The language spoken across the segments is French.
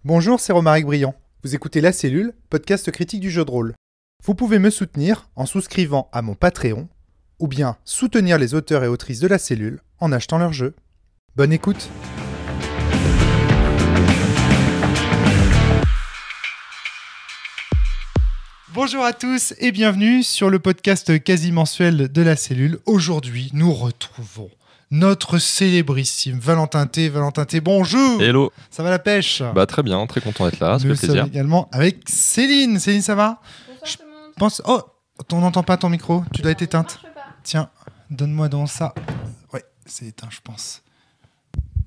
Bonjour, c'est Romaric Briand. Vous écoutez La Cellule, podcast critique du jeu de rôle. Vous pouvez me soutenir en souscrivant à mon Patreon, ou bien soutenir les auteurs et autrices de La Cellule en achetant leur jeu. Bonne écoute. Bonjour à tous et bienvenue sur le podcast quasi mensuel de La Cellule. Aujourd'hui, nous retrouvons notre célébrissime Valentin T. Valentin T, bonjour. Hello. Ça va la pêche? Très bien, très content d'être là, ça fait plaisir. Nous sommes également avec Céline. Céline, ça va? Bonsoir tout le monde. Pense... Oh, on n'entend pas ton micro, tu dois être éteinte. Ça marche pas. Tiens, donne-moi donc ça. Ouais, c'est éteint, je pense.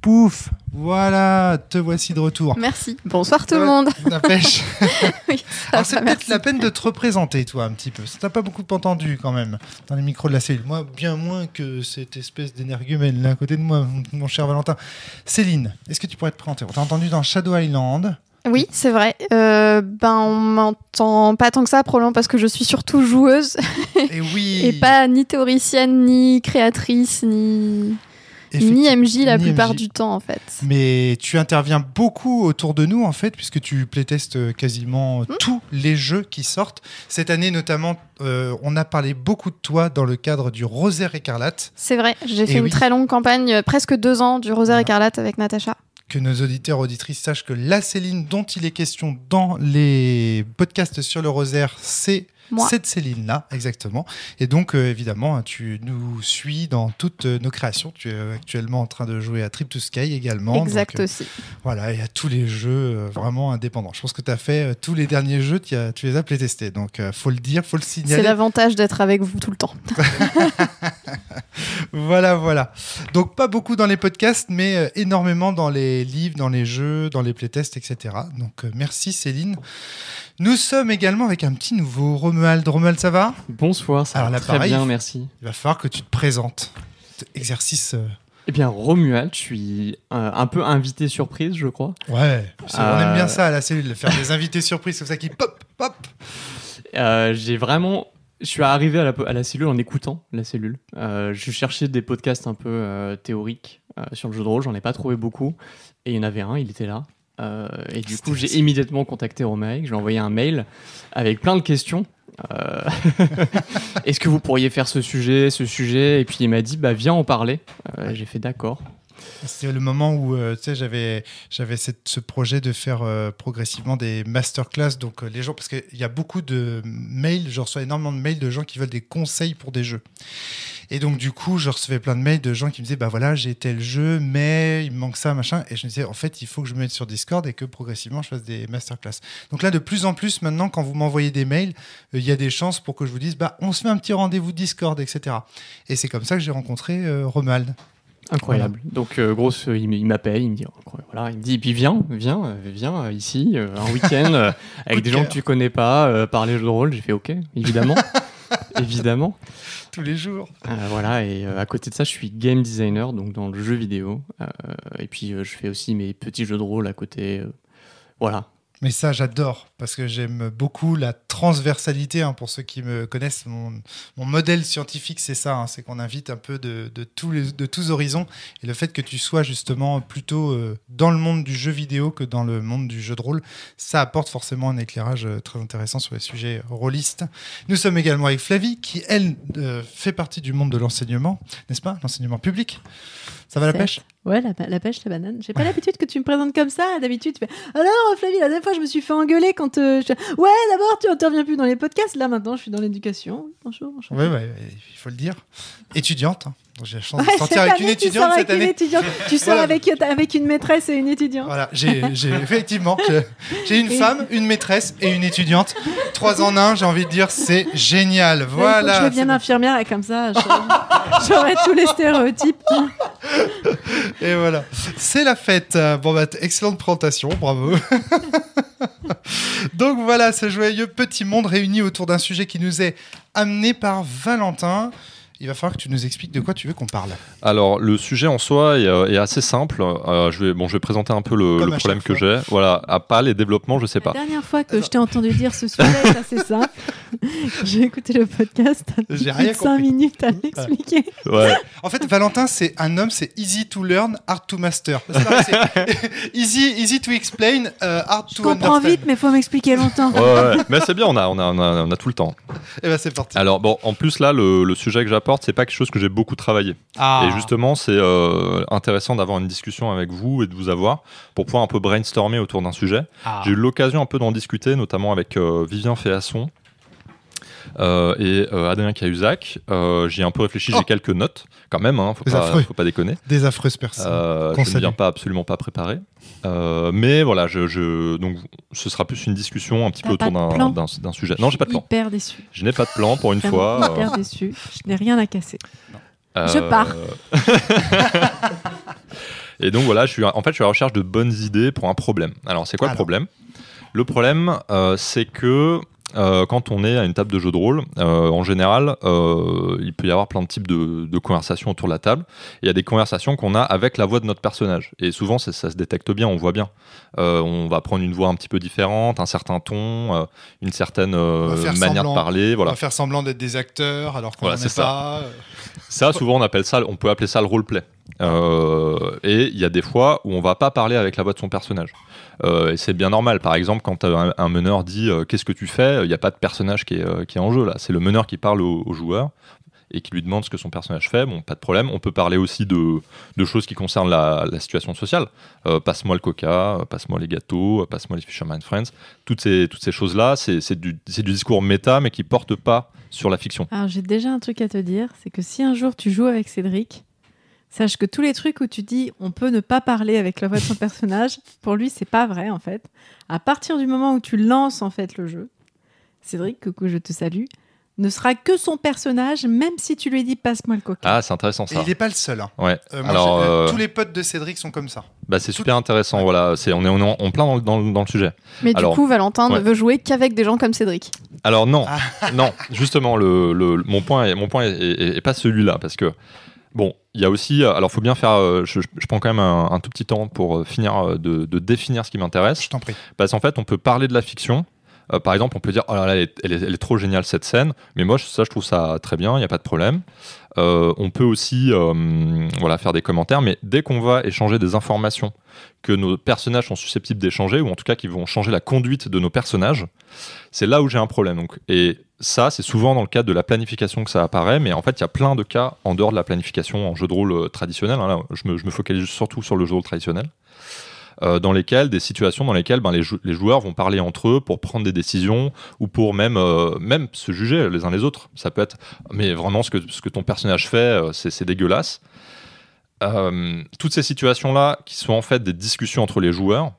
Pouf, voilà, te voici de retour. Merci. Bonsoir tout le monde. La pêche. Oui, Alors, ça c'est va, peut-être merci. la peine de te représenter, toi, un petit peu. Ça t'a pas beaucoup entendu, quand même, dans les micros de la cellule. Moi, bien moins que cette espèce d'énergumène là à côté de moi, mon cher Valentin. Céline, est-ce que tu pourrais te présenter? On t'a entendu dans Shadow Island. Oui, c'est vrai. On m'entend pas tant que ça, probablement parce que je suis surtout joueuse Et oui. et pas ni théoricienne, ni créatrice, ni MJ la Ni plupart MJ. du temps, en fait. Mais tu interviens beaucoup autour de nous, en fait, puisque tu playtestes quasiment tous les jeux qui sortent. Cette année, notamment, on a parlé beaucoup de toi dans le cadre du Rosaire Écarlate, C'est vrai. J'ai fait Et une oui. très longue campagne, presque 2 ans, du Rosaire Voilà. Écarlate avec Natacha. que nos auditeurs auditrices sachent que la Céline dont il est question dans les podcasts sur le Rosaire, c'est Moi. cette Céline-là, exactement. Et donc, évidemment, tu nous suis dans toutes nos créations. Tu es actuellement en train de jouer à Trip to Sky également. Exact Donc, aussi. voilà, il y a tous les jeux vraiment indépendants. Je pense que tu as fait tous les derniers jeux, tu les as playtestés. Donc, faut le dire, faut le C'est signaler. l'avantage d'être avec vous tout le temps. Voilà. Donc, pas beaucoup dans les podcasts, mais énormément dans les livres, dans les jeux, dans les playtests, etc. Donc, merci Céline. Nous sommes également avec un petit nouveau, Romuald. Romuald, ça va? Bonsoir, ça Alors va là, très pareil. bien, merci. Il va falloir que tu te présentes. Exercice... Eh bien, Romuald, je suis un peu invité surprise, je crois. Ouais, on aime bien ça à la cellule, faire des invités surprises comme ça qui pop. Je suis arrivé à la cellule en écoutant la cellule. Je cherchais des podcasts un peu théoriques sur le jeu de rôle, j'en ai pas trouvé beaucoup. Et il y en avait un, il était là. Et du coup, j'ai immédiatement contacté Romaric, je lui ai envoyé un mail avec plein de questions. Est-ce que vous pourriez faire ce sujet? Et puis il m'a dit, viens en parler. J'ai fait d'accord. C'était le moment où j'avais ce projet de faire progressivement des masterclass. Donc les gens, parce qu'il y a beaucoup de mails, je reçois énormément de mails de gens qui veulent des conseils pour des jeux. Et donc du coup, je recevais plein de mails de gens qui me disaient voilà, j'ai tel jeu, mais il me manque ça, machin. Et je me disais en fait, il faut que je me mette sur Discord et que progressivement je fasse des masterclass. Donc là, de plus en plus maintenant, quand vous m'envoyez des mails, il y a des chances pour que je vous dise on se fait un petit rendez-vous Discord, etc. Et c'est comme ça que j'ai rencontré Romuald. Incroyable. Donc, il m'appelle, il me dit, voilà, il me dit, et puis viens ici, un week-end, avec des gens que tu connais pas, parler jeu de rôle. J'ai fait OK, évidemment. Évidemment. Tous les jours. Voilà, et à côté de ça, je suis game designer, donc dans le jeu vidéo. Et puis, je fais aussi mes petits jeux de rôle à côté. Voilà. Mais ça, j'adore, parce que j'aime beaucoup la transversalité. Pour ceux qui me connaissent, mon modèle scientifique, c'est ça. C'est qu'on invite un peu de tous horizons. Et le fait que tu sois justement plutôt dans le monde du jeu vidéo que dans le monde du jeu de rôle, ça apporte forcément un éclairage très intéressant sur les sujets rôlistes. Nous sommes également avec Flavie, qui, elle, fait partie du monde de l'enseignement, n'est-ce pas? L'enseignement public. Ça va la pêche? Ouais, la pêche, la banane. J'ai pas l'habitude que tu me présentes comme ça. D'habitude, tu fais alors, Flavie, la dernière fois, je me suis fait engueuler quand. Ouais, d'abord, tu interviens plus dans les podcasts. Là, maintenant, je suis dans l'éducation. Bonjour. Oui, il faut le dire. Étudiante. Donc, j'ai la chance de Ouais, sortir avec une étudiante cette année. Tu sors Voilà. avec une maîtresse et une étudiante. Voilà, effectivement, j'ai une femme, une maîtresse et une étudiante. 3 en 1, j'ai envie de dire, c'est génial. Il faut Voilà. que je devienne infirmière et comme ça, j'aurai tous les stéréotypes. Et voilà, c'est la fête. Excellente présentation, bravo. Donc voilà, ce joyeux petit monde réuni autour d'un sujet qui nous est amené par Valentin. il va falloir que tu nous expliques de quoi tu veux qu'on parle. Alors, le sujet en soi est assez simple. Je vais présenter un peu le problème que j'ai. Voilà, pas les développements, je sais pas. La dernière fois que je t'ai entendu dire ce sujet est assez simple. J'ai écouté le podcast. J'ai rien compris. 5 minutes à m'expliquer. Ouais. En fait, Valentin, c'est un homme, c'est easy to learn, hard to master. C'est easy to explain, hard to Je comprends understand. vite, mais faut m'expliquer longtemps. Ouais. Mais c'est bien, on a tout le temps. Et ben c'est parti. Alors bon, en plus là, le sujet que j'apporte, c'est pas quelque chose que j'ai beaucoup travaillé. Et justement, c'est intéressant d'avoir une discussion avec vous et de vous avoir pour pouvoir un peu brainstormer autour d'un sujet. J'ai eu l'occasion un peu d'en discuter, notamment avec Vivien Féasson et Adrien Cahuzac. J'y ai un peu réfléchi, j'ai quelques notes quand même, hein, faut pas déconner. Des affreuses personnes. Je ne viens absolument pas préparé. Mais voilà, donc ce sera plus une discussion un petit peu autour d'un sujet. Non, j'ai pas de plan. Hyper déçu. Je n'ai pas de plan pour une fois. Hyper déçu. Je n'ai rien à casser. Je pars. Et donc voilà, je suis à la recherche de bonnes idées pour un problème. Alors, c'est quoi le problème ? Le problème, c'est que quand on est à une table de jeu de rôle, en général, il peut y avoir plein de types de conversations autour de la table. Il y a des conversations qu'on a avec la voix de notre personnage. Et souvent, ça se détecte bien, on voit bien. On va prendre une voix un petit peu différente, un certain ton, une certaine manière de parler. Voilà. On va faire semblant d'être des acteurs alors qu'on n'en est pas. Ça, souvent, on peut appeler ça le roleplay. Et il y a des fois où on va pas parler avec la voix de son personnage. Et c'est bien normal. Par exemple, quand un meneur dit qu'est-ce que tu fais, il n'y a pas de personnage qui est en jeu là. C'est le meneur qui parle au joueur et qui lui demande ce que son personnage fait. Bon, pas de problème. On peut parler aussi de choses qui concernent la situation sociale. Passe-moi le coca, passe-moi les gâteaux, passe-moi les Fisherman's Friends. Toutes ces choses-là, c'est du discours méta, mais qui porte pas sur la fiction. Alors j'ai déjà un truc à te dire, c'est que si un jour tu joues avec Cédric, sache que tous les trucs où tu dis on peut ne pas parler avec la voix de son personnage, pour lui c'est pas vrai en fait. À partir du moment où tu lances en fait le jeu, Cédric, que je te salue, ne sera que son personnage, même si tu lui dis passe-moi le coca. Ah, c'est intéressant ça. Et il n'est pas le seul. Hein. Ouais. Tous les potes de Cédric sont comme ça. Bah, c'est super intéressant. Voilà. On est en plein dans le sujet. Mais du coup, Valentin ne veut jouer qu'avec des gens comme Cédric. Alors non, non. Justement, mon point est pas celui-là parce que bon, il y a aussi. Alors, faut bien faire. Je prends quand même un tout petit temps pour finir de définir ce qui m'intéresse. Je t'en prie. Parce qu'en fait, on peut parler de la fiction. Par exemple, on peut dire oh là là, elle est trop géniale cette scène, mais moi je trouve ça très bien, il n'y a pas de problème. On peut aussi faire des commentaires, mais dès qu'on va échanger des informations que nos personnages sont susceptibles d'échanger, ou en tout cas qui vont changer la conduite de nos personnages, c'est là où j'ai un problème. Donc, et ça, c'est souvent dans le cadre de la planification que ça apparaît, mais en fait, il y a plein de cas en dehors de la planification en jeu de rôle traditionnel. Hein, là, je me focalise surtout sur le jeu de rôle traditionnel. Des situations dans lesquelles les joueurs vont parler entre eux pour prendre des décisions ou pour même se juger les uns les autres. Ça peut être mais vraiment ce que ton personnage fait, c'est dégueulasse. Toutes ces situations-là qui sont en fait des discussions entre les joueurs,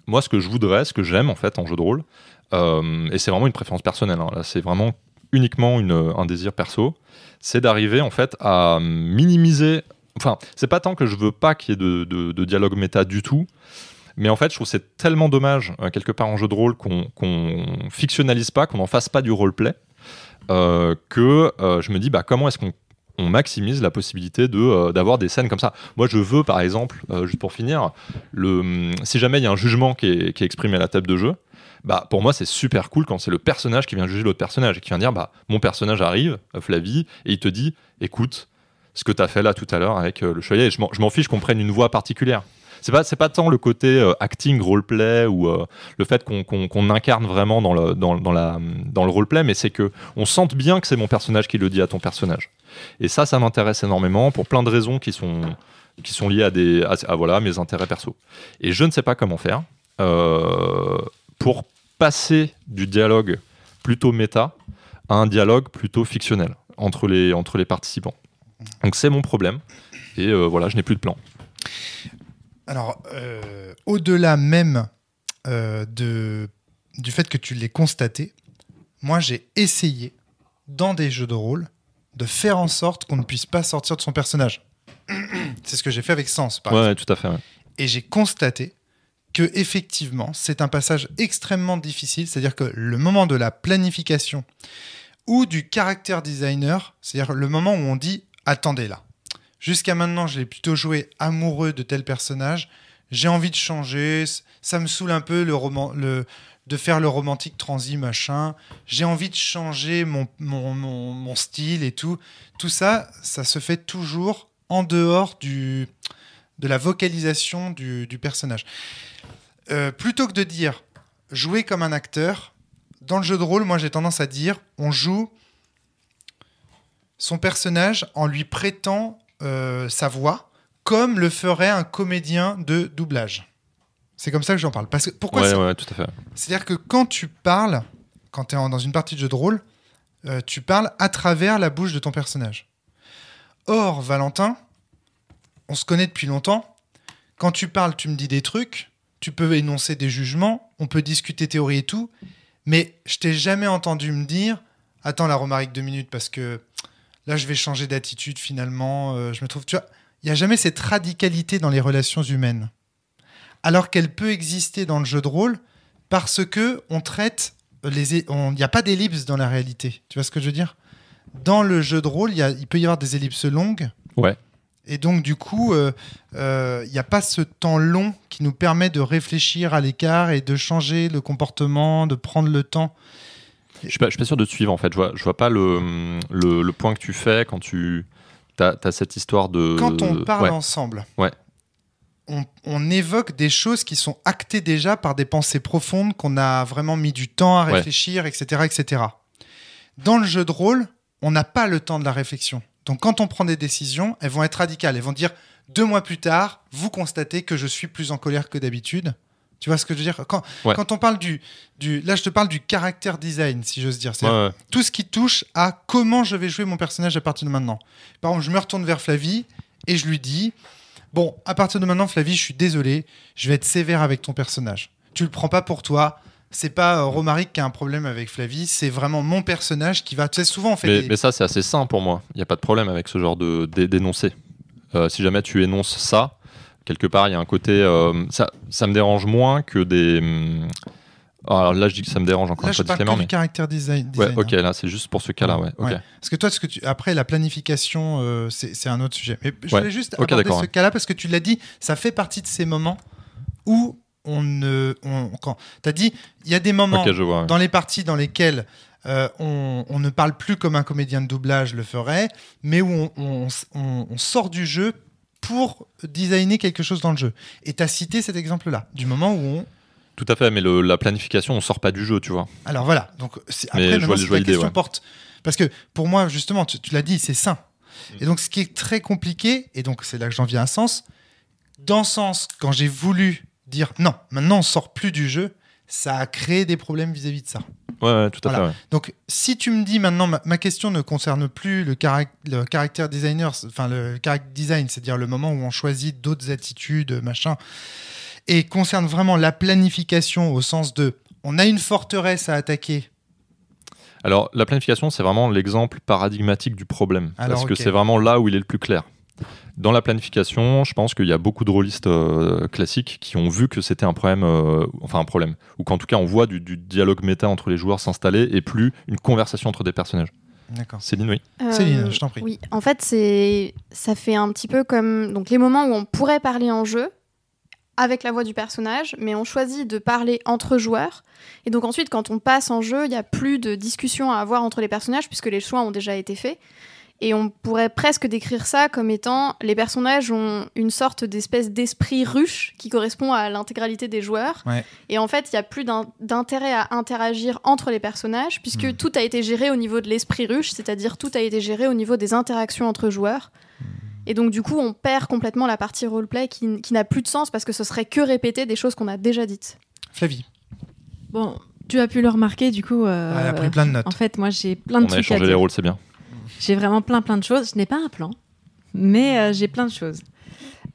moi ce que j'aime en fait en jeu de rôle, et c'est vraiment une préférence personnelle, hein, là, c'est vraiment uniquement un désir perso, c'est d'arriver en fait à minimiser. Enfin, c'est pas tant que je veux pas qu'il y ait de dialogue méta du tout, mais en fait, je trouve que c'est tellement dommage, quelque part en jeu de rôle, qu'on fictionnalise pas, qu'on n'en fasse pas du roleplay, que je me dis, comment est-ce qu'on maximise la possibilité d'avoir des scènes comme ça. Moi, je veux, par exemple, juste pour finir, si jamais il y a un jugement qui est exprimé à la table de jeu, pour moi, c'est super cool quand c'est le personnage qui vient juger l'autre personnage et qui vient dire, mon personnage arrive, Flavie, et il te dit, écoute, ce que tu as fait là tout à l'heure avec le chevalier, je m'en fiche qu'on prenne une voix particulière. C'est pas tant le côté acting, roleplay ou le fait qu'on incarne vraiment dans le roleplay, mais c'est qu'on sente bien que c'est mon personnage qui le dit à ton personnage. Et ça m'intéresse énormément pour plein de raisons qui sont liées à mes intérêts perso. Et je ne sais pas comment faire pour passer du dialogue plutôt méta à un dialogue plutôt fictionnel entre les participants. Donc c'est mon problème. Et je n'ai plus de plan. Alors, au-delà même du fait que tu l'aies constaté, moi j'ai essayé, dans des jeux de rôle, de faire en sorte qu'on ne puisse pas sortir de son personnage. C'est ce que j'ai fait avec Sens, par exemple. Ouais, tout à fait. Ouais. Et j'ai constaté que effectivement, c'est un passage extrêmement difficile, c'est-à-dire que le moment de la planification, ou du character designer, c'est-à-dire le moment où on dit « Attendez là, jusqu'à maintenant, je l'ai plutôt joué amoureux de tel personnage, j'ai envie de changer, ça me saoule un peu de faire le romantique transi, machin, j'ai envie de changer mon style et tout. » Tout ça, ça se fait toujours en dehors de la vocalisation du personnage. Plutôt que de dire « jouer comme un acteur », dans le jeu de rôle, moi j'ai tendance à dire on joue son personnage en lui prêtant sa voix, comme le ferait un comédien de doublage. C'est comme ça que j'en parle. Parce que, pourquoi ça ? Ouais, tout à fait. C'est-à-dire que quand tu parles, quand tu es dans une partie de jeu de rôle, tu parles à travers la bouche de ton personnage. Or, Valentin, on se connaît depuis longtemps. Quand tu parles, tu me dis des trucs, tu peux énoncer des jugements, on peut discuter théorie et tout. Mais je t'ai jamais entendu me dire « Attends, la Romaric 2 minutes, parce que là, je vais changer d'attitude finalement. Je me trouve... » Tu vois, il n'y a jamais cette radicalité dans les relations humaines. Alors qu'elle peut exister dans le jeu de rôle parce qu'on traite... Il n'y a pas d'ellipse dans la réalité. Tu vois ce que je veux dire ? Dans le jeu de rôle, il peut y avoir des ellipses longues. Ouais. Et donc, du coup, il n'y a pas ce temps long qui nous permet de réfléchir à l'écart et de changer le comportement, de prendre le temps. Je suis pas sûr de te suivre, en fait. Je vois pas le point que tu fais quand tu as cette histoire de... Quand on parle ensemble, on évoque des choses qui sont actées déjà par des pensées profondes qu'on a vraiment mis du temps à réfléchir, etc., etc. Dans le jeu de rôle, on n'a pas le temps de la réflexion. Donc, quand on prend des décisions, elles vont être radicales. Elles vont dire, 2 mois plus tard, vous constatez que je suis plus en colère que d'habitude. Tu vois ce que je veux dire ? Quand on parle là, je te parle du character design, si j'ose dire. C'est-à-dire tout ce qui touche à comment je vais jouer mon personnage à partir de maintenant. Par exemple, je me retourne vers Flavie et je lui dis, bon, à partir de maintenant, Flavie, je suis désolé, je vais être sévère avec ton personnage. Tu le prends pas pour toi. C'est pas Romaric qui a un problème avec Flavie, c'est vraiment mon personnage qui va... Tu sais, souvent on fait mais ça, c'est assez sain pour moi. Il n'y a pas de problème avec ce genre d'énoncé. Si jamais tu énonces ça, quelque part, il y a un côté... ça me dérange moins que des... alors là, je dis que ça me dérange encore là, une fois. Là, je parle du caractère design. Ouais, ok, là, c'est juste pour ce cas-là, ouais. Okay. Parce que toi, après, la planification, c'est un autre sujet. Mais je voulais juste aborder ce cas-là, parce que tu l'as dit, ça fait partie de ces moments où quand t'as dit, il y a des moments dans les parties dans lesquelles on ne parle plus comme un comédien de doublage le ferait, mais où on sort du jeu pour designer quelque chose dans le jeu. Et tu as cité cet exemple-là, du moment où on... Tout à fait, mais la planification, on sort pas du jeu, tu vois. Alors voilà, donc après, la question porte... Parce que pour moi, justement, tu l'as dit, c'est sain. Et donc, ce qui est très compliqué, et donc c'est là que j'en viens à Sens, dans Sens, quand j'ai voulu dire non, maintenant on sort plus du jeu, ça a créé des problèmes vis-à-vis de ça. Ouais, tout à fait. Ouais. Donc, si tu me dis maintenant, ma question ne concerne plus le character designer, enfin le character design, c'est-à-dire le moment où on choisit d'autres attitudes, machin, et concerne vraiment la planification au sens de, on a une forteresse à attaquer. Alors, la planification, c'est vraiment l'exemple paradigmatique du problème, parce que c'est vraiment là où il est le plus clair. Dans la planification, je pense qu'il y a beaucoup de rôlistes classiques qui ont vu que c'était un problème, ou qu'en tout cas on voit du dialogue méta entre les joueurs s'installer et plus une conversation entre des personnages. D'accord. Céline, oui. Céline, je t'en prie. Oui, en fait, ça fait un petit peu comme donc, les moments où on pourrait parler en jeu avec la voix du personnage, mais on choisit de parler entre joueurs. Et donc ensuite, quand on passe en jeu, il n'y a plus de discussion à avoir entre les personnages puisque les choix ont déjà été faits. Et on pourrait presque décrire ça comme étant les personnages ont une sorte d'espèce d'esprit ruche qui correspond à l'intégralité des joueurs. Ouais. Et en fait, il n'y a plus d'intérêt à interagir entre les personnages puisque tout a été géré au niveau de l'esprit ruche, c'est-à-dire tout a été géré au niveau des interactions entre joueurs. Et donc, du coup, on perd complètement la partie roleplay qui n'a plus de sens parce que ce serait que répéter des choses qu'on a déjà dites. Flavie. Bon, tu as pu le remarquer, du coup... Elle a pris plein de notes. En fait, moi, j'ai plein de trucs à dire. On a échangé les rôles, c'est bien. J'ai vraiment plein de choses. Je n'ai pas un plan, mais j'ai plein de choses.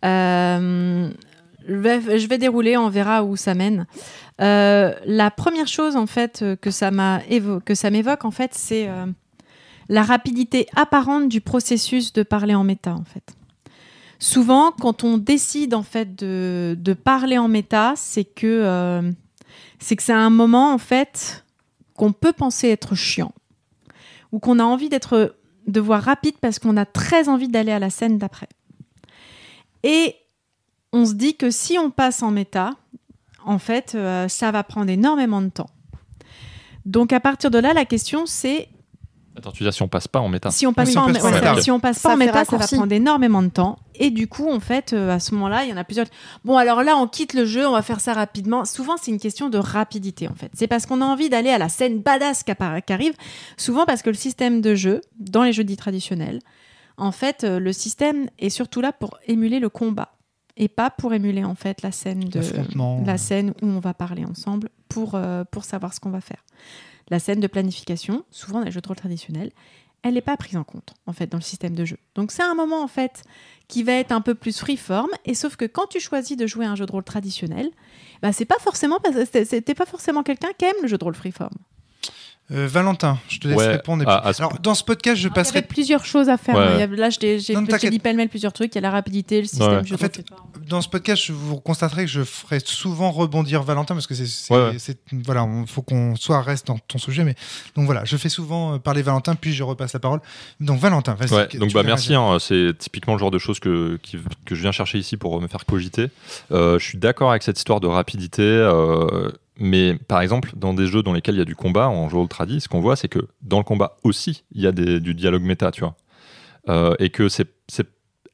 Je vais dérouler, on verra où ça mène. La première chose, en fait, que ça m'évoque, en fait, c'est la rapidité apparente du processus de parler en méta, en fait. Souvent, quand on décide, en fait, de parler en méta, c'est que c'est un moment, en fait, qu'on peut penser être chiant. ou qu'on a envie de voir rapide parce qu'on a très envie d'aller à la scène d'après. Et on se dit que si on passe en méta, en fait, ça va prendre énormément de temps. Donc à partir de là, la question c'est... Attends, tu dis si on passe pas en méta. Si on passe pas en méta, Ça fait ça va raccourci. prendre énormément de temps. Et du coup, en fait, à ce moment-là, il y en a plusieurs. Bon, alors là, on quitte le jeu, on va faire ça rapidement. Souvent, c'est une question de rapidité, en fait. C'est parce qu'on a envie d'aller à la scène badass qui arrive. Souvent parce que le système de jeu, dans les jeux dits traditionnels, en fait, le système est surtout là pour émuler le combat. Et pas pour émuler, en fait, la scène où on va parler ensemble pour savoir ce qu'on va faire. La scène de planification, souvent dans les jeux de rôle traditionnels, elle n'est pas prise en compte, en fait, dans le système de jeu. Donc, c'est un moment, en fait, qui va être un peu plus freeform. Et sauf que quand tu choisis de jouer à un jeu de rôle traditionnel, bah, t'es pas forcément quelqu'un qui aime le jeu de rôle freeform. Valentin, je te laisse répondre. Alors, dans ce podcast, je passerai... Il y avait plusieurs choses à faire. Ouais. Là, j'ai dit pêle-mêle plusieurs trucs. Il y a la rapidité, le système jeu de rôle freeform. Dans ce podcast, vous constaterez que je ferai souvent rebondir Valentin parce que voilà, il faut qu'on reste dans ton sujet. Mais donc voilà, je fais souvent parler Valentin, puis je repasse la parole. Donc Valentin, vas-y. Ouais, donc merci. C'est typiquement le genre de choses que je viens chercher ici pour me faire cogiter. Je suis d'accord avec cette histoire de rapidité. Mais par exemple, dans des jeux dans lesquels il y a du combat, en jeu tradi, ce qu'on voit, c'est que dans le combat aussi, il y a du dialogue méta, tu vois. Et que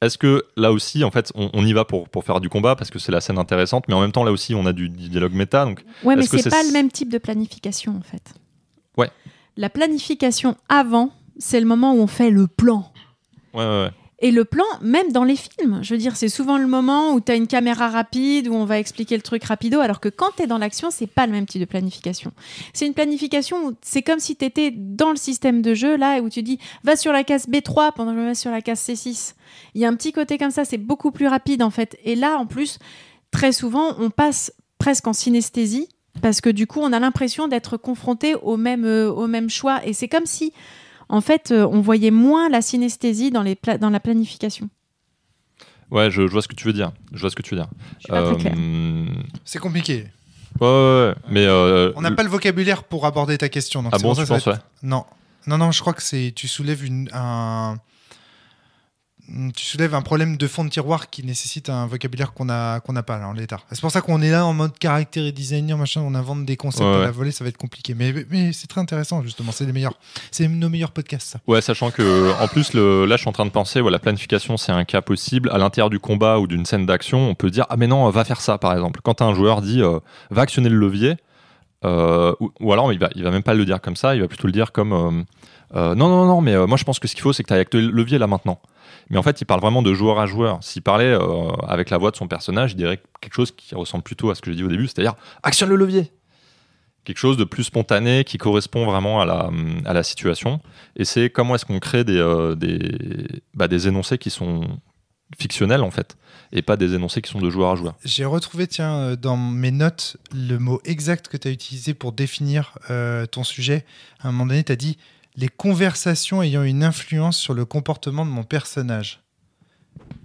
est-ce que là aussi, en fait, on y va pour faire du combat parce que c'est la scène intéressante, mais en même temps, là aussi, on a du dialogue méta. Donc, ouais, mais c'est pas le même type de planification, en fait. Ouais. La planification avant, c'est le moment où on fait le plan. Ouais. Et le plan, même dans les films, je veux dire, c'est souvent le moment où tu as une caméra rapide, où on va expliquer le truc rapido, alors que quand tu es dans l'action, c'est pas le même type de planification. C'est une planification où c'est comme si tu étais dans le système de jeu, là, où tu dis « va sur la case B3 pendant que je me mets sur la case C6 ». Il y a un petit côté comme ça, c'est beaucoup plus rapide, en fait. Et là, en plus, très souvent, on passe presque en synesthésie, parce que du coup, on a l'impression d'être confronté au même choix. Et c'est comme si... En fait, on voyait moins la synesthésie dans la planification. Ouais, je vois ce que tu veux dire. Je suis pas très clair. C'est compliqué. Ouais. Mais on n'a pas le vocabulaire pour aborder ta question. Donc tu penses, ouais. Non, je crois que tu soulèves un problème de fond de tiroir qui nécessite un vocabulaire qu'on n'a pas là en l'état. C'est pour ça qu'on est là en mode caractère et designer, machin, on invente des concepts à la volée, ça va être compliqué. Mais c'est très intéressant justement, c'est nos meilleurs podcasts ça. Ouais, sachant que en plus là je suis en train de penser, la planification c'est un cas possible à l'intérieur du combat ou d'une scène d'action, on peut dire ah mais non, va faire ça par exemple. Quand un joueur dit va actionner le levier, ou alors il va même pas le dire comme ça, il va plutôt le dire comme non, mais moi je pense que ce qu'il faut c'est que tu ailles avec le levier là maintenant. Mais en fait, il parle vraiment de joueur à joueur. S'il parlait avec la voix de son personnage, il dirait quelque chose qui ressemble plutôt à ce que j'ai dit au début, c'est-à-dire actionne le levier. Quelque chose de plus spontané qui correspond vraiment à la situation. Et c'est comment est-ce qu'on crée des énoncés qui sont fictionnels en fait, et pas des énoncés qui sont de joueur à joueur. J'ai retrouvé, dans mes notes, le mot exact que tu as utilisé pour définir ton sujet. À un moment donné, tu as dit les conversations ayant une influence sur le comportement de mon personnage.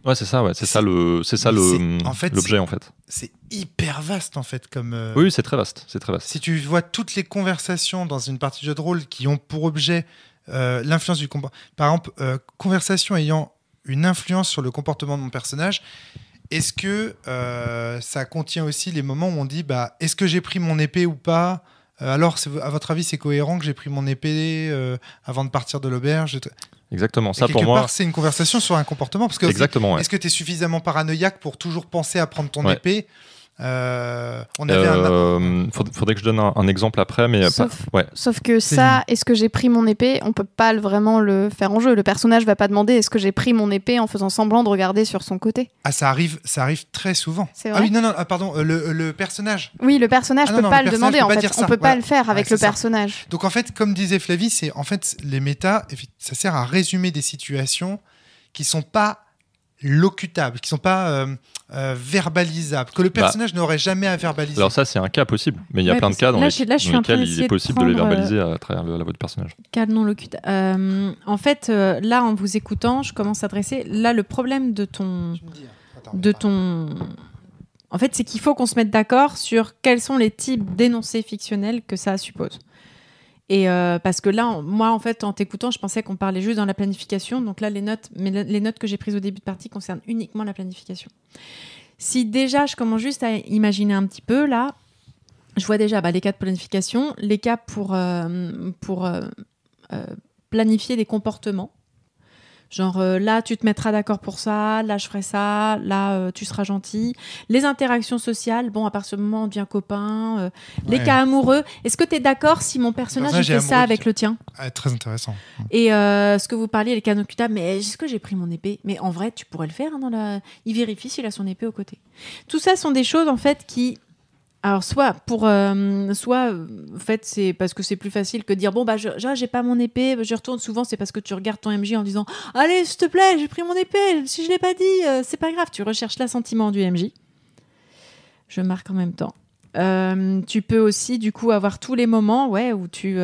Ouais, c'est ça, l'objet en fait. C'est hyper vaste en fait comme. Oui, c'est très vaste, Si tu vois toutes les conversations dans une partie de jeu de rôle qui ont pour objet l'influence du comportement, par exemple, conversation ayant une influence sur le comportement de mon personnage. Est-ce que ça contient aussi les moments où on dit est-ce que j'ai pris mon épée ou pas? Alors, à votre avis, c'est cohérent que j'ai pris mon épée avant de partir de l'auberge? Exactement. Ça, pour moi, c'est une conversation sur un comportement. Parce que exactement, est-ce que tu es suffisamment paranoïaque pour toujours penser à prendre ton épée? Faudrait que je donne un exemple après, mais sauf que ça, est-ce que j'ai pris mon épée, on peut pas vraiment le faire en jeu. Le personnage va pas demander est-ce que j'ai pris mon épée en faisant semblant de regarder sur son côté. Ah, ça arrive très souvent. C'est vrai. Ah oui, non, pardon, le personnage. Oui, le personnage peut pas le demander en fait. On peut pas le faire avec le personnage. Donc en fait, comme disait Flavie, c'est en fait les méta, ça sert à résumer des situations qui sont pas locutables, qui sont pas verbalisables, que le personnage n'aurait jamais à verbaliser. Alors ça, c'est un cas possible, mais il y a plein de cas dans lesquels il est possible de les verbaliser à travers la voix du personnage. Cas non locutable. En fait, là, en vous écoutant, je commence à dresser. Là, le problème de ton... En fait, c'est qu'il faut qu'on se mette d'accord sur quels sont les types d'énoncés fictionnels que ça suppose. Et parce que là, moi, en fait, en t'écoutant, je pensais qu'on parlait juste dans la planification. Donc là, les notes que j'ai prises au début de partie concernent uniquement la planification. Si déjà, je commence juste à imaginer un petit peu, là, je vois déjà les cas de planification, les cas pour planifier des comportements. Genre, là, tu te mettras d'accord pour ça, là, je ferai ça, là, tu seras gentil. Les interactions sociales, bon, à partir du moment où on devient copain. Les cas amoureux. Est-ce que tu es d'accord si mon personnage fait ça avec le tien ? Très intéressant. Et ce que vous parliez, les cas non-cutables, mais est-ce que j'ai pris mon épée ? Mais en vrai, tu pourrais le faire. Il vérifie s'il a son épée au côté. Tout ça sont des choses, en fait, qui... Alors, soit, en fait, c'est parce que c'est plus facile que de dire, bon, j'ai pas mon épée, je retourne. Souvent, c'est parce que tu regardes ton MJ en disant, allez, s'il te plaît, j'ai pris mon épée, si je l'ai pas dit, c'est pas grave. Tu recherches l'assentiment du MJ. Je marque en même temps. Tu peux aussi, du coup, avoir tous les moments où tu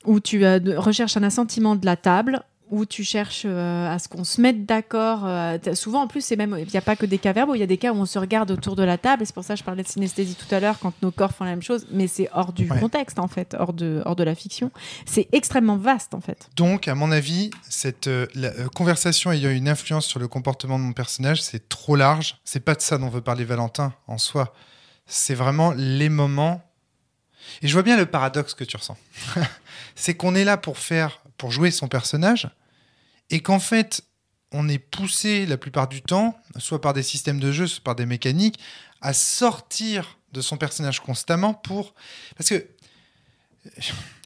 recherches un assentiment de la table, où tu cherches à ce qu'on se mette d'accord. Souvent, en plus, il n'y a pas que des cas verbaux, il y a des cas où on se regarde autour de la table, et c'est pour ça que je parlais de synesthésie tout à l'heure, quand nos corps font la même chose, mais c'est hors du contexte, en fait, hors de la fiction. C'est extrêmement vaste, en fait. Donc, à mon avis, cette conversation ayant une influence sur le comportement de mon personnage, c'est trop large. C'est pas de ça dont veut parler Valentin, en soi. C'est vraiment les moments... Et je vois bien le paradoxe que tu ressens. C'est qu'on est là pour jouer son personnage, et qu'en fait, on est poussé la plupart du temps, soit par des systèmes de jeu, soit par des mécaniques, à sortir de son personnage constamment parce que,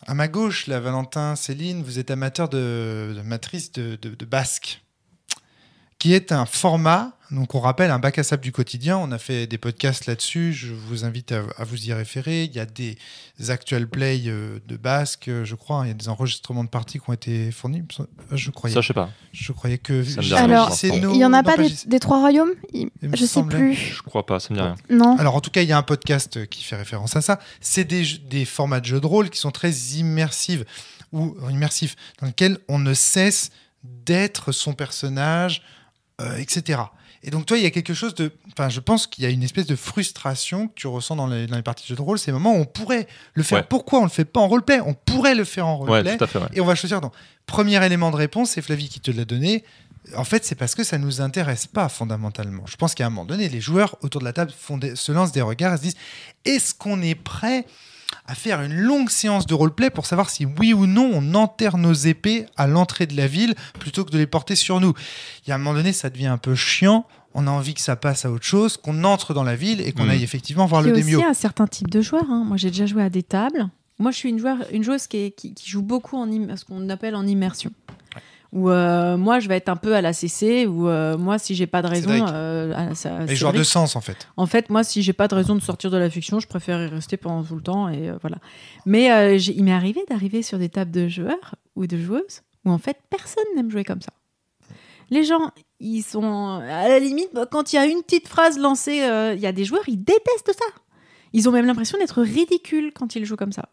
à ma gauche, là, Valentin, Céline, vous êtes amateur de matrice de basque, qui est un format, donc on rappelle, un bac à sable du quotidien. On a fait des podcasts là-dessus, je vous invite à vous y référer. Il y a des actual play de basque, je crois. Il y a des enregistrements de parties qui ont été fournis. Je croyais. Ça, je sais pas. Je croyais que... Alors, il n'y en a pas des trois royaumes ? Je sais plus. Je crois pas, ça me dit rien. Non. Alors, en tout cas, il y a un podcast qui fait référence à ça. C'est des formats de jeux de rôle qui sont très immersifs, dans lesquels on ne cesse d'être son personnage, etc. Et donc, toi, il y a quelque chose de... Enfin, je pense qu'il y a une espèce de frustration que tu ressens dans les parties de jeux de rôle. C'est le moment où on pourrait le faire. Ouais. Pourquoi on ne le fait pas en roleplay ? On pourrait le faire en roleplay. Ouais, tout à fait. Ouais. Et on va choisir. Donc, premier élément de réponse, c'est Flavie qui te l'a donné. En fait, c'est parce que ça ne nous intéresse pas fondamentalement. Je pense qu'à un moment donné, les joueurs autour de la table se lancent des regards et se disent, est-ce qu'on est prêt à faire une longue séance de roleplay pour savoir si oui ou non on enterre nos épées à l'entrée de la ville plutôt que de les porter sur nous ? Il y a un moment donné, ça devient un peu chiant. On a envie que ça passe à autre chose, qu'on entre dans la ville et qu'on aille effectivement voir le démio. Il y a aussi un certain type de joueur. Moi, j'ai déjà joué à des tables. Moi, je suis une joueuse qui joue beaucoup ce qu'on appelle en immersion. Où moi, je vais être un peu à la CC, ou moi, si j'ai pas de raison... Les joueurs de sens, en fait. En fait, moi, si j'ai pas de raison de sortir de la fiction, je préfère y rester pendant tout le temps, et voilà. Mais il m'est arrivé d'arriver sur des tables de joueurs ou de joueuses où, en fait, personne n'aime jouer comme ça. Les gens, ils sont... À la limite, quand il y a une petite phrase lancée, il y a des joueurs, ils détestent ça. Ils ont même l'impression d'être ridicules quand ils jouent comme ça.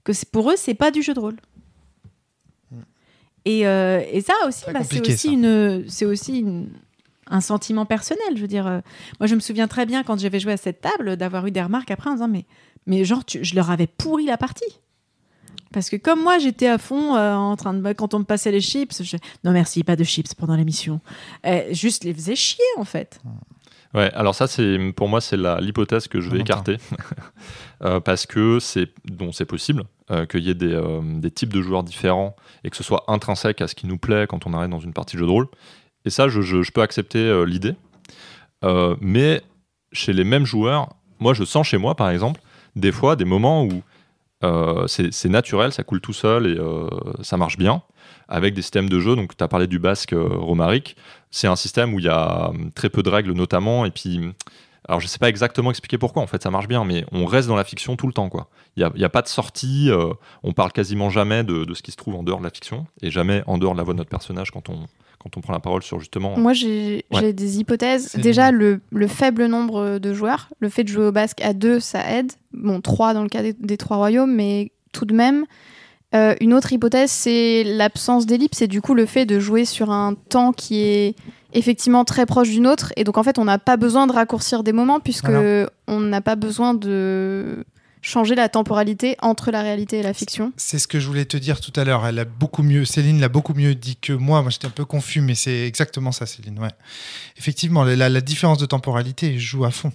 Que pour eux, c'est pas du jeu de rôle. Et ça aussi, c'est aussi un sentiment personnel. Je veux dire, moi, je me souviens très bien quand j'avais joué à cette table d'avoir eu des remarques après en disant mais genre, je leur avais pourri la partie. Parce que comme moi, j'étais à fond en train de... Quand on me passait les chips, non merci, pas de chips pendant l'émission. Juste les faisais chier, en fait. Ouais, alors ça, pour moi, c'est l'hypothèse que je vais écarter. Parce que c'est possible qu'il y ait des types de joueurs différents et que ce soit intrinsèque à ce qui nous plaît quand on arrive dans une partie de jeu de rôle. Et ça, je peux accepter l'idée. Mais chez les mêmes joueurs, moi, je sens chez moi, par exemple, des fois, des moments où c'est naturel, ça coule tout seul et ça marche bien avec des systèmes de jeu. Donc tu as parlé du basque romaric, c'est un système où il y a très peu de règles notamment, et puis alors je sais pas exactement expliquer pourquoi en fait ça marche bien, mais on reste dans la fiction tout le temps quoi. Il y a pas de sortie, on parle quasiment jamais de ce qui se trouve en dehors de la fiction et jamais en dehors de la voix de notre personnage quand on prend la parole sur justement... Moi, j'ai des hypothèses. Déjà, le faible nombre de joueurs, le fait de jouer au basque à 2, ça aide. Bon, 3 dans le cas des 3 royaumes, mais tout de même. Une autre hypothèse, c'est l'absence d'ellipse et du coup, le fait de jouer sur un temps qui est effectivement très proche d'une autre. Et donc, en fait, on n'a pas besoin de raccourcir des moments puisque on n'a pas besoin de changer la temporalité entre la réalité et la fiction. C'est ce que je voulais te dire tout à l'heure. Céline l'a beaucoup mieux dit que moi. Moi, j'étais un peu confus, mais c'est exactement ça, Céline. Ouais. Effectivement, la différence de temporalité joue à fond.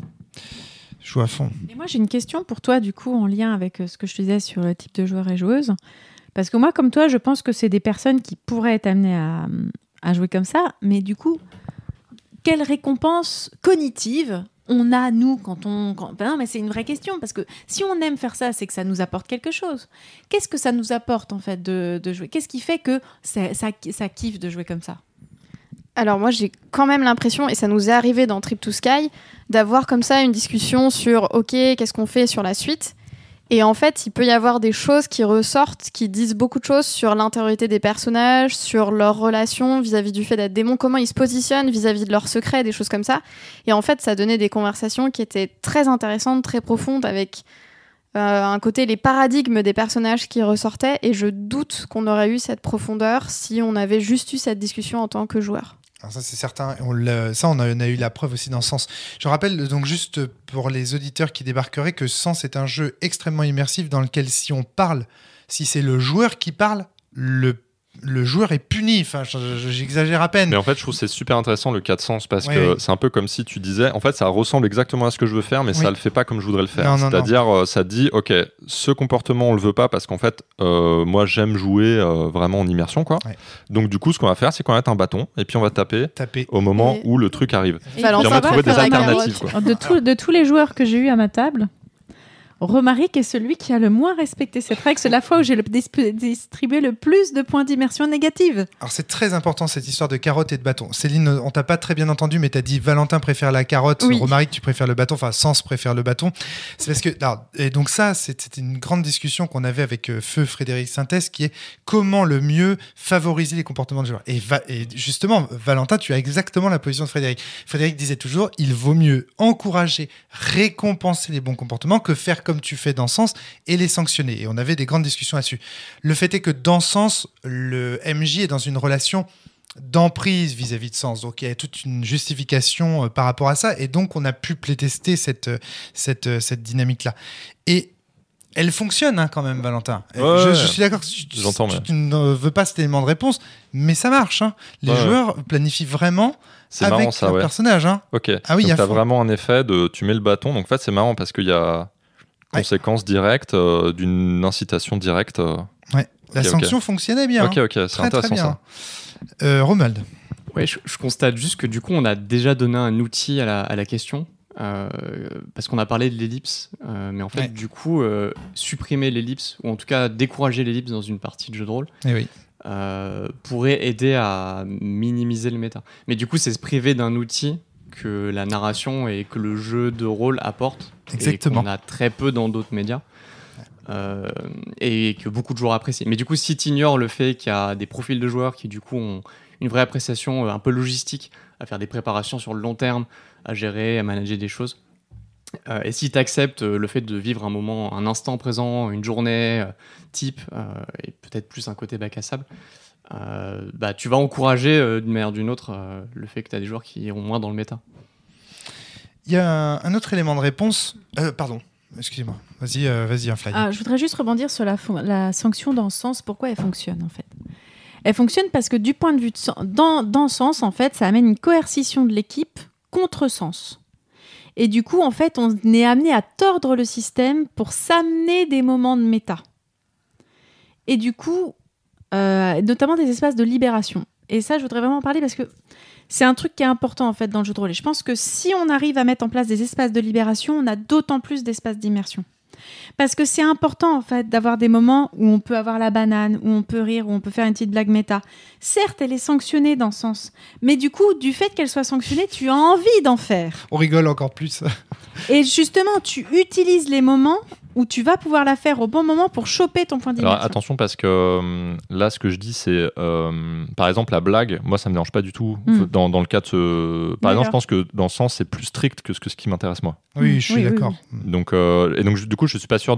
Et moi, j'ai une question pour toi, du coup, en lien avec ce que je te disais sur le type de joueur et joueuse. Parce que moi, comme toi, je pense que c'est des personnes qui pourraient être amenées à jouer comme ça. Mais du coup, quelle récompense cognitive on a, nous, non, mais c'est une vraie question, parce que si on aime faire ça, c'est que ça nous apporte quelque chose. Qu'est-ce que ça nous apporte, en fait, de jouer ? Qu'est-ce qui fait que ça kiffe de jouer comme ça ? Alors moi, j'ai quand même l'impression, et ça nous est arrivé dans Trip to Sky, d'avoir comme ça une discussion sur « Ok, qu'est-ce qu'on fait sur la suite ?» Et en fait, il peut y avoir des choses qui ressortent, qui disent beaucoup de choses sur l'intériorité des personnages, sur leurs relations vis-à-vis du fait d'être démons, comment ils se positionnent vis-à-vis de leurs secrets, des choses comme ça. Et en fait, ça donnait des conversations qui étaient très intéressantes, très profondes, avec un côté, les paradigmes des personnages qui ressortaient. Et je doute qu'on aurait eu cette profondeur si on avait juste eu cette discussion en tant que joueur. Alors ça, c'est certain. On a eu la preuve aussi dans Sens. Je rappelle donc juste pour les auditeurs qui débarqueraient que Sens est un jeu extrêmement immersif dans lequel si on parle, si c'est le joueur qui parle, le joueur est puni. Enfin, j'exagère à peine. Mais en fait, je trouve que c'est super intéressant le cas de Sens parce Oui, que oui. c'est un peu comme si tu disais, en fait, ça ressemble exactement à ce que je veux faire, mais Oui. ça le fait pas comme je voudrais le faire. Non, C'est-à-dire, ça dit, ok, ce comportement, on le veut pas parce qu'en fait, moi, j'aime jouer vraiment en immersion, quoi. Ouais. Donc, du coup, ce qu'on va faire, c'est qu'on va mettre un bâton et puis on va taper au moment Et- où le truc arrive. Et Valentin Puis on va va trouver des faire un alternatives, karaoké. quoi. De tous les joueurs que j'ai eu à ma table, Romaric est celui qui a le moins respecté cette règle. C'est la fois où j'ai distribué le plus de points d'immersion négative. Alors c'est très important cette histoire de carotte et de bâton. Céline, on t'a pas très bien entendu, mais t'as dit Valentin préfère la carotte, Oui. Romaric tu préfères le bâton, enfin Sens préfère le bâton. C'est parce que et donc ça c'était une grande discussion qu'on avait avec Feu Frédéric Sintès qui est comment le mieux favoriser les comportements de joueurs. Et justement Valentin, tu as exactement la position de Frédéric. Frédéric disait toujours il vaut mieux encourager, récompenser les bons comportements que faire comme tu fais dans Sens et les sanctionner. Et on avait des grandes discussions là-dessus. Le fait est que dans Sens, le MJ est dans une relation d'emprise vis-à-vis de Sens. Donc il y a toute une justification par rapport à ça. Et donc on a pu playtester cette dynamique-là. Et elle fonctionne quand même, Valentin. Ouais, je suis d'accord que j'entends, mais- tu ne veux pas cet élément de réponse, mais ça marche. Les Ouais. joueurs planifient vraiment C'est avec marrant, ça, leur ouais. personnage. Ok. Ah oui, donc à t'as fond. vraiment un effet de tu mets le bâton. Donc en fait, c'est marrant parce qu'il y a Ouais. conséquence directe d'une incitation directe. La Ok, sanction fonctionnait bien. Ok, c'est Très, intéressant très bien. ça. Romuald. Ouais, je constate juste que du coup, on a déjà donné un outil à la question. Parce qu'on a parlé de l'ellipse, mais en fait, Ouais. du coup, supprimer l'ellipse, ou en tout cas décourager l'ellipse dans une partie de jeu de rôle, Eh oui. pourrait aider à minimiser le méta. Mais du coup, c'est se priver d'un outil que la narration et que le jeu de rôle apporte. Exactement. Et qu'on a très peu dans d'autres médias. Et que beaucoup de joueurs apprécient. Mais du coup, si tu ignores le fait qu'il y a des profils de joueurs qui, du coup, ont une vraie appréciation un peu logistique, à faire des préparations sur le long terme, à gérer, à manager des choses, et si tu acceptes le fait de vivre un moment, un instant présent, une journée type, et peut-être plus un côté bac à sable, bah, tu vas encourager d'une manière ou d'une autre le fait que tu as des joueurs qui iront moins dans le méta. Il y a un autre élément de réponse. Pardon, excusez-moi. Vas-y, un fly. Je voudrais juste rebondir sur la sanction dans Sens. Pourquoi elle fonctionne, en fait ? Elle fonctionne parce que du point de vue dans Sens, en fait, ça amène une coercition de l'équipe contre Sens. Et du coup, en fait, on est amené à tordre le système pour s'amener des moments de méta. Et du coup, notamment des espaces de libération. Et ça, je voudrais vraiment en parler parce que c'est un truc qui est important, en fait, dans le jeu de rôle. Et je pense que si on arrive à mettre en place des espaces de libération, on a d'autant plus d'espaces d'immersion. Parce que c'est important, en fait, d'avoir des moments où on peut avoir la banane, où on peut rire, où on peut faire une petite blague méta. Certes, elle est sanctionnée dans ce sens. Mais du coup, du fait qu'elle soit sanctionnée, tu as envie d'en faire. On rigole encore plus. Et justement, tu utilises les moments où tu vas pouvoir la faire au bon moment pour choper ton point d'immersion. Alors attention parce que là ce que je dis c'est par exemple la blague, moi ça me dérange pas du tout dans le cas de ce... Par exemple je pense que dans ce sens c'est plus strict que ce qui m'intéresse moi. Oui, je suis d'accord. Donc, du coup je suis pas sûr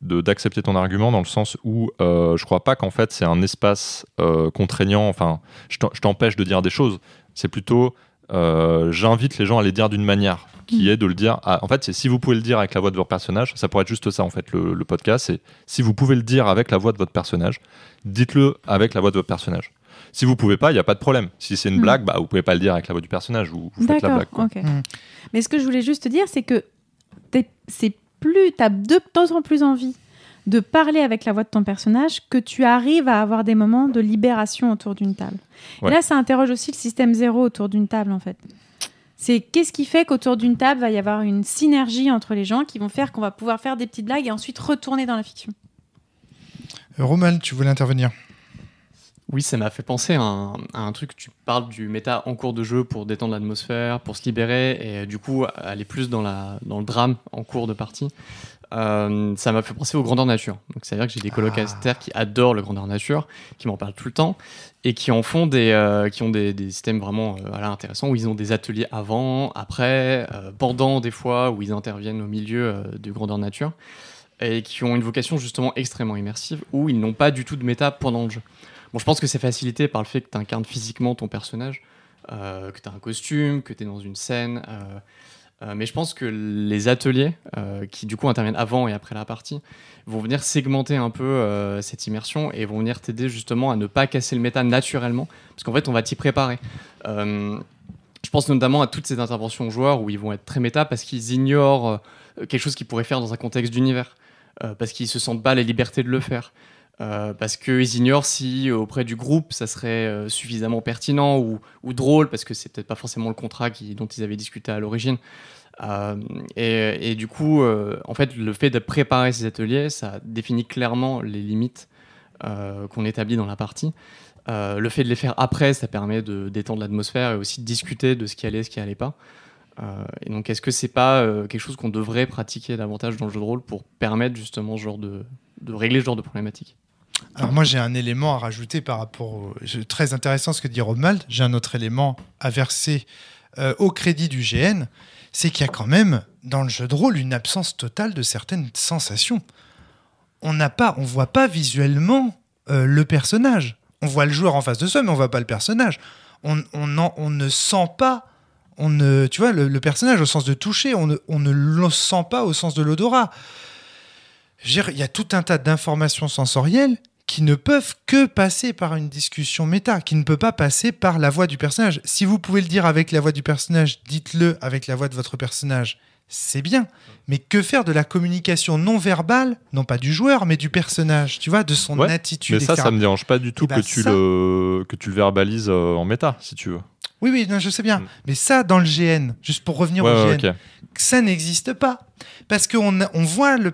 d'accepter ton argument dans le sens où je crois pas qu'en fait c'est un espace contraignant, enfin je t'empêche de dire des choses, c'est plutôt j'invite les gens à les dire d'une manière qui est de le dire. En fait, c'est si vous pouvez le dire avec la voix de votre personnage, ça pourrait être juste ça en fait. Le podcast, c'est si vous pouvez le dire avec la voix de votre personnage, dites-le avec la voix de votre personnage. Si vous pouvez pas, il y a pas de problème. Si c'est une blague, vous pouvez pas le dire avec la voix du personnage. Vous faites la blague. Quoi. Okay. Mais ce que je voulais juste te dire, c'est que t'as d'autant plus envie de parler avec la voix de ton personnage que tu arrives à avoir des moments de libération autour d'une table. Ouais. Et là, ça interroge aussi le système 0 autour d'une table, en fait. C'est qu'est-ce qui fait qu'autour d'une table, va y avoir une synergie entre les gens qui vont faire qu'on va pouvoir faire des petites blagues et ensuite retourner dans la fiction. Roman, tu voulais intervenir ? Oui, ça m'a fait penser à un truc. Tu parles du méta en cours de jeu pour détendre l'atmosphère, pour se libérer et du coup aller plus dans le drame en cours de partie. Ça m'a fait penser aux grandeurs nature. Donc, c'est-à-dire que j'ai des colocataires qui adorent le grandeur nature, qui m'en parlent tout le temps et qui en font qui ont des systèmes vraiment intéressants où ils ont des ateliers avant, après, pendant des fois où ils interviennent au milieu du grandeur nature et qui ont une vocation justement extrêmement immersive où ils n'ont pas du tout de méta pendant le jeu. Bon, je pense que c'est facilité par le fait que tu incarnes physiquement ton personnage, que tu as un costume, que tu es dans une scène. Mais je pense que les ateliers, qui du coup interviennent avant et après la partie, vont venir segmenter un peu cette immersion et vont venir t'aider justement à ne pas casser le méta naturellement, parce qu'en fait, on va t'y préparer. Je pense notamment à toutes ces interventions joueurs où ils vont être très méta parce qu'ils ignorent quelque chose qu'ils pourraient faire dans un contexte d'univers, parce qu'ils se sentent pas la liberté de le faire. Parce qu'ils ignorent si auprès du groupe ça serait suffisamment pertinent ou drôle, parce que c'est peut-être pas forcément le contrat dont ils avaient discuté à l'origine. Et du coup, en fait, le fait de préparer ces ateliers, ça définit clairement les limites qu'on établit dans la partie. Le fait de les faire après, ça permet de détendre l'atmosphère et aussi de discuter de ce qui allait, ce qui allait pas. Et donc, est-ce que c'est pas quelque chose qu'on devrait pratiquer davantage dans le jeu de rôle pour permettre justement de régler ce genre de problématique ? Alors moi j'ai un élément à rajouter par rapport très intéressant ce que dit Romald. J'ai un autre élément à verser au crédit du GN, c'est qu'il y a quand même dans le jeu de rôle une absence totale de certaines sensations. On voit pas visuellement le personnage. On voit le joueur en face de soi, mais on voit pas le personnage. On ne sent pas. Tu vois, le personnage au sens de toucher, on ne le sent pas au sens de l'odorat. Il y a tout un tas d'informations sensorielles qui ne peuvent que passer par une discussion méta, qui ne peut pas passer par la voix du personnage. Si vous pouvez le dire avec la voix du personnage, dites-le avec la voix de votre personnage, c'est bien. Mais que faire de la communication non verbale, non pas du joueur, mais du personnage, tu vois, de son attitude, mais etc. Ça me dérange pas du tout que tu le verbalises en méta, si tu veux. Oui, non, je sais bien. Mais ça, dans le GN, juste pour revenir au GN, okay. Ça n'existe pas. Parce qu'on voit le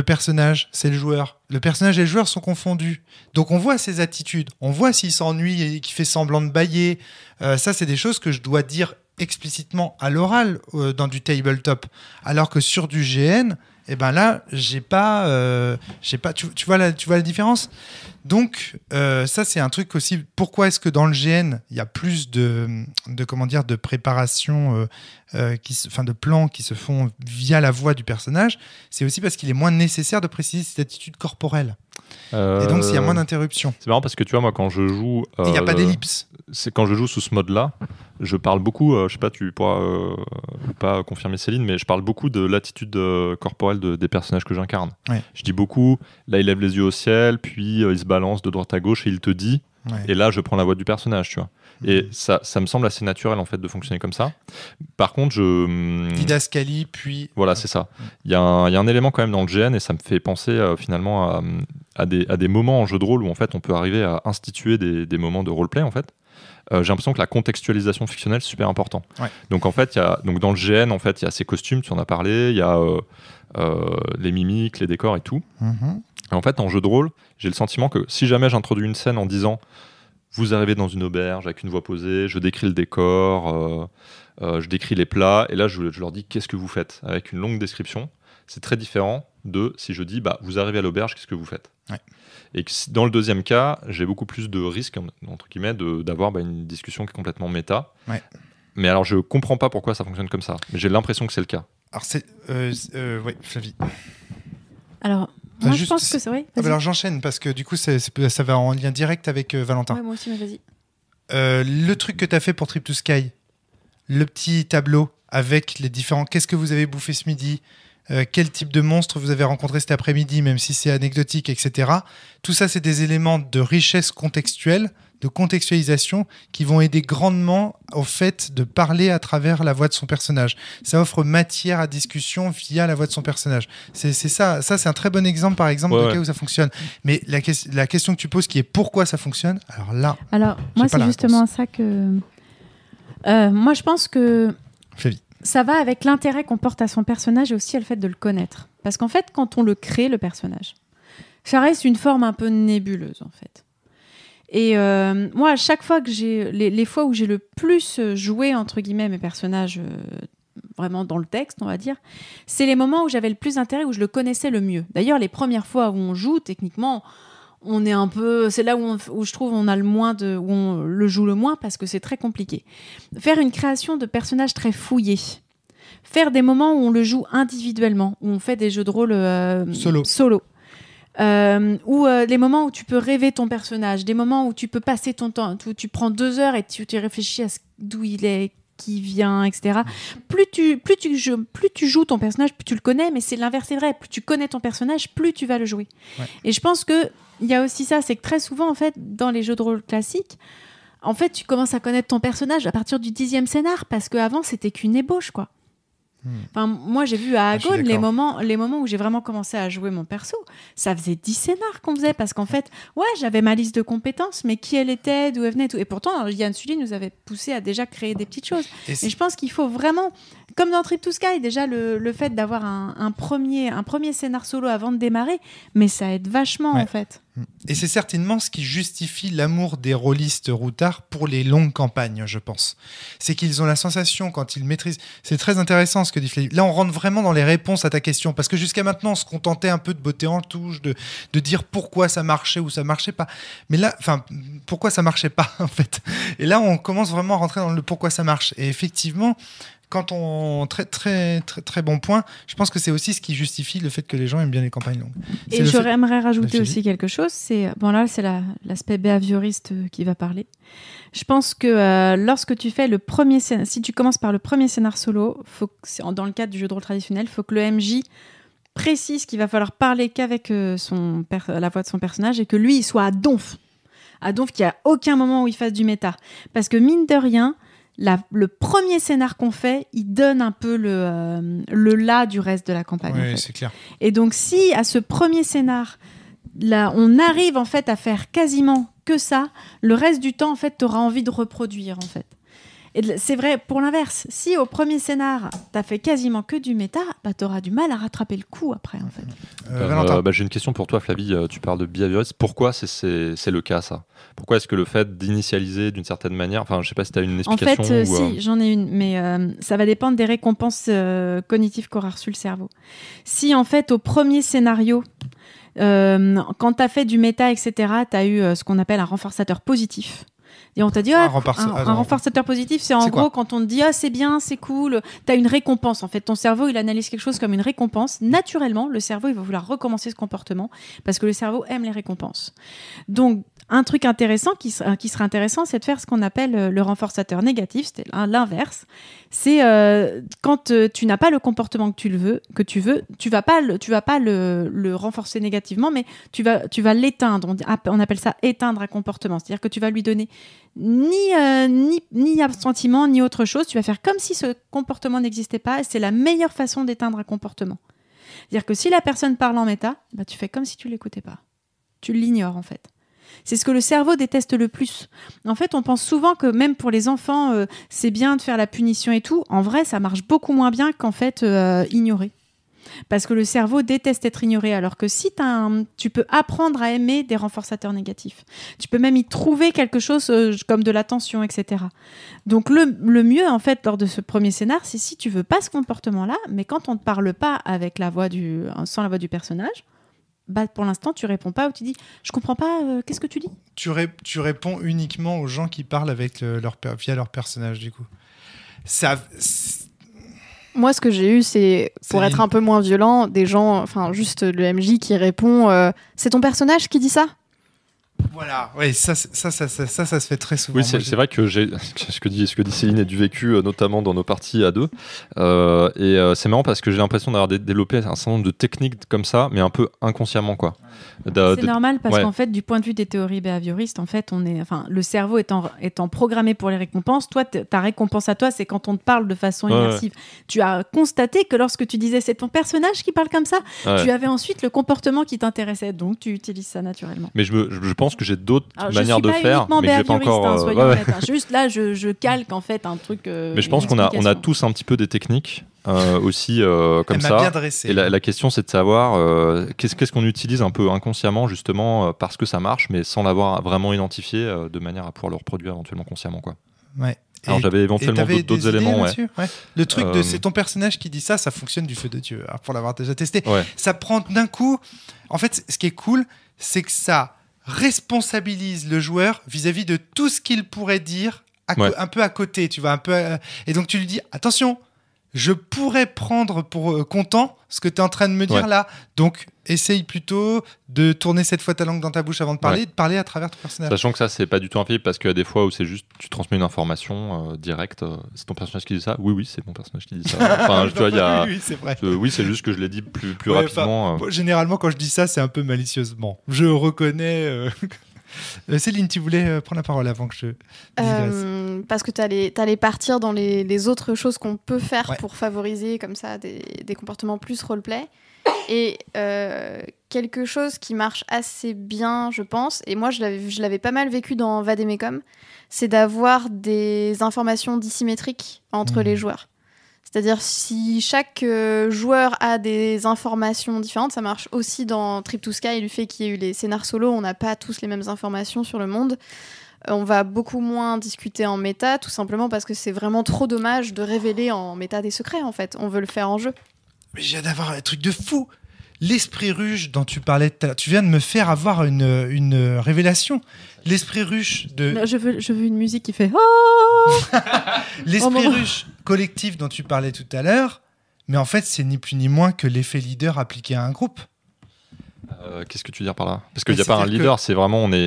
personnage, c'est le joueur. Le personnage et le joueur sont confondus. Donc on voit ses attitudes. On voit s'il s'ennuie et qu'il fait semblant de bâiller. Ça, c'est des choses que je dois dire explicitement à l'oral dans du tabletop. Alors que sur du GN, eh ben là, j'ai pas tu vois la différence. Donc ça c'est un truc aussi. Pourquoi est-ce que dans le GN il y a plus de préparation, de plans qui se font via la voix du personnage? C'est aussi parce qu'il est moins nécessaire de préciser cette attitude corporelle. Et donc s'il y a moins d'interruptions. C'est marrant parce que tu vois, moi quand je joue, il n'y a pas d'ellipse. C'est quand je joue sous ce mode-là, je parle beaucoup. Je sais pas, tu pourras pas confirmer Céline, mais je parle beaucoup de l'attitude corporelle des personnages que j'incarne. Ouais. Je dis beaucoup. Là, il lève les yeux au ciel, puis il se balance de droite à gauche et il te dit. Ouais. Et là, je prends la voix du personnage, tu vois. Et ça me semble assez naturel en fait de fonctionner comme ça. Par contre, didascalie, puis voilà, c'est ça. Il y a un élément quand même dans le GN et ça me fait penser finalement à des moments en jeu de rôle où en fait on peut arriver à instituer des moments de roleplay en fait. J'ai l'impression que la contextualisation fictionnelle c'est super important. Ouais. Donc en fait, dans le GN en fait il y a ces costumes, tu en as parlé, il y a les mimiques, les décors et tout. Mm-hmm. Et en fait, en jeu de rôle, j'ai le sentiment que si jamais j'introduis une scène en disant vous arrivez dans une auberge avec une voix posée, je décris le décor, je décris les plats, et là je leur dis qu'est-ce que vous faites avec une longue description. C'est très différent de si je dis vous arrivez à l'auberge, qu'est-ce que vous faites. Ouais. Et que dans le deuxième cas, j'ai beaucoup plus de risques entre guillemets d'avoir une discussion qui est complètement méta. Ouais. Mais alors je comprends pas pourquoi ça fonctionne comme ça, mais j'ai l'impression que c'est le cas. Alors c'est Flavie. Alors moi, je pense que c'est vrai. Alors j'enchaîne parce que du coup ça va en lien direct avec Valentin. Ouais, moi aussi, mais vas-y. le truc que tu as fait pour Trip to Sky, le petit tableau avec les différents... Qu'est-ce que vous avez bouffé ce midi ? Quel type de monstre vous avez rencontré cet après-midi, même si c'est anecdotique, etc. Tout ça, c'est des éléments de richesse contextuelle, de contextualisation, qui vont aider grandement au fait de parler à travers la voix de son personnage. Ça offre matière à discussion via la voix de son personnage. C'est ça. Ça, c'est un très bon exemple, par exemple, de cas où ça fonctionne. Mais la question que tu poses, qui est pourquoi ça fonctionne, alors moi, c'est justement ça que... moi, je pense que... Flavie. Ça va avec l'intérêt qu'on porte à son personnage et aussi le fait de le connaître. Parce qu'en fait, quand on le crée, le personnage, ça reste une forme un peu nébuleuse, en fait. Et moi, à chaque fois que les fois où j'ai le plus joué, entre guillemets, mes personnages vraiment dans le texte, on va dire, c'est les moments où j'avais le plus d'intérêt, où je le connaissais le mieux. D'ailleurs, les premières fois où on joue, techniquement... on est un peu, c'est là où je trouve on a le moins où on le joue le moins parce que c'est très compliqué. Faire une création de personnages très fouillés, faire des moments où on le joue individuellement, où on fait des jeux de rôle solo. Ou les moments où tu peux rêver ton personnage, des moments où tu peux passer ton temps, où tu prends 2 heures et tu réfléchis à d'où il est, qui vient, etc. Plus tu joues ton personnage, plus tu le connais, mais c'est l'inverse, c'est vrai. Plus tu connais ton personnage, plus tu vas le jouer. Ouais. Et je pense que il y a aussi ça, c'est que très souvent, en fait, dans les jeux de rôle classiques, en fait, tu commences à connaître ton personnage à partir du 10e scénar, parce qu'avant, c'était qu'une ébauche, quoi. Enfin, moi, j'ai vu à Agon les moments où j'ai vraiment commencé à jouer mon perso. Ça faisait 10 scénars qu'on faisait parce qu'en fait, ouais, j'avais ma liste de compétences, mais qui elle était, d'où elle venait, tout. Et pourtant, Yann Sully nous avait poussé à déjà créer des petites choses. Et je pense qu'il faut vraiment, comme dans Trip to Sky, déjà le fait d'avoir un premier scénar solo avant de démarrer, mais ça aide vachement en fait. Et c'est certainement ce qui justifie l'amour des rôlistes routards pour les longues campagnes, je pense. C'est qu'ils ont la sensation, quand ils maîtrisent... C'est très intéressant ce que dit Flavie. Là, on rentre vraiment dans les réponses à ta question, parce que jusqu'à maintenant, on se contentait un peu de botter en touche, de dire pourquoi ça marchait ou ça marchait pas. Mais là, enfin, pourquoi ça marchait pas, en fait. Et là, on commence vraiment à rentrer dans le pourquoi ça marche. Et effectivement... Quand on très très très très bon point, je pense que c'est aussi ce qui justifie le fait que les gens aiment bien les campagnes longues. Et j'aimerais rajouter aussi quelque chose. C'est bon là, c'est l'aspect behavioriste qui va parler. Je pense que lorsque tu fais le premier scénar, si tu commences par le premier scénar solo, dans le cadre du jeu de rôle traditionnel, faut que le MJ précise qu'il va falloir parler qu'avec la voix de son personnage et que lui il soit à donf, qu'il n'y a aucun moment où il fasse du méta, parce que mine de rien. Le premier scénar qu'on fait, il donne un peu le là du reste de la campagne. Oui, en fait. C'est clair. Et donc, si à ce premier scénar, là, on arrive en fait à faire quasiment que ça, le reste du temps, en fait, tu auras envie de reproduire, en fait. Et c'est vrai pour l'inverse. Si au premier scénar, tu as fait quasiment que du méta, bah, tu auras du mal à rattraper le coup après, en fait. J'ai une question pour toi, Flavie. Tu parles de behaviorisme. Pourquoi c'est le cas, ça ? Pourquoi est-ce que le fait d'initialiser d'une certaine manière... Enfin, je ne sais pas si tu as une explication. En fait, si, j'en ai une. Mais ça va dépendre des récompenses cognitives qu'aura reçu le cerveau. Si, en fait, au premier scénario... quand tu as fait du méta, etc., tu as eu ce qu'on appelle un renforçateur positif. Et on t'a dit, un renforçateur positif, c'est gros quand on te dit, c'est bien, c'est cool, tu as une récompense. En fait, ton cerveau, il analyse quelque chose comme une récompense. Naturellement, le cerveau, il va vouloir recommencer ce comportement parce que le cerveau aime les récompenses. Donc, un truc intéressant qui serait intéressant, c'est de faire ce qu'on appelle le renforçateur négatif, c'est l'inverse. C'est quand tu n'as pas le comportement que tu veux, tu vas pas le renforcer négativement, mais tu vas l'éteindre. On appelle ça éteindre un comportement, c'est-à-dire que tu vas lui donner ni sentiment ni autre chose. Tu vas faire comme si ce comportement n'existait pas. Et c'est la meilleure façon d'éteindre un comportement. C'est-à-dire que si la personne parle en méta, bah, tu fais comme si tu l'écoutais pas. Tu l'ignores en fait. C'est ce que le cerveau déteste le plus. En fait, on pense souvent que même pour les enfants, c'est bien de faire la punition et tout. En vrai, ça marche beaucoup moins bien qu'en fait ignorer. Parce que le cerveau déteste être ignoré, alors que si tu peux apprendre à aimer des renforçateurs négatifs. Tu peux même y trouver quelque chose comme de l'attention, etc. Donc le mieux, en fait, lors de ce premier scénar, c'est si tu veux pas ce comportement-là, mais quand on ne te parle pas avec sans la voix du personnage, bah, pour l'instant, tu réponds pas ou tu dis « Je comprends pas, qu'est-ce que tu dis ?» Tu réponds uniquement aux gens qui parlent avec via leur personnage, du coup. Moi, ce que j'ai eu, c'est, pour être un peu moins violent, des gens, enfin, juste le MJ qui répond « C'est ton personnage qui dit ça ?» Voilà, ouais, ça se fait très souvent. Oui, c'est vrai que ce que dit Céline est du vécu, notamment dans nos parties à deux. C'est marrant parce que j'ai l'impression d'avoir développé un certain nombre de techniques comme ça, mais un peu inconsciemment, quoi. C'est normal parce qu'en fait, du point de vue des théories behavioristes, en fait, le cerveau étant programmé pour les récompenses, toi, ta récompense à toi, c'est quand on te parle de façon immersive. Tu as constaté que lorsque tu disais c'est ton personnage qui parle comme ça, tu avais ensuite le comportement qui t'intéressait, donc tu utilises ça naturellement. Mais je pense que j'ai d'autres manières de faire, mais que j'ai pas encore. Soyons honnêtes, hein. Juste là, je calque en fait un truc. Mais je pense qu'on a tous un petit peu des techniques aussi comme ça. Bien dressé. Et la question, c'est de savoir qu'est-ce qu'on utilise un peu inconsciemment, justement, parce que ça marche, mais sans l'avoir vraiment identifié, de manière à pouvoir le reproduire éventuellement consciemment, quoi. Ouais. Alors j'avais éventuellement d'autres éléments. Le truc de c'est ton personnage qui dit ça fonctionne du feu de Dieu, hein, pour l'avoir déjà testé. Ouais. Ça prend d'un coup. En fait, ce qui est cool, c'est que ça responsabilise le joueur vis-à-vis de tout ce qu'il pourrait dire un peu à côté, tu vois, et donc tu lui dis attention, je pourrais prendre pour content ce que tu es en train de me dire là. Donc, essaye plutôt de tourner cette fois ta langue dans ta bouche avant de parler, et de parler à travers ton personnage. Sachant que ça, c'est pas du tout un film, parce qu'il y a des fois où c'est juste, tu transmets une information directe. C'est ton personnage qui dit ça ? Oui, c'est mon personnage qui dit ça. Enfin, tu vois, il y a... Oui, c'est vrai. Oui, c'est juste que je l'ai dit plus rapidement. Généralement, quand je dis ça, c'est un peu malicieusement. Je reconnais... Céline, tu voulais prendre la parole avant que je digresse. Parce que tu allais partir dans les autres choses qu'on peut faire pour favoriser comme ça des comportements plus roleplay. Et quelque chose qui marche assez bien, je pense, et moi je l'avais pas mal vécu dans Vademecum, c'est d'avoir des informations dissymétriques entre les joueurs. C'est-à-dire si chaque joueur a des informations différentes, ça marche aussi dans Trip to Sky, du fait qu'il y ait eu les scénars solo, on n'a pas tous les mêmes informations sur le monde. On va beaucoup moins discuter en méta, tout simplement parce que c'est vraiment trop dommage de révéler en méta des secrets, en fait. On veut le faire en jeu. Mais je viens d'avoir un truc de fou. L'esprit ruche dont tu parlais tout à l'heure, tu viens de me faire avoir une révélation. L'esprit ruche de... Non, je veux une musique qui fait... Oh L'esprit ruche collectif dont tu parlais tout à l'heure, mais en fait, c'est ni plus ni moins que l'effet leader appliqué à un groupe. Qu'est-ce que tu veux dire par là ? Parce qu'il n'y a pas un leader, c'est vraiment on est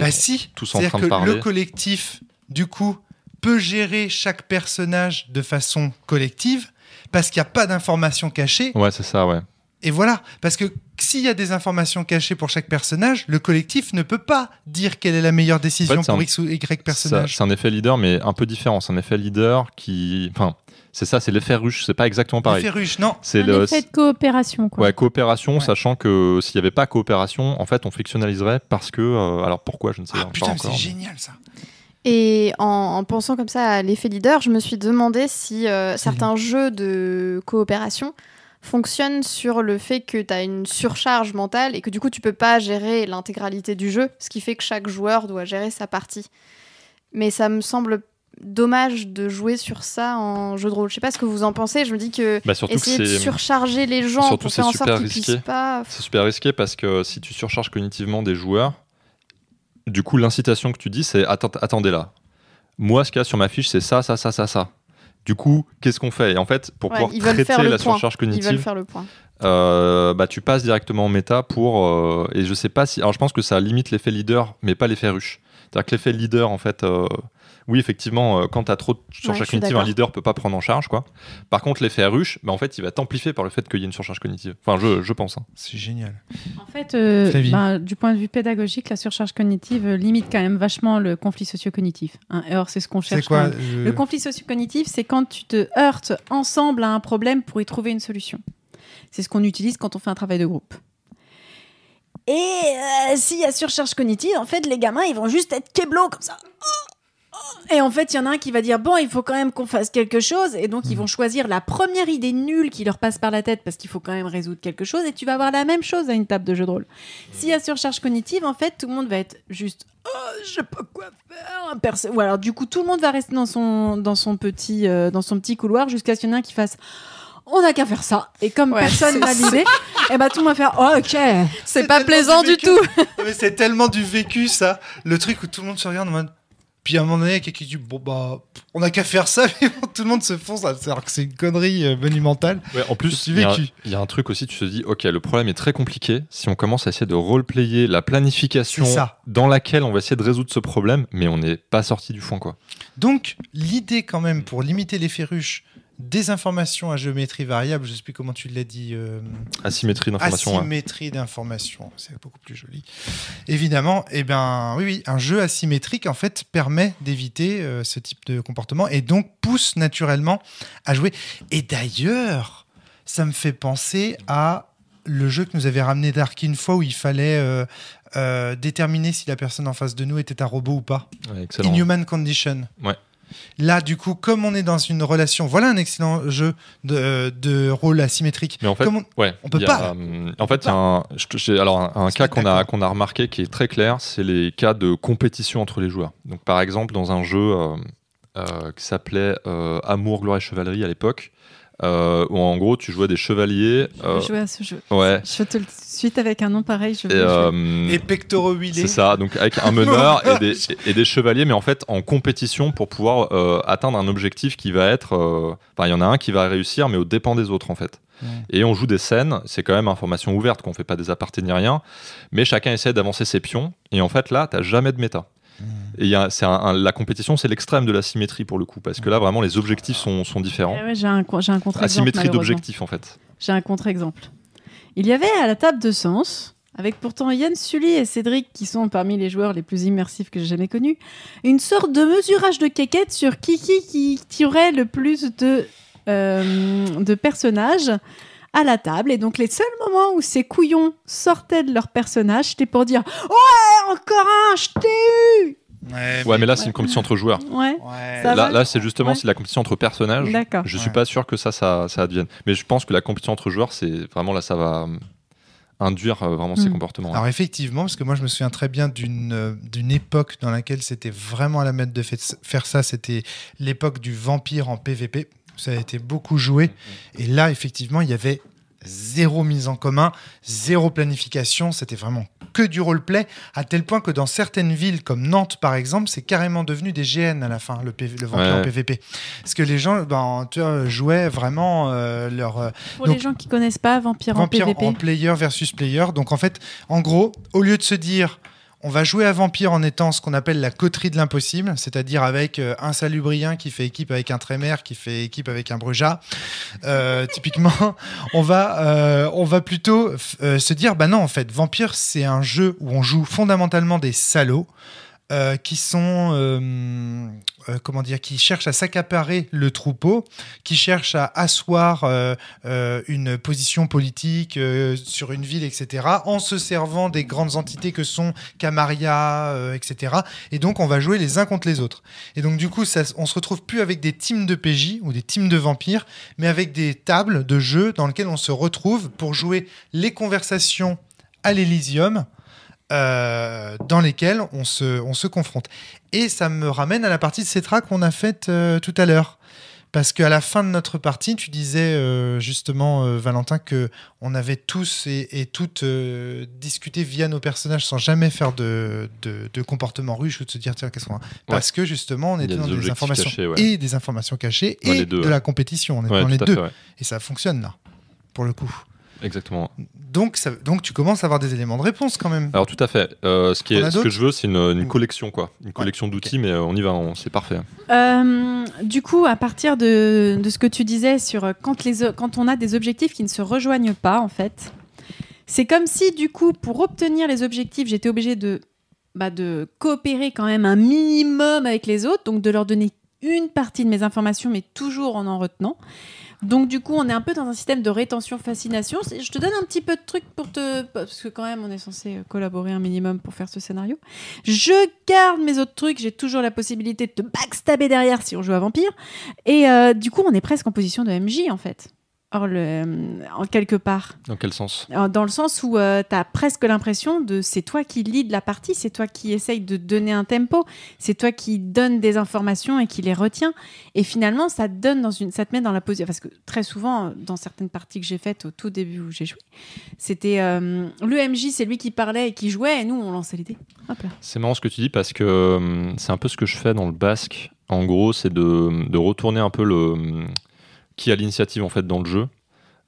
tous en train de parler. Le collectif, du coup, peut gérer chaque personnage de façon collective parce qu'il n'y a pas d'informations cachées. Ouais, c'est ça, ouais. Et voilà, parce que s'il y a des informations cachées pour chaque personnage, le collectif ne peut pas dire quelle est la meilleure décision pour X ou Y personnage. C'est un effet leader, mais un peu différent. C'est un effet leader qui... Enfin, c'est ça, c'est l'effet ruche, c'est pas exactement pareil. L'effet ruche, non. C'est l'effet de coopération, quoi. Ouais, coopération, sachant que s'il n'y avait pas coopération, en fait, on frictionnaliserait parce que... alors pourquoi, je ne sais pas putain, encore. C'est génial, ça. Et en pensant comme ça à l'effet leader, je me suis demandé si certains jeux de coopération fonctionnent sur le fait que tu as une surcharge mentale et que du coup tu peux pas gérer l'intégralité du jeu, ce qui fait que chaque joueur doit gérer sa partie. Mais ça me semble dommage de jouer sur ça en jeu de rôle. Je sais pas ce que vous en pensez, je me dis que essayer de surcharger les gens pour faire en sorte qu'ils puissent pas... C'est super risqué parce que si tu surcharges cognitivement des joueurs, du coup l'incitation que tu dis c'est attendez là. Moi ce qu'il y a sur ma fiche c'est ça. Du coup, qu'est-ce qu'on fait ? Et en fait, pour pouvoir traiter la surcharge cognitive, ils veulent faire le point. Tu passes directement en méta pour... et je sais pas si... Alors, je pense que ça limite l'effet leader, mais pas l'effet ruche. C'est-à-dire que l'effet leader, en fait... oui, effectivement, quand tu as trop de surcharge cognitive, un leader peut pas prendre en charge, quoi. Par contre, l'effet ruche, en fait, il va t'amplifier par le fait qu'il y ait une surcharge cognitive. Enfin, je pense. Hein. C'est génial. En fait, du point de vue pédagogique, la surcharge cognitive limite quand même vachement le conflit socio-cognitif. Hein. Alors, c'est ce qu'on cherche. C'est quoi, Le conflit socio-cognitif, c'est quand tu te heurtes ensemble à un problème pour y trouver une solution. C'est ce qu'on utilise quand on fait un travail de groupe. Et s'il y a surcharge cognitive, en fait, les gamins, ils vont juste être kéblos comme ça. Et en fait, il y en a un qui va dire bon, il faut quand même qu'on fasse quelque chose, et donc ils vont choisir la première idée nulle qui leur passe par la tête parce qu'il faut quand même résoudre quelque chose, et tu vas avoir la même chose à une table de jeu de rôle. S'il y a surcharge cognitive, en fait, tout le monde va être juste je sais pas quoi faire. Ou alors du coup, tout le monde va rester dans son petit couloir jusqu'à ce qu'il y en ait un qui fasse on n'a qu'à faire ça. Et comme personne n'a l'idée, et bah tout le monde va faire oh, ok. C'est pas plaisant du tout. Mais c'est tellement du vécu, ça. Le truc où tout le monde se regarde en mode Puis à un moment donné, il y a quelqu'un qui dit bon bah on n'a qu'à faire ça, mais bon, tout le monde se fonce, alors que c'est une connerie monumentale. Ouais, en plus, Je il suis y, vécu. a un truc aussi, tu te dis, ok, le problème est très compliqué. Si on commence à essayer de roleplayer la planification C'est ça. dans laquelle on va essayer de résoudre ce problème, mais on n'est pas sorti du fond, quoi. Donc l'idée quand même pour limiter l'effet ruche des informations à géométrie variable, je sais plus comment tu l'as dit. Asymétrie d'information. Asymétrie d'information, c'est beaucoup plus joli. Évidemment, oui, un jeu asymétrique en fait permet d'éviter ce type de comportement et donc pousse naturellement à jouer. Et d'ailleurs, ça me fait penser à le jeu que nous avait ramené Dark une fois où il fallait déterminer si la personne en face de nous était un robot ou pas. Ouais, excellent. Inhuman Condition. Ouais. Là, du coup, comme on est dans une relation, voilà un excellent jeu de rôle asymétrique. Mais en fait, on peut pas. En fait, il y a un cas qu'on a remarqué qui est très clair, c'est les cas de compétition entre les joueurs. Donc, par exemple, dans un jeu qui s'appelait Amour, gloire et chevalerie à l'époque, où en gros tu jouais des chevaliers. Je jouais à ce jeu. Ouais. Je te le suite avec un nom pareil. Je veux et pectoraux huilés. C'est ça, donc avec un meneur et des chevaliers, mais en fait en compétition pour pouvoir atteindre un objectif qui va être. Enfin, il y en a un qui va réussir, mais aux dépens des autres en fait. Et on joue des scènes, c'est quand même information ouverte, qu'on fait pas des apartés ni rien, mais chacun essaie d'avancer ses pions, et en fait là, t'as jamais de méta. Et la compétition, c'est l'extrême de la symétrie pour le coup, parce que là, vraiment, les objectifs sont différents. Ouais, j'ai un contre-exemple. Asymétrie d'objectifs, en fait. J'ai un contre-exemple. Il y avait à la table de Sens, avec pourtant Yann Sully et Cédric, qui sont parmi les joueurs les plus immersifs que j'ai jamais connus, une sorte de mesurage de quéquette sur qui tuerait le plus de personnages à la table. Et donc, les seuls moments où ces couillons sortaient de leur personnage, c'était pour dire « Ouais, encore un, je t'ai eu !» Ouais, mais là, c'est une compétition entre joueurs. Ouais. Là, c'est justement c'est la compétition entre personnages. D'accord. Je suis pas sûr que ça advienne. Mais je pense que la compétition entre joueurs, c'est vraiment là, ça va induire vraiment ces comportements. Alors effectivement, parce que moi je me souviens très bien d'une époque dans laquelle c'était vraiment à la mode de faire ça, c'était l'époque du vampire en PVP. Ça a été beaucoup joué. Et là, effectivement, il y avait zéro mise en commun, zéro planification. C'était vraiment que du roleplay, à tel point que dans certaines villes, comme Nantes, par exemple, c'est carrément devenu des GN à la fin, le vampire en PVP. Parce que les gens jouaient vraiment Pour les gens qui connaissent pas, vampire en PVP. En player versus player. Donc, en fait, en gros, au lieu de se dire... On va jouer à Vampire en étant ce qu'on appelle la coterie de l'impossible, c'est-à-dire avec un salubrien qui fait équipe avec un trémère, qui fait équipe avec un breujat. Typiquement, on va plutôt se dire, bah non, en fait, Vampire, c'est un jeu où on joue fondamentalement des salauds qui sont... qui cherchent à s'accaparer le troupeau, qui cherchent à asseoir une position politique sur une ville, etc., en se servant des grandes entités que sont Camarilla, etc. Et donc, on va jouer les uns contre les autres. Et donc, du coup, on se retrouve plus avec des teams de PJ ou des teams de vampires, mais avec des tables de jeu dans lesquelles on se retrouve pour jouer les conversations à l'Elysium, dans lesquels on se confronte. Et ça me ramène à la partie de Cetra qu'on a faite tout à l'heure. Parce qu'à la fin de notre partie, tu disais justement, Valentin, qu'on avait tous et toutes discuté via nos personnages sans jamais faire de comportement ruche ou de se dire tiens, qu'est-ce qu'on a. Parce que justement, on était dans des informations cachées, et des informations cachées et de la compétition. On était dans les deux. Et ça fonctionne là, pour le coup. Exactement. Donc tu commences à avoir des éléments de réponse quand même. Alors tout à fait. Ce que je veux, c'est une collection, quoi. Une collection d'outils, mais on y va, c'est parfait. Du coup, à partir de ce que tu disais sur quand on a des objectifs qui ne se rejoignent pas, en fait, c'est comme si, du coup, pour obtenir les objectifs, j'étais obligée de coopérer quand même un minimum avec les autres, donc de leur donner une partie de mes informations, mais toujours en retenant. Donc du coup, on est un peu dans un système de rétention-fascination. Je te donne un petit peu de trucs parce que quand même, on est censé collaborer un minimum pour faire ce scénario. Je garde mes autres trucs. J'ai toujours la possibilité de te backstabber derrière si on joue à Vampire. Et du coup, on est presque en position de MJ, en fait. en quelque part. Dans quel sens ? Dans le sens où tu as presque l'impression de c'est toi qui lead la partie, c'est toi qui essaye de donner un tempo, c'est toi qui donne des informations et qui les retient. Et finalement, ça te met dans la position. Parce que très souvent, dans certaines parties que j'ai faites au tout début où j'ai joué, c'était le MJ, c'est lui qui parlait et qui jouait, et nous, on lançait les dés. Hop là. C'est marrant ce que tu dis parce que c'est un peu ce que je fais dans le basque. En gros, c'est de retourner un peu qui a l'initiative en fait dans le jeu.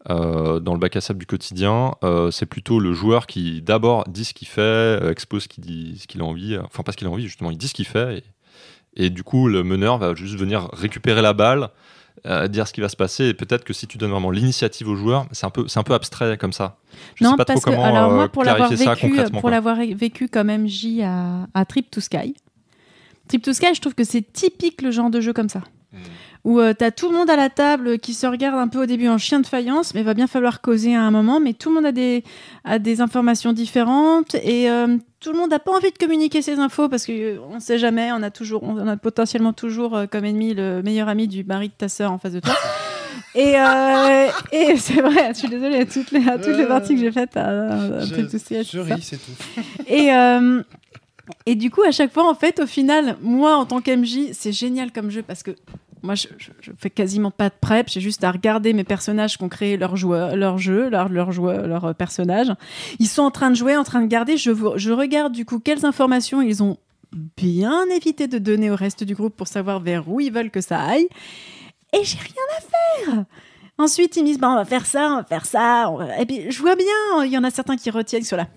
Dans le bac à sable du quotidien, c'est plutôt le joueur qui d'abord dit ce qu'il fait, expose ce qu'il a envie, enfin pas ce qu'il a envie justement, il dit ce qu'il fait et du coup le meneur va juste venir récupérer la balle, dire ce qui va se passer et peut-être que si tu donnes vraiment l'initiative au joueur, c'est un peu abstrait comme ça. Je sais pas trop comment alors moi, pour clarifier ça concrètement. Pour l'avoir vécu comme MJ à Trip to Sky, je trouve que c'est typique le genre de jeu comme ça. Où t'as tout le monde à la table qui se regarde un peu au début en chien de faïence, mais il va bien falloir causer à un moment, mais tout le monde a des informations différentes et tout le monde n'a pas envie de communiquer ses infos parce qu'on ne sait jamais, on a potentiellement toujours comme ennemi le meilleur ami du mari de ta sœur en face de toi. Et c'est vrai, je suis désolée à toutes les parties que j'ai faites je ris, c'est tout. Et du coup, à chaque fois, en fait, au final, moi, en tant qu'MJ, c'est génial comme jeu parce que moi, je fais quasiment pas de prep. J'ai juste à regarder mes personnages qui ont créé leur personnages. Ils sont en train de jouer, en train de garder. Je regarde du coup quelles informations ils ont bien évité de donner au reste du groupe pour savoir vers où ils veulent que ça aille. Et j'ai rien à faire. Ensuite, ils me disent on va faire ça. Et puis, je vois bien, il y en a certains qui retiennent sur la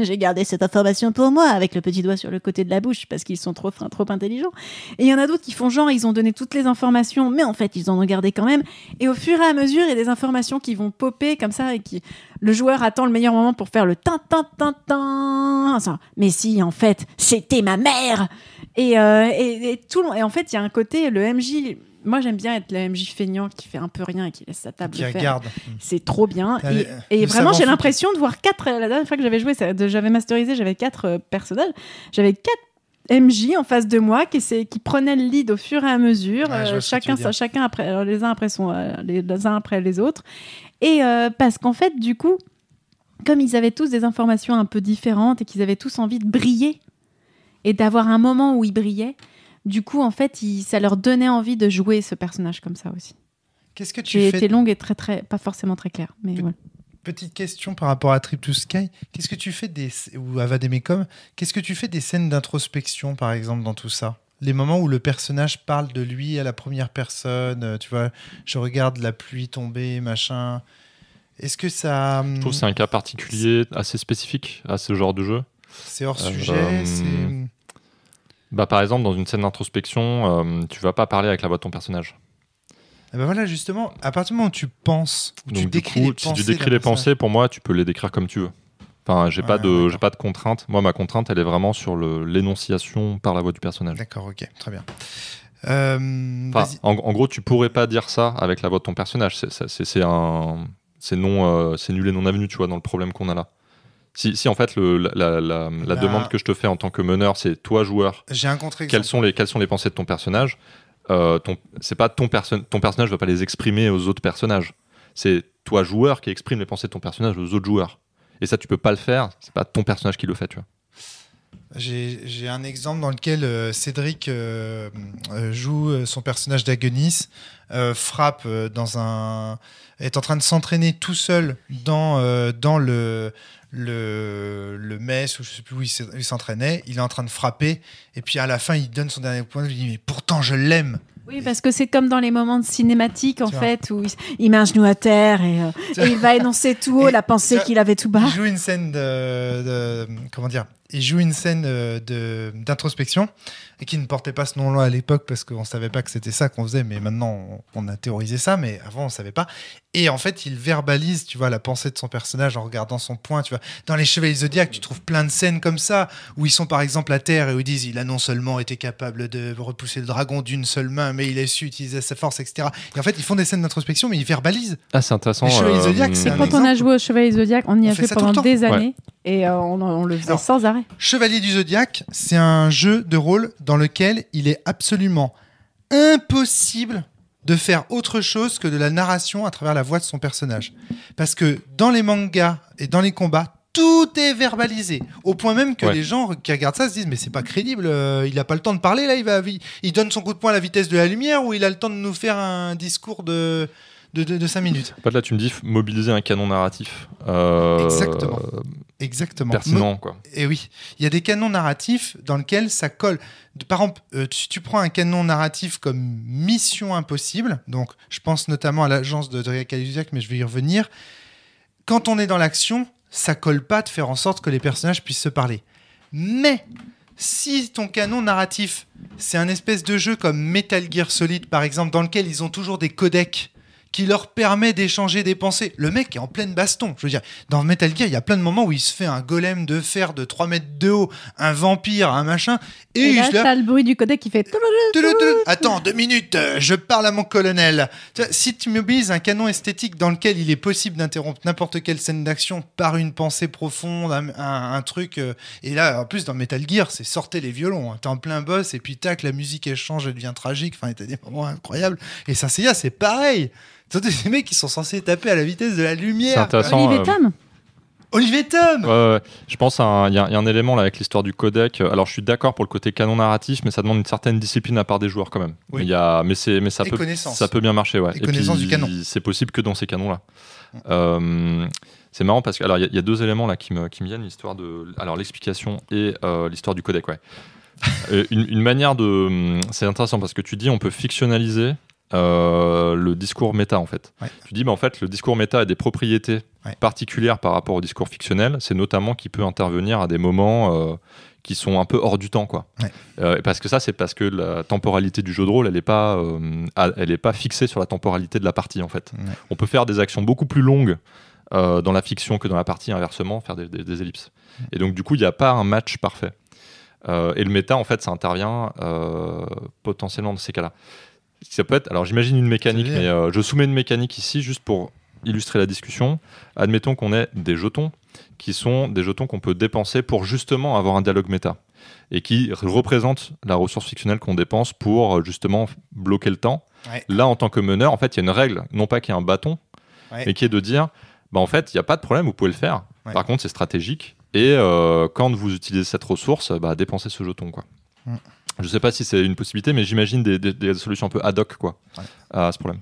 j'ai gardé cette information pour moi, avec le petit doigt sur le côté de la bouche, parce qu'ils sont trop intelligents. Et il y en a d'autres qui font genre, ils ont donné toutes les informations, mais en fait, ils en ont gardé quand même. Et au fur et à mesure, il y a des informations qui vont popper comme ça, et le joueur attend le meilleur moment pour faire le tin. Mais si, en fait, c'était ma mère. Et en fait, il y a un côté, le MJ. Moi, j'aime bien être le MJ feignant qui fait un peu rien et qui laisse sa table faire. Regarde. C'est trop bien. Et vraiment, j'ai l'impression de voir la dernière fois que j'avais joué, j'avais masterisé, j'avais 4 personnages. J'avais 4 MJ en face de moi qui prenaient le lead au fur et à mesure, chacun après, les uns après les autres. Et parce qu'en fait, du coup, comme ils avaient tous des informations un peu différentes et qu'ils avaient tous envie de briller et d'avoir un moment où ils brillaient, du coup, en fait, ça leur donnait envie de jouer ce personnage comme ça aussi. Qu'est-ce que tu J'ai fais été longue et pas forcément très claire. Mais voilà. Petite question par rapport à Trip to Sky. Qu'est-ce que tu fais ou à Vademecum, qu'est-ce que tu fais des scènes d'introspection, par exemple, dans tout ça ? Les moments où le personnage parle de lui à la première personne, tu vois, je regarde la pluie tomber, machin. Est-ce que ça... Je trouve que c'est un cas particulier, assez spécifique à ce genre de jeu. C'est hors sujet, par exemple, dans une scène d'introspection, tu vas pas parler avec la voix de ton personnage. Et ben voilà, justement, à partir du moment où tu penses, où tu décris les pensées... Si tu décris les pensées, pour moi, tu peux les décrire comme tu veux. Enfin, j'ai pas de contrainte. Moi, ma contrainte, elle est vraiment sur l'énonciation par la voix du personnage. D'accord, ok, très bien. En gros, tu pourrais pas dire ça avec la voix de ton personnage. C'est nul et non avenu, tu vois, dans le problème qu'on a là. Si en fait la demande que je te fais en tant que meneur, c'est toi joueur. J'ai un contre-exemple. Quelles sont les pensées de ton personnage ? C'est pas ton personnage va pas les exprimer aux autres personnages. C'est toi joueur qui exprime les pensées de ton personnage aux autres joueurs. Et ça, tu peux pas le faire. C'est pas ton personnage qui le fait, tu vois. J'ai un exemple dans lequel Cédric joue son personnage d'Agonis, frappe est en train de s'entraîner tout seul dans le mess, ou je sais plus où il s'entraînait, il est en train de frapper, et puis à la fin il donne son dernier point, il dit mais pourtant je l'aime. Oui, parce que c'est comme dans les moments de cinématique en fait, où il met un genou à terre et il va énoncer tout haut la pensée qu'il avait tout bas. Il joue une scène d'introspection et qui ne portait pas ce nom-là à l'époque parce qu'on ne savait pas que c'était ça qu'on faisait, mais maintenant on a théorisé ça, mais avant on ne savait pas. Et en fait, il verbalise, tu vois, la pensée de son personnage en regardant son poing. Tu vois, dans les Chevaliers Zodiac, tu trouves plein de scènes comme ça où ils sont par exemple à terre et où ils disent il a non seulement été capable de repousser le dragon d'une seule main, mais il a su utiliser sa force, etc. Et en fait, ils font des scènes d'introspection, mais ils verbalisent. Ah, c'est intéressant. Les Chevaliers Zodiac, c'est quand on a joué aux Chevaliers Zodiac, on y a fait pendant des années. Ouais. Et on le faisait sans arrêt. Chevalier du Zodiac, c'est un jeu de rôle dans lequel il est absolument impossible de faire autre chose que de la narration à travers la voix de son personnage. Parce que dans les mangas et dans les combats, tout est verbalisé. Au point même que les gens qui regardent ça se disent mais c'est pas crédible, il a pas le temps de parler là, il donne son coup de poing à la vitesse de la lumière ou il a le temps de nous faire un discours de 5 minutes. En fait, là, tu me dis mobiliser un canon narratif. Exactement. Pertinent, quoi. Et oui, il y a des canons narratifs dans lesquels ça colle. Par exemple, si tu prends un canon narratif comme Mission Impossible, donc je pense notamment à l'agence de Drea Kalusiak, mais je vais y revenir. Quand on est dans l'action, ça colle pas de faire en sorte que les personnages puissent se parler. Mais si ton canon narratif, c'est un espèce de jeu comme Metal Gear Solid, par exemple, dans lequel ils ont toujours des codecs qui leur permet d'échanger des pensées. Le mec est en pleine baston. Je veux dire, dans Metal Gear, il y a plein de moments où il se fait un golem de fer de 3 mètres de haut, un vampire, un machin. Et là, t'as le bruit du codec qui fait... Attends, 2 minutes, je parle à mon colonel. Si tu mobilises un canon esthétique dans lequel il est possible d'interrompre n'importe quelle scène d'action par une pensée profonde, un truc... et là, en plus, dans Metal Gear, c'est sortez les violons. Hein. T'es en plein boss et puis tac, la musique elle change, elle devient tragique. Enfin, t'as des moments incroyables. Et ça, c'est pareil. Des mecs qui sont censés taper à la vitesse de la lumière. C'est intéressant. Olivier Tom. Je pense qu'il y a un élément là avec l'histoire du codec. Alors, je suis d'accord pour le côté canon narratif, mais ça demande une certaine discipline à part des joueurs quand même. Oui. Mais ça peut bien marcher. Ouais. Et connaissance du canon. C'est possible que dans ces canons-là. C'est marrant parce que il y a 2 éléments là qui me viennent, l'histoire de l'explication et l'histoire du codec. Ouais. Une manière de, c'est intéressant parce que tu dis on peut fictionnaliser. Le discours méta en fait. Ouais. Tu dis en fait le discours méta a des propriétés particulières par rapport au discours fictionnel, c'est notamment qu'il peut intervenir à des moments qui sont un peu hors du temps quoi. Ouais. Parce que c'est parce que la temporalité du jeu de rôle elle est pas fixée sur la temporalité de la partie en fait. Ouais. On peut faire des actions beaucoup plus longues dans la fiction que dans la partie, inversement faire des ellipses. Ouais. Et donc du coup il n'y a pas un match parfait. Et le méta en fait ça intervient potentiellement dans ces cas-là. Ça peut être, alors j'imagine une mécanique, mais je soumets une mécanique ici juste pour illustrer la discussion. Admettons qu'on ait des jetons qui sont des jetons qu'on peut dépenser pour justement avoir un dialogue méta et qui représentent la ressource fictionnelle qu'on dépense pour justement bloquer le temps. Ouais. Là, en tant que meneur, en fait, il y a une règle, non pas qu'il y ait un bâton, mais qui est de dire, en fait, il n'y a pas de problème, vous pouvez le faire. Ouais. Par contre, c'est stratégique et quand vous utilisez cette ressource, dépensez ce jeton, quoi. Je ne sais pas si c'est une possibilité, mais j'imagine des solutions un peu ad hoc à ce problème.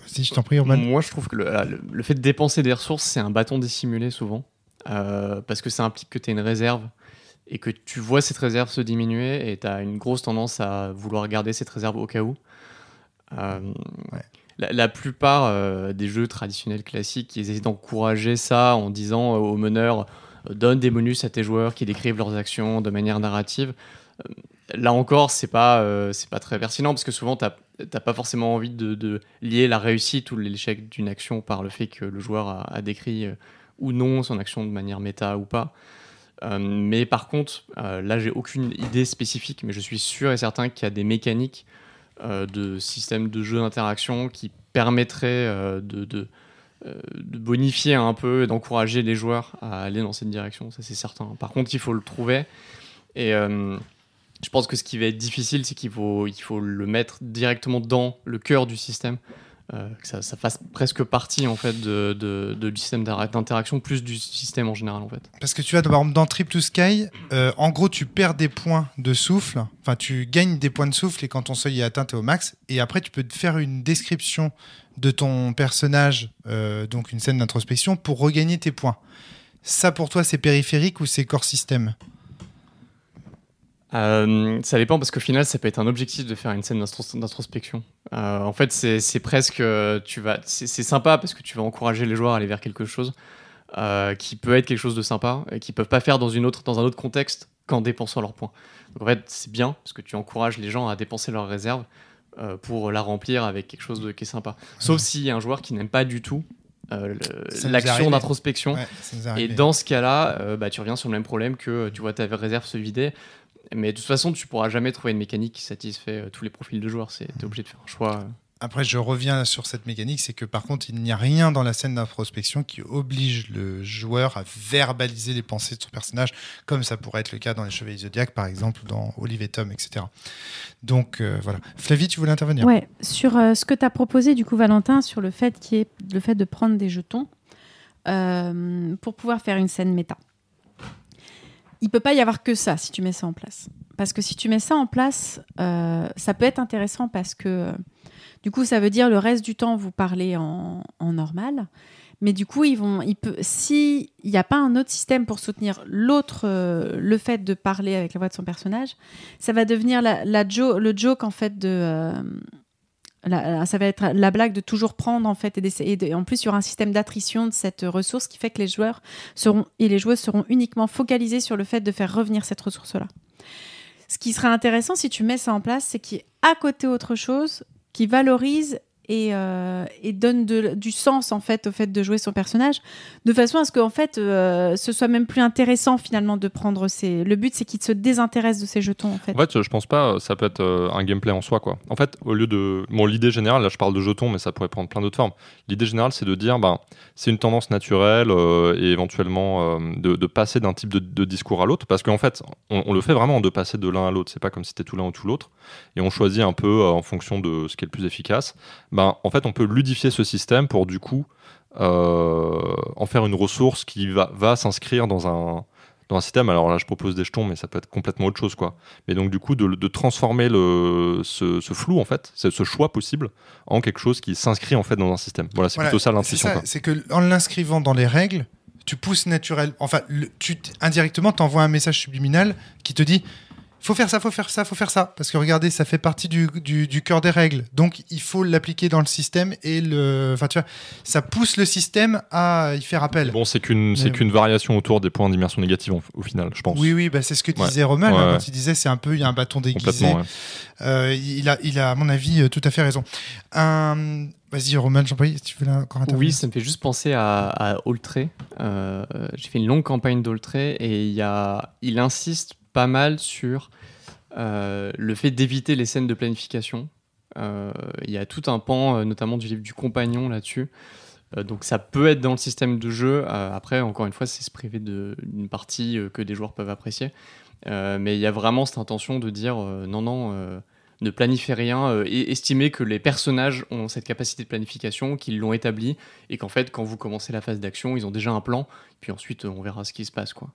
Si je t'en prie, Urban. Moi, je trouve que le fait de dépenser des ressources, c'est un bâton dissimulé souvent, parce que ça implique que tu aies une réserve et que tu vois cette réserve se diminuer et tu as une grosse tendance à vouloir garder cette réserve au cas où. La plupart des jeux traditionnels classiques, ils essaient d'encourager ça en disant aux meneurs donne des bonus à tes joueurs qui décrivent leurs actions de manière narrative. Là encore, c'est pas très pertinent parce que souvent, t'as pas forcément envie de lier la réussite ou l'échec d'une action par le fait que le joueur a décrit ou non son action de manière méta ou pas. Mais par contre, là, j'ai aucune idée spécifique, mais je suis sûr et certain qu'il y a des mécaniques de système de jeu d'interaction qui permettraient de bonifier un peu et d'encourager les joueurs à aller dans cette direction, ça c'est certain. Par contre, il faut le trouver et je pense que ce qui va être difficile, c'est qu'il faut le mettre directement dans le cœur du système, que ça fasse presque partie en fait du système d'interaction plus du système en général en fait. Parce que tu vois, par exemple, dans Trip to Sky, en gros, tu perds des points de souffle, enfin tu gagnes des points de souffle et quand ton seuil est atteint, t'es au max, et après tu peux te faire une description de ton personnage, donc une scène d'introspection, pour regagner tes points. Ça pour toi, c'est périphérique ou c'est core système ? Ça dépend parce qu'au final ça peut être un objectif de faire une scène d'introspection. En fait c'est presque c'est sympa parce que tu vas encourager les joueurs à aller vers quelque chose qui peut être quelque chose de sympa et qu'ils peuvent pas faire dans un autre contexte qu'en dépensant leurs points. Donc en fait c'est bien parce que tu encourages les gens à dépenser leurs réserves pour la remplir avec quelque chose qui est sympa. Sauf s'il y a un joueur qui n'aime pas du tout l'action d'introspection, et dans ce cas-là tu reviens sur le même problème que tu vois ta réserve se vider. Mais de toute façon, tu pourras jamais trouver une mécanique qui satisfait tous les profils de joueurs. T'es obligé de faire un choix. Après, je reviens sur cette mécanique, c'est que par contre, il n'y a rien dans la scène d'introspection qui oblige le joueur à verbaliser les pensées de son personnage, comme ça pourrait être le cas dans les Chevaliers Zodiac, par exemple, ou dans Olive et Tom, etc. Donc voilà. Flavie, tu voulais intervenir ? Ouais, sur ce que tu as proposé, du coup, Valentin, sur le fait de prendre des jetons pour pouvoir faire une scène méta. Il peut pas y avoir que ça si tu mets ça en place. Parce que si tu mets ça en place, ça peut être intéressant parce que du coup, ça veut dire le reste du temps, vous parlez en normal. Mais du coup, s'il n'y a pas un autre système pour soutenir le fait de parler avec la voix de son personnage, ça va devenir le joke en fait ça va être la blague de toujours prendre en fait et en plus il y aura un système d'attrition de cette ressource qui fait que les joueurs et les joueuses seront uniquement focalisés sur le fait de faire revenir cette ressource-là. Ce qui sera intéressant si tu mets ça en place, c'est qu'il y ait à côté autre chose qui valorise et donne du sens en fait au fait de jouer son personnage, de façon à ce que en fait ce soit même plus intéressant finalement de prendre le but, c'est qu'il se désintéresse de ses jetons en fait. En fait, je pense pas, ça peut être un gameplay en soi, quoi. En fait, au lieu de... Bon, l'idée générale, là je parle de jetons, mais ça pourrait prendre plein d'autres formes. L'idée générale, c'est de dire, c'est une tendance naturelle et éventuellement de passer d'un type de discours à l'autre, parce qu'en fait, on le fait vraiment de passer de l'un à l'autre, c'est pas comme si c'était tout l'un ou tout l'autre, et on choisit un peu en fonction de ce qui est le plus efficace. En fait, on peut ludifier ce système pour du coup en faire une ressource qui va s'inscrire dans un système. Alors là, je propose des jetons, mais ça peut être complètement autre chose, quoi. Mais donc du coup, de transformer ce flou, en fait, ce choix possible, en quelque chose qui s'inscrit en fait dans un système. Voilà, c'est plutôt ça l'intuition. C'est que en l'inscrivant dans les règles, tu pousses naturellement. Enfin, indirectement, t'envoies un message subliminal qui te dit. Faut faire ça, faut faire ça, faut faire ça. Parce que regardez, ça fait partie du cœur des règles. Donc, il faut l'appliquer dans le système et enfin, tu vois, ça pousse le système à y faire appel. Bon, c'est qu'une variation autour des points d'immersion négative au final, je pense. Oui, c'est ce que disait Romain quand il disait c'est un peu, il y a un bâton déguisé. Il a, à mon avis, tout à fait raison. Vas-y, Romain, Jean-Paul, si tu veux encore intervenir. Oui, ça me fait juste penser à Alltray. J'ai fait une longue campagne d'Alltray et il insiste pas mal sur le fait d'éviter les scènes de planification. Il y a tout un pan, notamment du livre du compagnon là-dessus. Donc ça peut être dans le système de jeu. Après, encore une fois, c'est se priver d'une partie que des joueurs peuvent apprécier. Mais il y a vraiment cette intention de dire non, ne planifiez rien et estimez que les personnages ont cette capacité de planification, qu'ils l'ont établie et qu'en fait, quand vous commencez la phase d'action, ils ont déjà un plan. Puis ensuite, on verra ce qui se passe, quoi.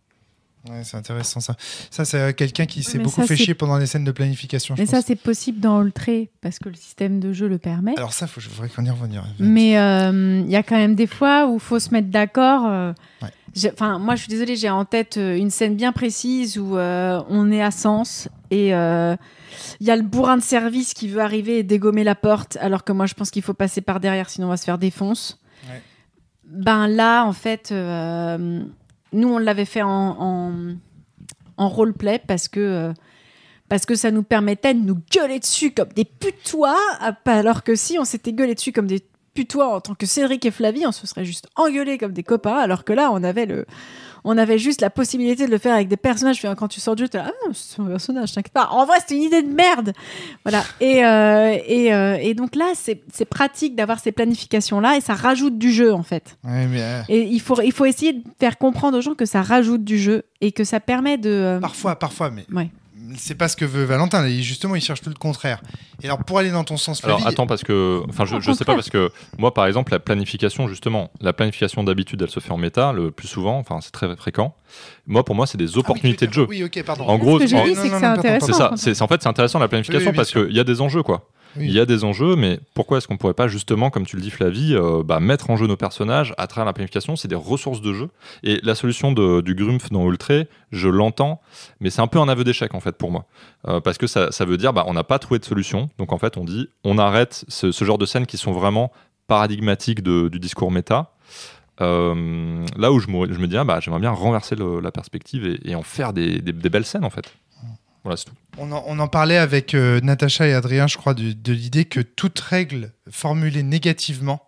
Ouais, c'est intéressant ça. Ça, c'est quelqu'un qui s'est beaucoup fait chier pendant les scènes de planification. Mais ça, c'est possible dans Alltray parce que le système de jeu le permet. Alors ça, je voudrais qu'on y revienne. Mais il y a quand même des fois où il faut se mettre d'accord. Moi, je suis désolée, j'ai en tête une scène bien précise où on est à Sens et il y a le bourrin de service qui veut arriver et dégommer la porte, alors que moi, je pense qu'il faut passer par derrière, sinon on va se faire défoncer. Ouais. Là, en fait... nous, on l'avait fait en roleplay parce que ça nous permettait de nous gueuler dessus comme des putois, alors que si on s'était gueulé dessus comme des putois en tant que Cédric et Flavie, on se serait juste engueulés comme des copains, alors que là, on avait juste la possibilité de le faire avec des personnages. Quand tu sors du jeu, tu dis « c'est un personnage, t'inquiète pas. » En vrai, c'était une idée de merde. Voilà. Et donc là, c'est pratique d'avoir ces planifications-là et ça rajoute du jeu, en fait. Ouais, mais Et il faut essayer de faire comprendre aux gens que ça rajoute du jeu et que ça permet de... Parfois, mais... Ouais. C'est pas ce que veut Valentin. Justement, il cherche tout le contraire. Et alors, pour aller dans ton sens, Flavie... Alors, attends, parce que... Enfin, je sais pas, parce que moi, par exemple, la planification, d'habitude, elle se fait en méta, le plus souvent. Enfin, c'est très fréquent. Pour moi, c'est des opportunités de jeu. Oui, ok, pardon. En gros, ce que j'ai dit, c'est que c'est intéressant. C'est ça. En fait, c'est intéressant, la planification, parce qu'il y a des enjeux, quoi. Oui. Il y a des enjeux, mais pourquoi est-ce qu'on ne pourrait pas justement, comme tu le dis Flavie, mettre en jeu nos personnages à travers la planification? C'est des ressources de jeu. Et la solution du Grumpf dans Alltray, je l'entends, mais c'est un peu un aveu d'échec en fait pour moi. Parce que ça veut dire on n'a pas trouvé de solution. Donc en fait on dit on arrête ce genre de scènes qui sont vraiment paradigmatiques du discours méta. Là où je me dis j'aimerais bien renverser la perspective et en faire des belles scènes en fait. Voilà, c'est tout. On en parlait avec Natacha et Adrien, je crois, de l'idée que toute règle formulée négativement,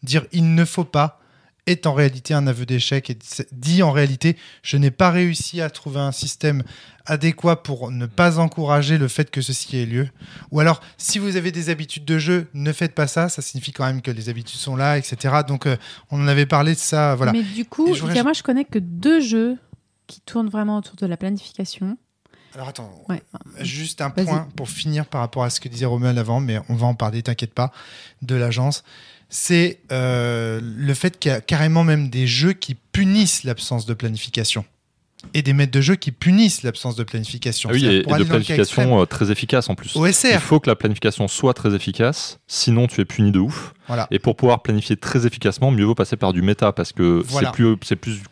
dire il ne faut pas, est en réalité un aveu d'échec et dit en réalité je n'ai pas réussi à trouver un système adéquat pour ne pas encourager le fait que ceci ait lieu. Ou alors, si vous avez des habitudes de jeu, ne faites pas ça, ça signifie quand même que les habitudes sont là, etc. Donc, on en avait parlé de ça, voilà. Mais du coup, moi, je connais que 2 jeux qui tournent vraiment autour de la planification. Alors, attends, ouais. Juste un point pour finir par rapport à ce que disait Romuald avant, mais on va en parler, t'inquiète pas, de l'agence. C'est le fait qu'il y a carrément même des jeux qui punissent l'absence de planification. Et des maîtres de jeu qui punissent l'absence de planification. Ah oui, et de planification très efficace en plus. OSR. Il faut que la planification soit très efficace, sinon tu es puni de ouf. Voilà. Et pour pouvoir planifier très efficacement, mieux vaut passer par du méta, parce que c'est plus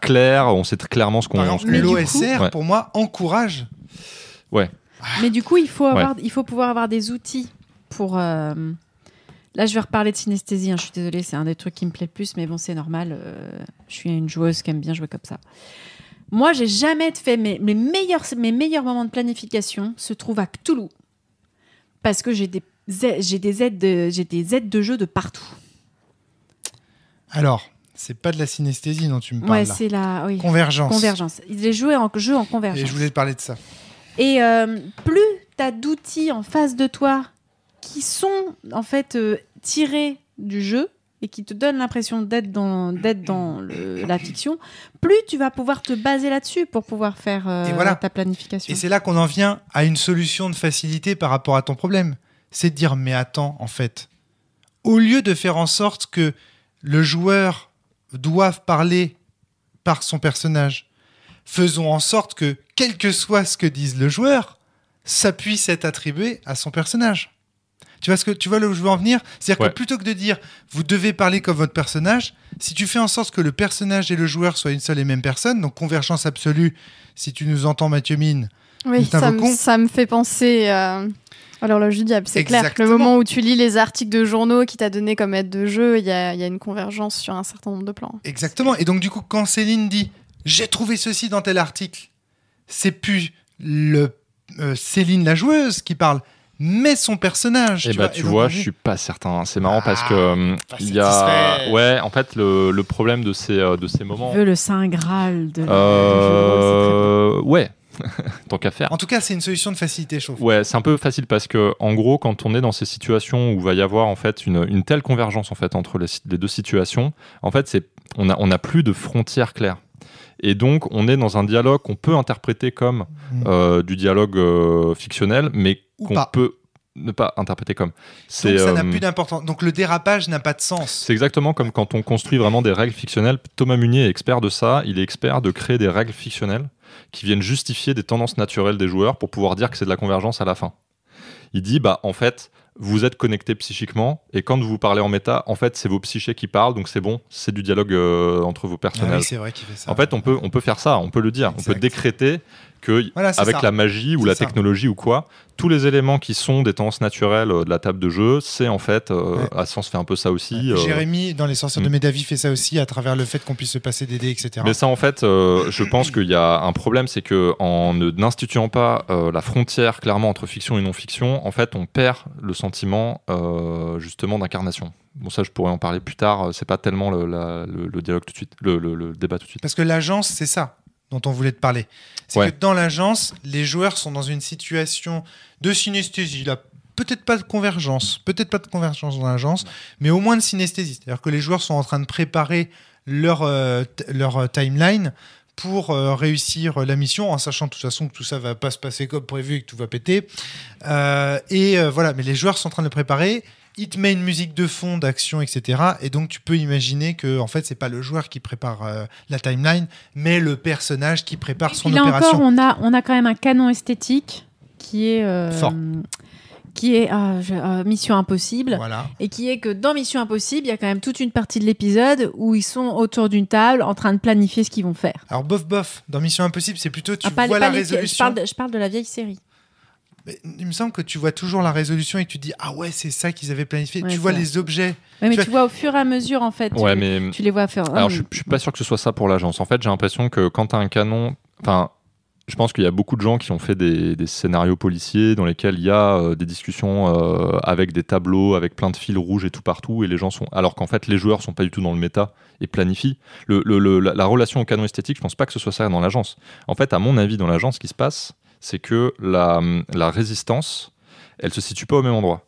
clair, on sait clairement ce qu'on... Mais l'OSR, pour moi, encourage. Ouais. Mais du coup, il faut pouvoir avoir des outils pour... Là, je vais reparler de synesthésie, je suis désolée, c'est un des trucs qui me plaît le plus, mais bon, c'est normal, je suis une joueuse qui aime bien jouer comme ça. Moi, j'ai jamais fait mes meilleurs moments de planification se trouvent à Cthulhu. Parce que j'ai des aides de jeu de partout. Alors, c'est pas de la synesthésie dont tu me parles là. C'est la convergence. Convergence. J'ai joué en jeu en convergence. Et je voulais te parler de ça. Et plus tu as d'outils en face de toi qui sont en fait tirés du jeu, et qui te donne l'impression d'être dans la fiction, plus tu vas pouvoir te baser là-dessus pour pouvoir faire ta planification. Et c'est là qu'on en vient à une solution de facilité par rapport à ton problème. C'est de dire, mais attends, en fait, au lieu de faire en sorte que le joueur doive parler par son personnage, faisons en sorte que, quel que soit ce que dise le joueur, ça puisse être attribué à son personnage. Tu vois là où je veux en venir ? C'est-à-dire que plutôt que de dire vous devez parler comme votre personnage, si tu fais en sorte que le personnage et le joueur soient une seule et même personne, donc convergence absolue, si tu nous entends Mathieu Mine, ça me fait penser à l'horloge du diable. C'est clair que le moment où tu lis les articles de journaux qui t'a donné comme aide de jeu, il y a une convergence sur un certain nombre de plans. Exactement. Et donc du coup, quand Céline dit j'ai trouvé ceci dans tel article, c'est plus Céline la joueuse qui parle, mais son personnage. Tu vois, je suis pas certain. C'est marrant parce que il y a, en fait, le problème de ces moments. Tu veux le saint graal de. Tant qu'à faire. En tout cas, c'est une solution de facilité, je trouve. Ouais, c'est un peu facile parce que, en gros, quand on est dans ces situations où il va y avoir en fait une telle convergence en fait entre les deux situations, en fait, on n'a plus de frontières claires. Et donc, on est dans un dialogue qu'on peut interpréter comme du dialogue fictionnel, mais qu'on peut ne pas interpréter comme. Donc, ça n'a plus d'importance. Donc, le dérapage n'a pas de sens. C'est exactement comme quand on construit vraiment des règles fictionnelles. Thomas Munier est expert de ça. Il est expert de créer des règles fictionnelles qui viennent justifier des tendances naturelles des joueurs pour pouvoir dire que c'est de la convergence à la fin. Il dit, en fait, vous êtes connectés psychiquement et quand vous parlez en méta, en fait, c'est vos psychés qui parlent, donc c'est bon, c'est du dialogue entre vos personnages. Ah oui, c'est vrai qu'il fait ça. En fait, on peut faire ça, on peut le dire, on peut décréter que avec la magie ou la technologie ou quoi, tous les éléments qui sont des tendances naturelles de la table de jeu, c'est en fait, Ascense fait un peu ça aussi. Jérémy, dans Les Sorcières de Médavie, fait ça aussi à travers le fait qu'on puisse se passer des dés, etc. Mais ça, en fait, je pense qu'il y a un problème, c'est qu'en n'instituant pas la frontière clairement entre fiction et non-fiction, en fait, on perd le sentiment justement d'incarnation. Bon, ça, je pourrais en parler plus tard. C'est pas tellement le dialogue tout de suite, le débat tout de suite. Parce que l'agence, c'est ça dont on voulait te parler. C'est que dans l'agence, les joueurs sont dans une situation de synesthésie. Là, peut-être pas de convergence dans l'agence, mais au moins de synesthésie. C'est-à-dire que les joueurs sont en train de préparer leur timeline pour réussir la mission, en sachant de toute façon que tout ça va pas se passer comme prévu et que tout va péter. Voilà, mais les joueurs sont en train de le préparer. Il te met une musique de fond, d'action, etc. Et donc, tu peux imaginer que, en fait, c'est pas le joueur qui prépare la timeline, mais le personnage qui prépare son opération. Là encore, on a quand même un canon esthétique qui est fort. Qui est Mission Impossible. Voilà. Et qui est que dans Mission Impossible, il y a quand même toute une partie de l'épisode où ils sont autour d'une table en train de planifier ce qu'ils vont faire. Alors, bof. Dans Mission Impossible, c'est plutôt tu vois la résolution. Je parle de la vieille série. Mais il me semble que tu vois toujours la résolution et que tu dis ah ouais, c'est ça qu'ils avaient planifié. Ouais, tu vois les objets. Ouais, mais tu vois au fur et à mesure en fait. Tu les vois faire. Alors je suis pas sûr que ce soit ça pour l'agence. En fait, j'ai l'impression que quand tu as un canon, enfin je pense qu'il y a beaucoup de gens qui ont fait des scénarios policiers dans lesquels il y a des discussions avec des tableaux, avec plein de fils rouges et tout partout, et les gens sont... Alors qu'en fait, les joueurs sont pas du tout dans le méta et planifient. La relation au canon esthétique, je pense pas que ce soit ça dans l'agence. En fait, à mon avis, dans l'agence, ce qui se passe, c'est que la résistance, elle se situe pas au même endroit.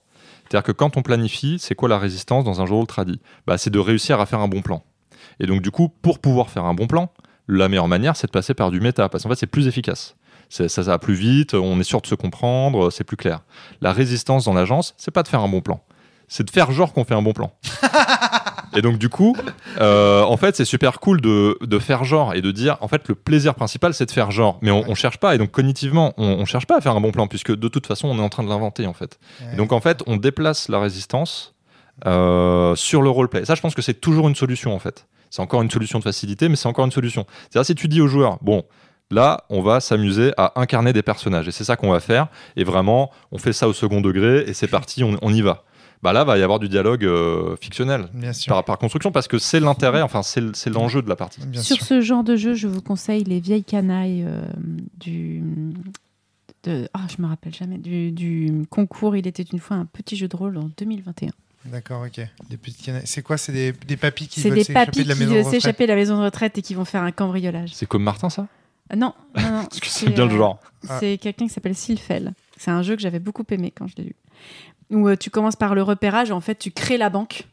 C'est-à-dire que quand on planifie, c'est quoi la résistance dans un jeu tradi ? C'est de réussir à faire un bon plan. Et donc, du coup, pour pouvoir faire un bon plan, la meilleure manière, c'est de passer par du méta, parce qu'en fait, c'est plus efficace. Ça va plus vite, on est sûr de se comprendre, c'est plus clair. La résistance dans l'agence, c'est pas de faire un bon plan, c'est de faire genre qu'on fait un bon plan. Et donc, du coup, en fait, c'est super cool de faire genre et de dire, en fait, le plaisir principal, c'est de faire genre. Mais on cherche pas, et donc cognitivement, on cherche pas à faire un bon plan, puisque de toute façon, on est en train de l'inventer, en fait. Et donc, en fait, on déplace la résistance sur le roleplay. Ça, je pense que c'est toujours une solution, en fait. C'est encore une solution de facilité, mais c'est encore une solution. C'est-à-dire, si tu dis aux joueurs, bon, là, on va s'amuser à incarner des personnages, et c'est ça qu'on va faire, et vraiment, on fait ça au second degré, et c'est parti, on y va. Là, va y avoir du dialogue fictionnel par construction, parce que c'est l'intérêt, enfin, c'est l'enjeu de la partie. Sur ce genre de jeu, je vous conseille les vieilles canailles je me rappelle jamais, du concours Il était une fois un petit jeu de rôle en 2021. D'accord, ok. Les petites canailles. C'est quoi ? C'est des papis qui C'est veulent des papis s'échapper de la qui maison de veulent retraite. s'échapper de la maison de retraite et qui vont faire un cambriolage. C'est comme Martin, ça ? Non. Parce que c'est bien le genre. C'est quelqu'un qui s'appelle Silfel. C'est un jeu que j'avais beaucoup aimé quand je l'ai lu. Où tu commences par le repérage, en fait, tu crées la banque.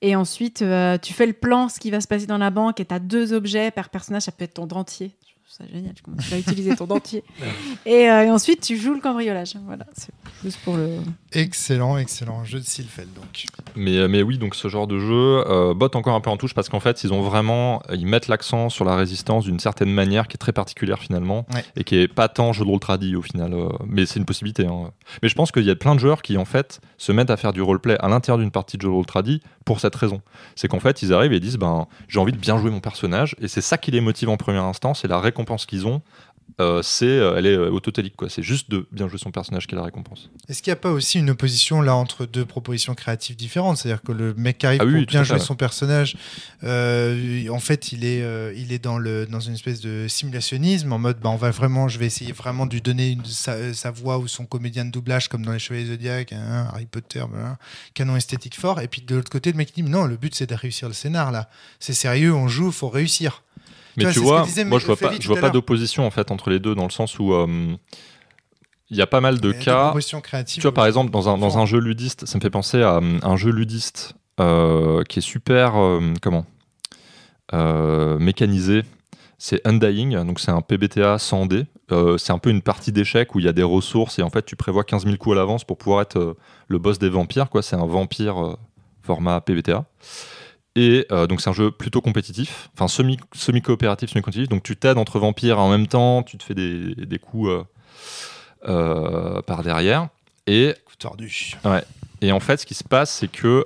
Et ensuite, tu fais le plan, ce qui va se passer dans la banque, et tu as 2 objets par personnage. Ça peut être ton dentier. Je trouve ça génial. Tu vas utiliser ton dentier. Et ensuite, tu joues le cambriolage. Voilà, c'est plus pour le... Excellent. Jeu de Silfel, donc. Mais oui, donc ce genre de jeu botte encore un peu en touche, parce qu'en fait, ils mettent l'accent sur la résistance d'une certaine manière qui est très particulière finalement, et qui est pas tant jeu de rôle tradi au final. Mais c'est une possibilité. Hein. Mais je pense qu'il y a plein de joueurs qui en fait se mettent à faire du roleplay à l'intérieur d'une partie de jeu de rôle tradi pour cette raison. C'est qu'en fait, ils arrivent et disent j'ai envie de bien jouer mon personnage, et c'est ça qui les motive en première instance, et la récompense qu'ils ont. Elle est autotélique, quoi. C'est juste de bien jouer son personnage qui est la récompense. Est-ce qu'il n'y a pas aussi une opposition là entre 2 propositions créatives différentes ? C'est-à-dire que le mec qui arrive pour bien jouer son personnage, en fait, il est dans une espèce de simulationnisme en mode je vais essayer vraiment de lui donner sa voix ou son comédien de doublage comme dans les Chevaliers Zodiac, Harry Potter, canon esthétique fort. Et puis de l'autre côté, le mec dit non, le but c'est de réussir le scénar là. C'est sérieux, on joue, faut réussir. Mais tu vois, moi je vois pas d'opposition en fait entre les deux, dans le sens où il y a pas mal de cas. Tu vois, par exemple, dans un jeu ludiste, ça me fait penser à un jeu ludiste qui est super mécanisé. C'est Undying, donc c'est un PBTA sans dés. C'est un peu une partie d'échecs où il y a des ressources et en fait tu prévois 15 000 coups à l'avance pour pouvoir être le boss des vampires, quoi. C'est un vampire format PBTA. Et donc c'est un jeu plutôt compétitif, enfin semi-coopératif, semi-compétitif. Donc tu t'aides entre vampires en même temps, tu te fais des coups par derrière. Et tordu. Ouais. Et en fait, ce qui se passe, c'est que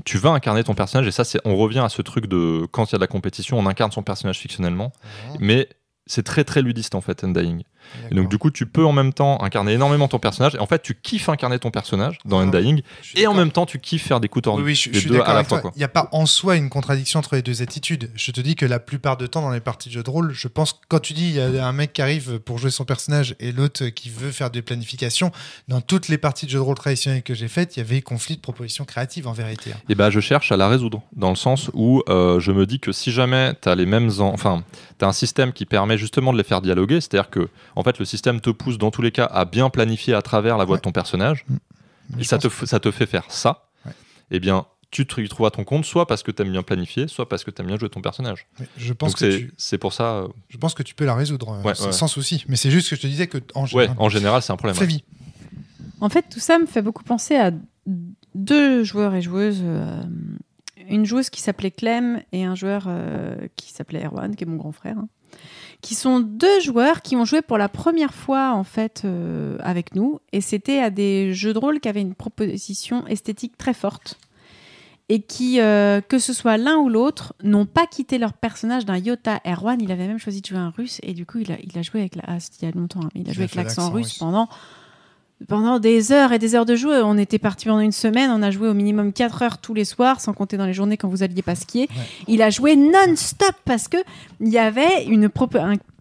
tu vas incarner ton personnage, et ça, on revient à ce truc de quand il y a de la compétition, on incarne son personnage fictionnellement, mais c'est très très ludiste en fait, Undying. Et donc du coup, tu peux en même temps incarner énormément ton personnage, et en fait, tu kiffes incarner ton personnage dans Undying, et en même temps, tu kiffes faire des coups tordus. Oui, je suis deux d'accord à la avec fois, toi. Il n'y a pas en soi une contradiction entre les 2 attitudes. Je te dis que la plupart du temps, dans les parties de jeux de rôle, je pense que quand tu dis il y a un mec qui arrive pour jouer son personnage et l'autre qui veut faire des planifications, dans toutes les parties de jeux de rôle traditionnelles que j'ai faites, il y avait conflit de propositions créatives en vérité. Et je cherche à la résoudre, dans le sens où je me dis que si jamais tu as les mêmes... tu as un système qui permet justement de les faire dialoguer, c'est-à-dire que en fait, le système te pousse dans tous les cas à bien planifier à travers la voix de ton personnage, et ça te fait faire ça, et bien tu y trouveras ton compte, soit parce que tu aimes bien planifier, soit parce que tu aimes bien jouer ton personnage. Je pense c'est pour ça... Je pense que tu peux la résoudre sans souci, mais c'est juste que je te disais que en général, c'est un problème. Flavie. En fait, tout ça me fait beaucoup penser à 2 joueurs et joueuses, une joueuse qui s'appelait Clem et un joueur qui s'appelait Erwan, qui est mon grand frère, qui sont 2 joueurs qui ont joué pour la première fois en fait avec nous, et c'était à des jeux de rôle qui avaient une proposition esthétique très forte et qui, que ce soit l'un ou l'autre, n'ont pas quitté leur personnage d'un iota. Erwan, il avait même choisi de jouer un russe, et du coup il a joué avec c'était il y a longtemps, il a joué avec l'accent russe pendant des heures et des heures de jeu. On était partis pendant une semaine, on a joué au minimum 4 heures tous les soirs, sans compter dans les journées quand vous alliez pas skier. Il a joué non-stop parce que il y avait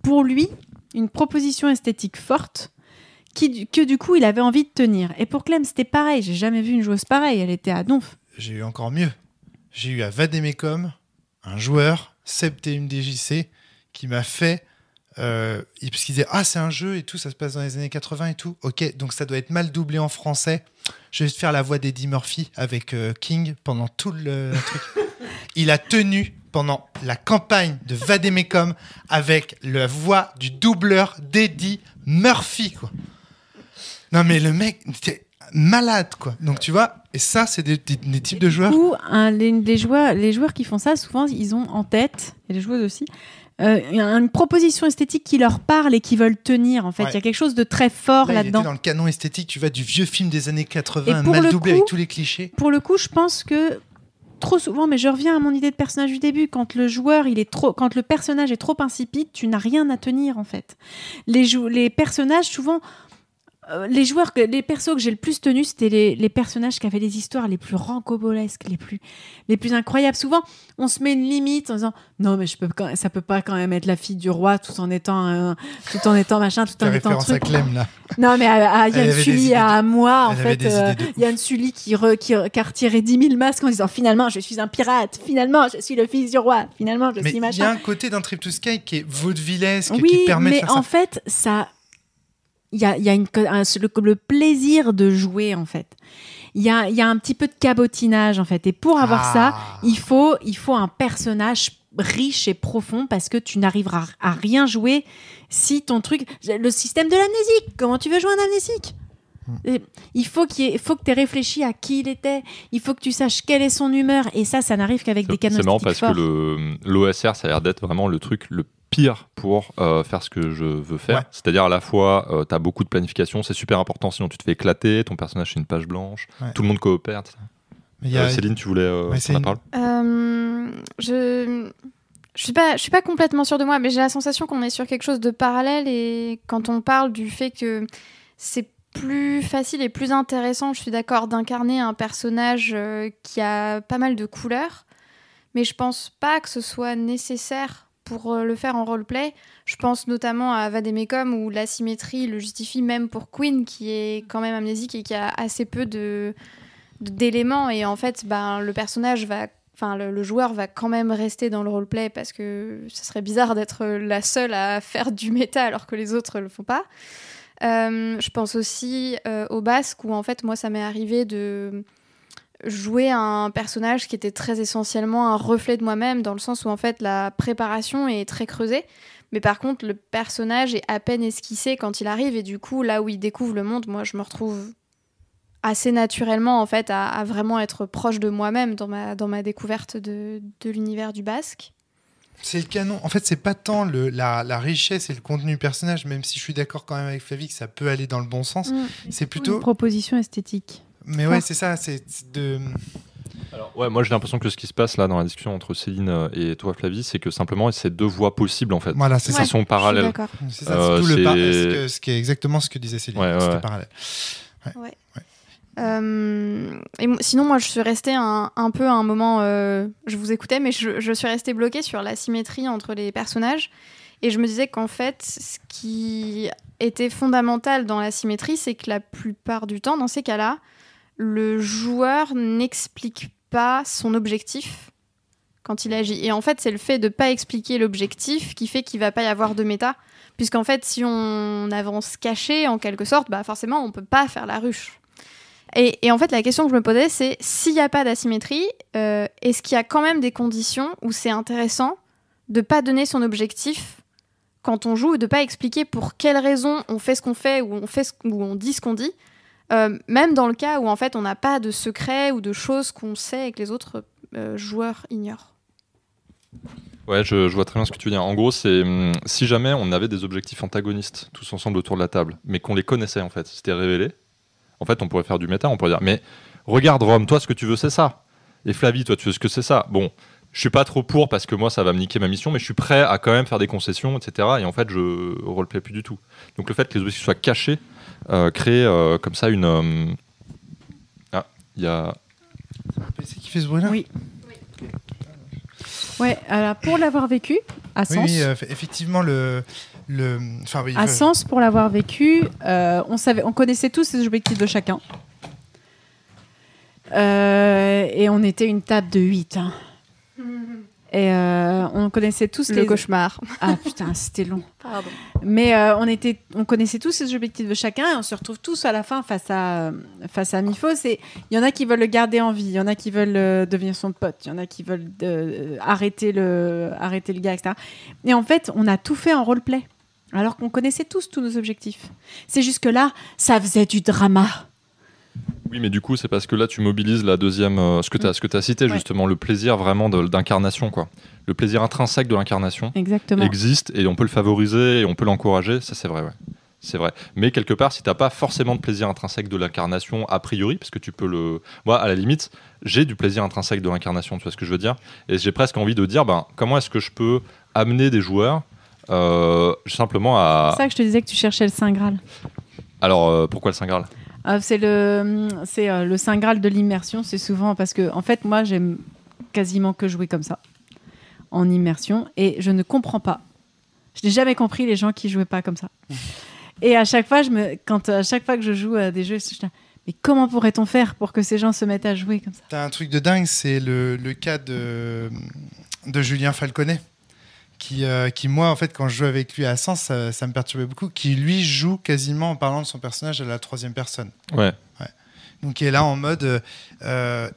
pour lui, une proposition esthétique forte que du coup il avait envie de tenir. Et pour Clem, c'était pareil. J'ai jamais vu une joueuse pareille. Elle était à donf. J'ai eu encore mieux. J'ai eu à Vademecum un joueur, SebTMDJC, qui m'a fait... parce qu'il disait « Ah, c'est un jeu et tout, ça se passe dans les années 80 et tout. Ok, donc ça doit être mal doublé en français. Je vais te faire la voix d'Eddie Murphy avec King pendant tout le truc. » Il a tenu pendant la campagne de Vademecum avec la voix du doubleur d'Eddie Murphy, quoi. Non, mais le mec était malade, quoi. Donc, tu vois, et ça, c'est des types de joueurs. Du coup, les joueurs qui font ça, souvent, ils ont en tête, et les joueuses aussi, une proposition esthétique qui leur parle et qui veulent tenir, en fait. Il y a quelque chose de très fort là, là-dedans. Il était dans le canon esthétique, tu vois, du vieux film des années 80, mal doublé avec tous les clichés. Pour le coup, je pense que trop souvent, mais je reviens à mon idée de personnage du début, quand le personnage est trop insipide, tu n'as rien à tenir, en fait. Les personnages, souvent... les persos que j'ai le plus tenus, c'était les personnages qui avaient les histoires les plus rancobolesques, les plus incroyables. Souvent, on se met une limite en disant non, mais ça peut pas quand même être la fille du roi tout en étant machin, tout en étant référence à Clem là. Non, mais à Yann Sully, à moi, en fait, Yann Sully qui a retiré 10 000 masques en disant finalement, je suis un pirate, finalement, je suis le fils du roi, finalement, je suis machin. Mais il y a un côté d'un Trip to Sky qui est vaudevillesque, oui, qui permet de faire ça. mais en fait, ça... Il y a le plaisir de jouer, en fait. Il y a un petit peu de cabotinage, en fait. Et pour avoir ça, il faut un personnage riche et profond parce que tu n'arriveras à rien jouer si ton truc... Le système de l'amnésique, comment tu veux jouer un amnésique ? Il faut que tu aies réfléchi à qui il était. Il faut que tu saches quelle est son humeur. Et ça n'arrive qu'avec des canons. C'est marrant parce que l'OSR, ça a l'air d'être vraiment le truc le pire pour faire ce que je veux faire. Ouais. C'est-à-dire à la fois, tu as beaucoup de planification, c'est super important, sinon tu te fais éclater, ton personnage c'est une page blanche, tout le monde coopère, etc. Céline, tu voulais prendre la parole Je suis pas complètement sûre de moi, mais j'ai la sensation qu'on est sur quelque chose de parallèle, et quand on parle du fait que c'est plus facile et plus intéressant, je suis d'accord, d'incarner un personnage qui a pas mal de couleurs, mais je pense pas que ce soit nécessaire pour le faire en roleplay. Je pense notamment à Vademecum où l'asymétrie le justifie même pour Queen qui est quand même amnésique et qui a assez peu d'éléments, et en fait le personnage le joueur va quand même rester dans le roleplay parce que ce serait bizarre d'être la seule à faire du méta alors que les autres le font pas. Je pense aussi au basque où en fait moi ça m'est arrivé de jouer un personnage qui était très essentiellement un reflet de moi-même, dans le sens où en fait la préparation est très creusée, mais par contre le personnage est à peine esquissé quand il arrive, et du coup là où il découvre le monde, moi je me retrouve assez naturellement en fait à vraiment être proche de moi-même dans ma découverte de l'univers du basque. C'est le canon. En fait, c'est pas tant la richesse et le contenu du personnage, même si je suis d'accord quand même avec Flavie que ça peut aller dans le bon sens. C'est plutôt une proposition esthétique. Mais ouais, c'est ça. C'est de. Alors, ouais, moi j'ai l'impression que ce qui se passe là dans la discussion entre Céline et toi, Flavie, c'est que simplement c'est deux voies possibles en fait. Voilà, c'est ça. Ils sont parallèles. D'accord. C'est ça. C'est tout ce qui est exactement ce que disait Céline. C'était parallèle. Ouais. Et sinon, moi, je suis restée un peu à un moment, je vous écoutais, mais je suis restée bloquée sur la symétrie entre les personnages. Et je me disais qu'en fait, ce qui était fondamental dans la symétrie, c'est que la plupart du temps, dans ces cas-là, le joueur n'explique pas son objectif quand il agit. Et en fait, c'est le fait de ne pas expliquer l'objectif qui fait qu'il ne va pas y avoir de méta. Puisqu'en fait, si on avance caché, en quelque sorte, forcément, on ne peut pas faire la ruche. Et en fait, la question que je me posais, c'est s'il n'y a pas d'asymétrie, est-ce qu'il y a quand même des conditions où c'est intéressant de ne pas donner son objectif quand on joue, ou de ne pas expliquer pour quelles raisons on fait ce qu'on fait, ou on dit ce qu'on dit, même dans le cas où en fait, on n'a pas de secret ou de choses qu'on sait et que les autres joueurs ignorent. Ouais, je vois très bien ce que tu veux dire. En gros, c'est si jamais on avait des objectifs antagonistes tous ensemble autour de la table, mais qu'on les connaissait en fait, c'était révélé. En fait, on pourrait faire du méta, on pourrait dire, mais regarde Rome, toi, ce que tu veux, c'est ça. Et Flavie, toi, tu veux ce que c'est ça. Bon, je suis pas trop pour parce que moi, ça va me niquer ma mission, mais je suis prêt à quand même faire des concessions, etc. Et en fait, je roleplay plus du tout. Donc le fait que les objectifs soient cachés crée comme ça une... Ah, il y a... C'est un PC qui fait ce bruit-là ? Oui. Ouais, alors pour l'avoir vécu à Sens. Oui, effectivement, oui, À Sens, pour l'avoir vécu, on connaissait tous les objectifs de chacun. Et on était une table de 8. Hein. Et on connaissait tous Le cauchemar. Ah putain, c'était long. Pardon. Mais on connaissait tous les objectifs de chacun et on se retrouve tous à la fin face à Mifos. Et il y en a qui veulent le garder en vie, il y en a qui veulent devenir son pote, il y en a qui veulent arrêter le gars, etc. Et en fait, on a tout fait en roleplay, alors qu'on connaissait tous nos objectifs. C'est juste que là, ça faisait du drama. Oui, mais du coup, c'est parce que là, tu mobilises la deuxième, ce que tu as cité, justement, le plaisir vraiment d'incarnation, quoi. Le plaisir intrinsèque de l'incarnation existe et on peut le favoriser et on peut l'encourager, ça c'est vrai, ouais. C'est vrai. Mais quelque part, si tu n'as pas forcément de plaisir intrinsèque de l'incarnation a priori, parce que tu peux le... Moi, à la limite, j'ai du plaisir intrinsèque de l'incarnation, tu vois ce que je veux dire ? Et j'ai presque envie de dire, comment est-ce que je peux amener des joueurs simplement à... C'est ça que je te disais que tu cherchais le Saint Graal. Alors, pourquoi le Saint Graal ? C'est le Saint Graal de l'immersion. C'est souvent parce que, en fait, moi, j'aime quasiment que jouer comme ça, en immersion, et je ne comprends pas. Je n'ai jamais compris les gens qui jouaient pas comme ça. Et à chaque fois, à chaque fois que je joue à des jeux, je dis, mais comment pourrait-on faire pour que ces gens se mettent à jouer comme ça ? T'as un truc de dingue, c'est le cas de Julien Falconet. Qui moi, en fait, quand je joue avec lui à Sens, ça me perturbait beaucoup, qui, lui, joue quasiment en parlant de son personnage à la troisième personne. Ouais. Donc, il est là en mode,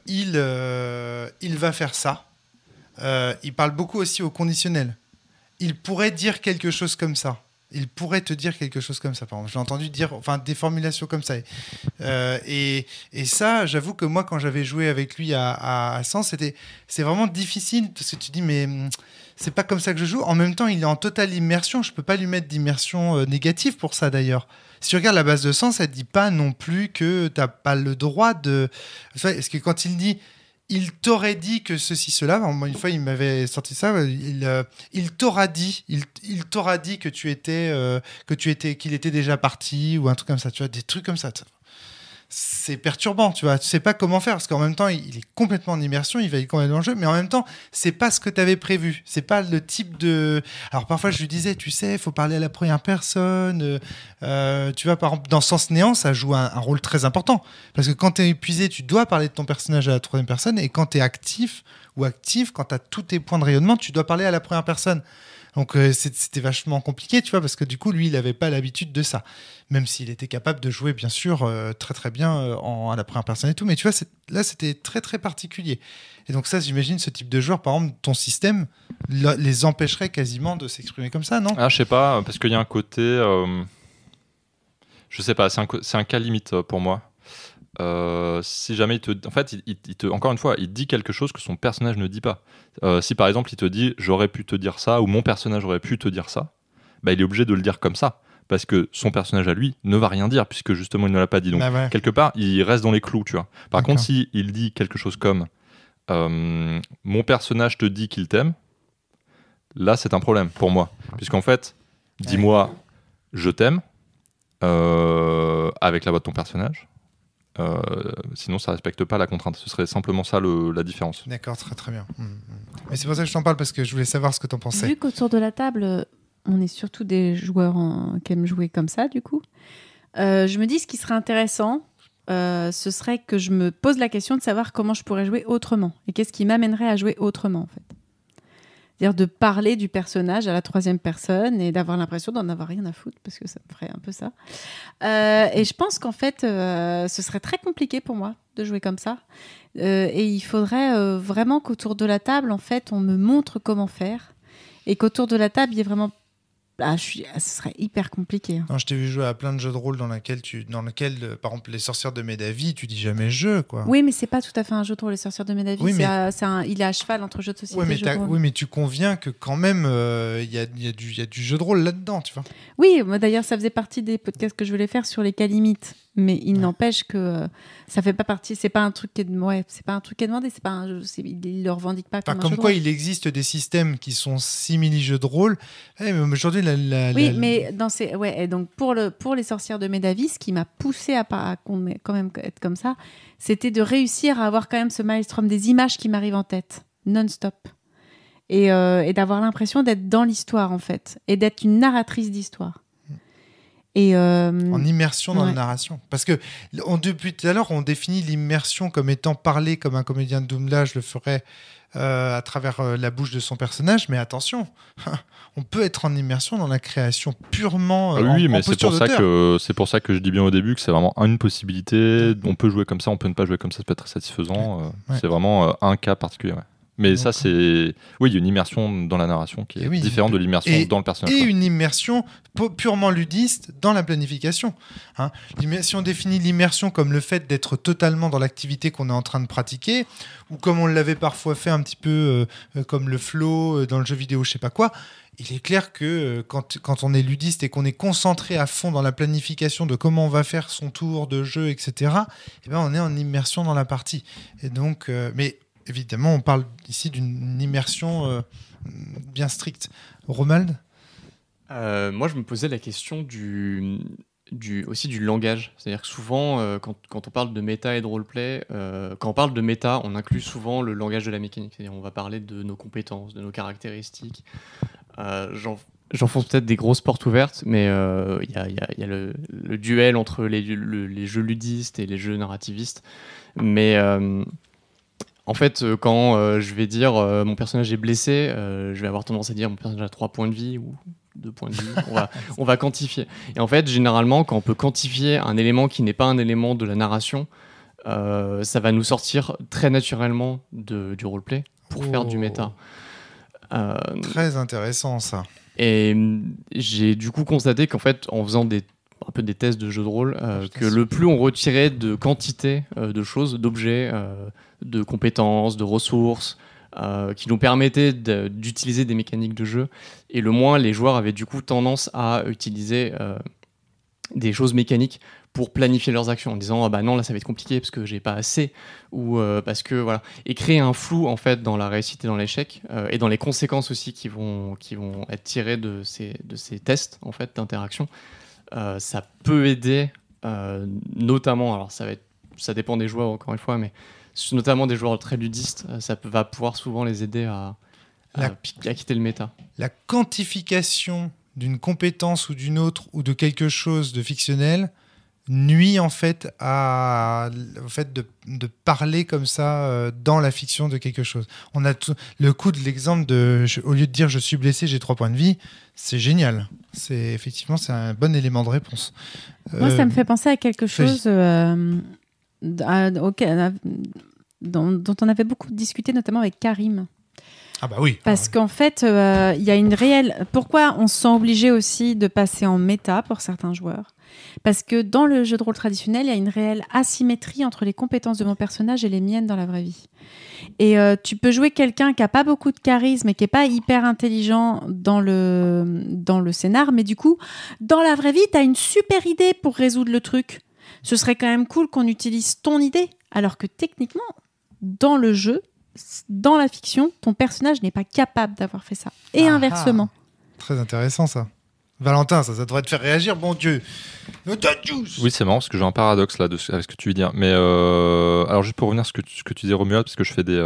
il va faire ça. Il parle beaucoup aussi au conditionnel. Il pourrait dire quelque chose comme ça. Il pourrait te dire quelque chose comme ça, par exemple. Je l'ai entendu dire des formulations comme ça. Et ça, j'avoue que moi, quand j'avais joué avec lui à Sens, c'est vraiment difficile, parce que tu dis, mais... c'est pas comme ça que je joue. En même temps, il est en totale immersion. Je peux pas lui mettre d'immersion négative pour ça, d'ailleurs. Si tu regardes la base de Sens, elle dit pas non plus que t'as pas le droit de... Parce que quand il dit « il t'aurait dit que ceci, cela », une fois, il m'avait sorti ça, il t'aura dit, il t'aura dit que qu'il était déjà parti, ou un truc comme ça, tu vois, des trucs comme ça. C'est perturbant, tu vois. Tu sais pas comment faire parce qu'en même temps, il est complètement en immersion, il va y complètement dans le jeu, mais en même temps, c'est pas ce que tu avais prévu. C'est pas le type de. Alors parfois, je lui disais, tu sais, il faut parler à la première personne. Tu vois, par exemple, dans Sens Néant, ça joue un rôle très important parce que quand tu es épuisé, tu dois parler de ton personnage à la troisième personne, et quand tu es actif ou active, quand tu as tous tes points de rayonnement, tu dois parler à la première personne. Donc c'était vachement compliqué, tu vois, parce que du coup, lui, il n'avait pas l'habitude de ça. Même s'il était capable de jouer, bien sûr, très très bien à la première personne et tout. Mais tu vois, là, c'était très très particulier. Et donc ça, j'imagine, ce type de joueur, par exemple, ton système les empêcherait quasiment de s'exprimer comme ça, non ? Ah, je sais pas, parce qu'il y a un côté... je sais pas, c'est un cas limite pour moi. Si jamais encore une fois, il dit quelque chose que son personnage ne dit pas. Si par exemple il te dit j'aurais pu te dire ça, ou mon personnage aurait pu te dire ça, il est obligé de le dire comme ça parce que son personnage à lui ne va rien dire puisque justement il ne l'a pas dit. Donc quelque part il reste dans les clous, tu vois. Par contre, si il dit quelque chose comme mon personnage te dit qu'il t'aime, là c'est un problème pour moi, puisqu'en fait dis-moi je t'aime avec la voix de ton personnage. Sinon ça respecte pas la contrainte. Ce serait simplement ça la différence. D'accord, très très bien. Mais c'est pour ça que je t'en parle, parce que je voulais savoir ce que t'en pensais. Vu qu'autour de la table on est surtout des joueurs qui aiment jouer comme ça, du coup je me dis ce qui serait intéressant, ce serait que je me pose la question de savoir comment je pourrais jouer autrement et qu'est-ce qui m'amènerait à jouer autrement, en fait. C'est-à-dire de parler du personnage à la troisième personne et d'avoir l'impression d'en avoir rien à foutre, parce que ça me ferait un peu ça. Et je pense qu'en fait, ce serait très compliqué pour moi de jouer comme ça. Et il faudrait vraiment qu'autour de la table, en fait, on me montre comment faire. Et qu'autour de la table, il y ait vraiment... ce serait hyper compliqué. Non, je t'ai vu jouer à plein de jeux de rôle dans lequel par exemple, les sorcières de Médavie, tu dis jamais jeu, quoi. Oui, mais c'est pas tout à fait un jeu de rôle, les sorcières de Médavie. Oui, il est à cheval entre jeux de société et jeux de rôle. Oui, mais tu conviens que quand même, il y a du jeu de rôle là-dedans, tu vois. Oui, moi d'ailleurs, ça faisait partie des podcasts que je voulais faire sur les cas limites. Mais il n'empêche que ça fait pas partie. C'est pas un truc qui est demandé. C'est pas un jeu. Il le revendique pas comme un jeu de rôle. Comme quoi, il existe des systèmes qui sont simili jeux de rôle. Mais aujourd'hui, mais et donc pour les sorcières de Médavie, ce qui m'a poussé à quand même être comme ça, c'était de réussir à avoir quand même ce maelstrom des images qui m'arrivent en tête non-stop. et d'avoir l'impression d'être dans l'histoire, en fait, et d'être une narratrice d'histoire. Et en immersion dans la narration. Parce que depuis tout à l'heure, on définit l'immersion comme étant parler comme un comédien de doublage le ferait à travers la bouche de son personnage, mais attention, on peut être en immersion dans la création purement oui, mais en posture d'auteur. c'est pour ça que je dis bien au début que c'est vraiment une possibilité. On peut jouer comme ça, on peut ne pas jouer comme ça, ça peut être très satisfaisant. C'est vraiment un cas particulier. Ouais. Mais ça, c'est... Oui, il y a une immersion dans la narration qui est différente de l'immersion dans le personnage. Et une immersion purement ludiste dans la planification. Si on définit l'immersion comme le fait d'être totalement dans l'activité qu'on est en train de pratiquer, ou comme on l'avait parfois fait un petit peu comme le flow dans le jeu vidéo, je sais pas quoi, il est clair que quand on est ludiste et qu'on est concentré à fond dans la planification de comment on va faire son tour de jeu, etc., eh ben on est en immersion dans la partie. Et donc... mais évidemment, on parle ici d'une immersion bien stricte. Romald ? Moi, je me posais la question aussi du langage. C'est-à-dire que souvent, quand on parle de méta et de roleplay, quand on parle de méta, on inclut souvent le langage de la mécanique. C'est-à-dire on va parler de nos compétences, de nos caractéristiques. J'enfonce peut-être des grosses portes ouvertes, mais il y a le duel entre les jeux ludistes et les jeux narrativistes. Mais... en fait, quand je vais dire mon personnage est blessé, je vais avoir tendance à dire mon personnage a 3 points de vie ou 2 points de vie. On va quantifier. Et en fait, généralement, quand on peut quantifier un élément qui n'est pas un élément de la narration, ça va nous sortir très naturellement du roleplay pour faire du méta. Très intéressant, ça. Et j'ai du coup constaté qu'en fait, en faisant un peu des tests de jeux de rôle, que le plus on retirait de quantité de choses, d'objets, de compétences, de ressources, qui nous permettaient d'utiliser des mécaniques de jeu, et le moins les joueurs avaient du coup tendance à utiliser des choses mécaniques pour planifier leurs actions en disant bah non, là ça va être compliqué parce que j'ai pas assez, ou parce que voilà, et créer un flou en fait dans la réussite et dans l'échec, et dans les conséquences aussi qui vont être tirées de ces tests en fait d'interaction. Ça peut aider, notamment, alors ça dépend des joueurs encore une fois, mais notamment des joueurs très ludistes, ça va pouvoir souvent les aider à quitter le méta. La quantification d'une compétence ou d'une autre ou de quelque chose de fictionnel nuit en fait au fait de parler comme ça dans la fiction de quelque chose. On a le coup de l'exemple au lieu de dire je suis blessé, j'ai 3 points de vie, c'est génial. C'est un bon élément de réponse. Moi, ça me fait penser à quelque chose dont on avait beaucoup discuté, notamment avec Karim. Ah bah oui. Parce qu'en fait, il y a une réelle... Pourquoi on se sent obligé aussi de passer en méta pour certains joueurs ? Parce que dans le jeu de rôle traditionnel, il y a une réelle asymétrie entre les compétences de mon personnage et les miennes dans la vraie vie. Et tu peux jouer quelqu'un qui n'a pas beaucoup de charisme et qui n'est pas hyper intelligent dans le scénar, mais du coup, dans la vraie vie, tu as une super idée pour résoudre le truc. Ce serait quand même cool qu'on utilise ton idée, alors que techniquement, dans le jeu, dans la fiction, ton personnage n'est pas capable d'avoir fait ça. Et inversement. Très intéressant ça. Valentin, ça devrait te faire réagir, bon Dieu. Oui, c'est marrant parce que j'ai un paradoxe là avec ce que tu veux dire. Mais alors juste pour revenir à ce que tu disais, Romuald, parce que je fais des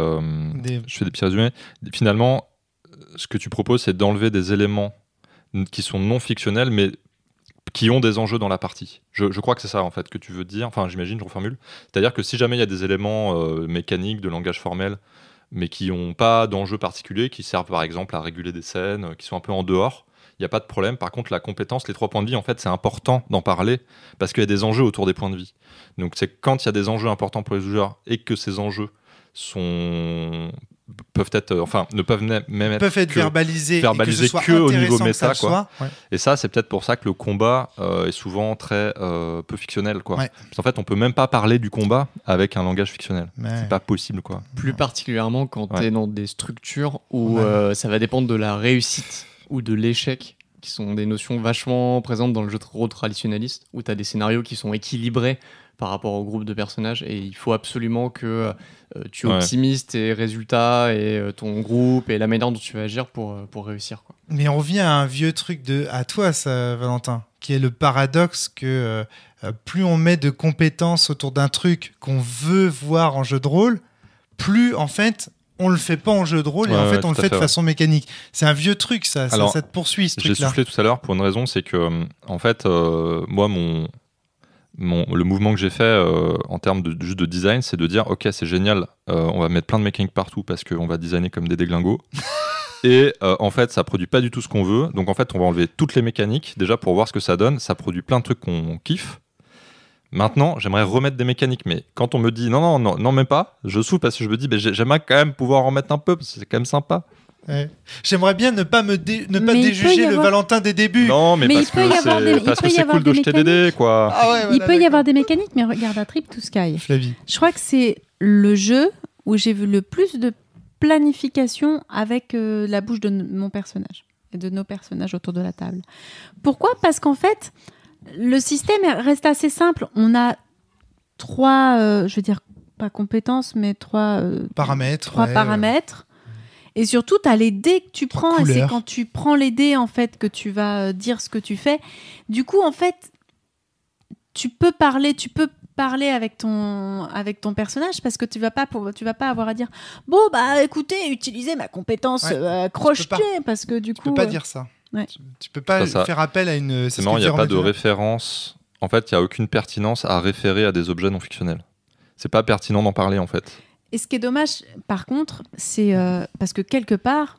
petits résumés. Finalement, ce que tu proposes, c'est d'enlever des éléments qui sont non fictionnels, mais qui ont des enjeux dans la partie. Je crois que c'est ça en fait que tu veux dire. Enfin, j'imagine, je reformule. C'est-à-dire que si jamais il y a des éléments mécaniques, de langage formel, mais qui n'ont pas d'enjeu particulier, qui servent par exemple à réguler des scènes, qui sont un peu en dehors, il n'y a pas de problème. Par contre, la compétence, les 3 points de vie, en fait, c'est important d'en parler parce qu'il y a des enjeux autour des points de vie. Donc, c'est quand il y a des enjeux importants pour les joueurs et que ces enjeux peuvent être, ne peuvent même être verbalisés que au niveau méta, quoi. Ouais. Et ça, c'est peut-être pour ça que le combat est souvent très peu fictionnel, quoi. Ouais. Parce qu'en fait, on peut même pas parler du combat avec un langage fictionnel. C'est pas possible, quoi. Plus particulièrement quand tu es dans des structures où ça va dépendre de la réussite ou de l'échec, qui sont des notions vachement présentes dans le jeu de rôle traditionnaliste, où tu as des scénarios qui sont équilibrés par rapport au groupe de personnages, et il faut absolument que tu optimises tes résultats et ton groupe et la manière dont tu vas agir pour réussir, quoi. Mais on revient à un vieux truc à toi, ça, Valentin, qui est le paradoxe que plus on met de compétences autour d'un truc qu'on veut voir en jeu de rôle, plus en fait on le fait pas en jeu de rôle et en fait on le fait de façon mécanique. C'est un vieux truc ça te poursuit ce truc-là. J'ai soufflé tout à l'heure pour une raison, c'est que en fait moi le mouvement que j'ai fait en termes juste de design, c'est de dire ok, c'est génial, on va mettre plein de mécaniques partout parce qu'on va designer comme des déglingos. Et en fait ça produit pas du tout ce qu'on veut, donc en fait on va enlever toutes les mécaniques déjà pour voir ce que ça donne. Ça produit plein de trucs qu'on kiffe. Maintenant, j'aimerais remettre des mécaniques, mais quand on me dit non, même pas, je souffle parce que je me dis, j'aimerais quand même pouvoir en mettre un peu, parce que c'est quand même sympa. Ouais. J'aimerais bien ne pas déjuger le Valentin des débuts. Non, mais parce que c'est cool de jeter des dés, quoi. Ah ouais, voilà, il peut y avoir des mécaniques, mais regarde à Trip to Sky. Flavie. Je crois que c'est le jeu où j'ai vu le plus de planification avec la bouche de mon personnage et de nos personnages autour de la table. Pourquoi ? Parce qu'en fait, le système reste assez simple. On a 3, je veux dire, pas compétences, mais 3 paramètres. Paramètres. Et surtout, tu as les dés que tu prends. Et c'est quand tu prends les dés, en fait, que tu vas dire ce que tu fais. Du coup, en fait, tu peux parler avec ton personnage parce que tu vas pas avoir à dire bon, bah, écoutez, utilisez ma compétence crocheter. Parce que du coup... Tu peux pas dire ça. Ouais. Tu peux pas faire appel à une... C'est marrant, il n'y a pas de référence. En fait, il n'y a aucune pertinence à référer à des objets non fictionnels. C'est pas pertinent d'en parler, en fait. Et ce qui est dommage, par contre, c'est parce que quelque part,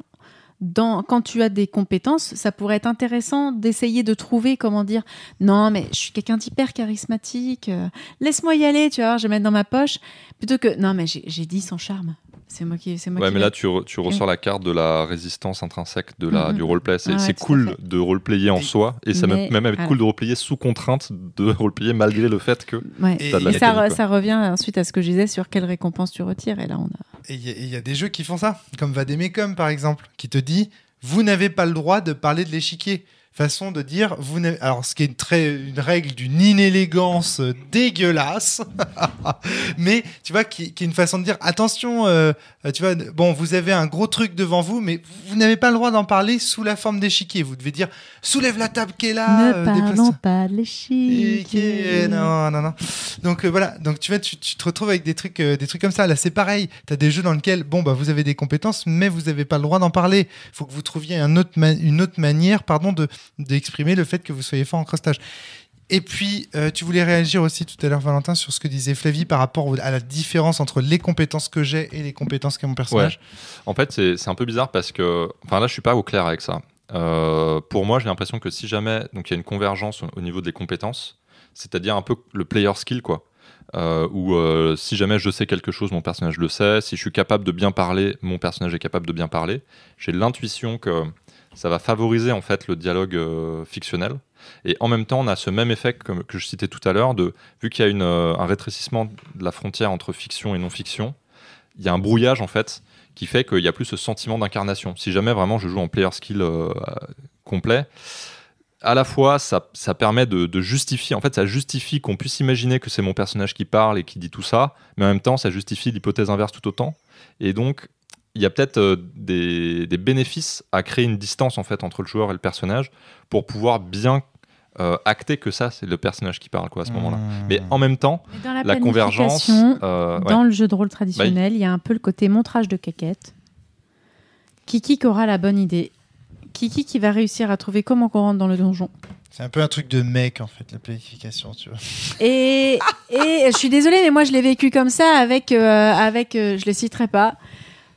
quand tu as des compétences, ça pourrait être intéressant d'essayer de trouver comment dire non, mais je suis quelqu'un d'hyper charismatique, laisse-moi y aller, tu vois, je vais mettre dans ma poche, plutôt que non, mais j'ai 10 en charme. C'est moi qui mais là, tu ressors la carte de la résistance intrinsèque du roleplay. C'est cool de roleplayer en soi, et ça même être cool de roleplayer sous contrainte, de roleplayer malgré le fait que t'as de la mécanique, ça revient ensuite à ce que je disais sur quelle récompense tu retires. Et là, on a... Et il y a des jeux qui font ça, comme Vademecum par exemple, qui te dit vous n'avez pas le droit de parler de l'échiquier. Façon de dire, alors ce qui est une règle d'une inélégance dégueulasse, mais tu vois, qui est une façon de dire attention, tu vois, bon, vous avez un gros truc devant vous, mais vous n'avez pas le droit d'en parler sous la forme d'échiquier. Vous devez dire soulève la table qui est là. Ne parlons pas de l'échiquier. Non. Donc voilà, donc tu vois, tu te retrouves avec des trucs comme ça. Là, c'est pareil. T'as des jeux dans lesquels, bon, bah, vous avez des compétences, mais vous n'avez pas le droit d'en parler. Il faut que vous trouviez une autre manière, d'exprimer le fait que vous soyez fort en crostage. Et puis, tu voulais réagir aussi tout à l'heure, Valentin, sur ce que disait Flavie par rapport à la différence entre les compétences que j'ai et les compétences qu'a mon personnage. Ouais. En fait, c'est un peu bizarre parce que... Enfin, là, je suis pas au clair avec ça. Pour moi, j'ai l'impression que si jamais il y a une convergence au niveau des compétences, c'est-à-dire un peu le player skill, quoi. Où si jamais je sais quelque chose, mon personnage le sait. Si je suis capable de bien parler, mon personnage est capable de bien parler. J'ai l'intuition que ça va favoriser en fait le dialogue fictionnel. Et en même temps, on a ce même effet que je citais tout à l'heure, vu qu'il y a un rétrécissement de la frontière entre fiction et non-fiction, il y a un brouillage en fait qui fait qu'il n'y a plus ce sentiment d'incarnation. Si jamais vraiment je joue en player skill complet, à la fois ça permet de justifier, en fait ça justifie qu'on puisse imaginer que c'est mon personnage qui parle et qui dit tout ça, mais en même temps ça justifie l'hypothèse inverse tout autant. Et donc il y a peut-être des bénéfices à créer une distance en fait entre le joueur et le personnage pour pouvoir bien acter que ça c'est le personnage qui parle quoi à ce moment-là. Mais en même temps, la convergence dans le jeu de rôle traditionnel, il y a un peu le côté montrage de caquette. Kiki qui aura la bonne idée. Kiki qui va réussir à trouver comment on rentre dans le donjon. C'est un peu un truc de mec en fait, la planification, tu vois. Et je suis désolée, mais moi je l'ai vécu comme ça avec je les citerai pas.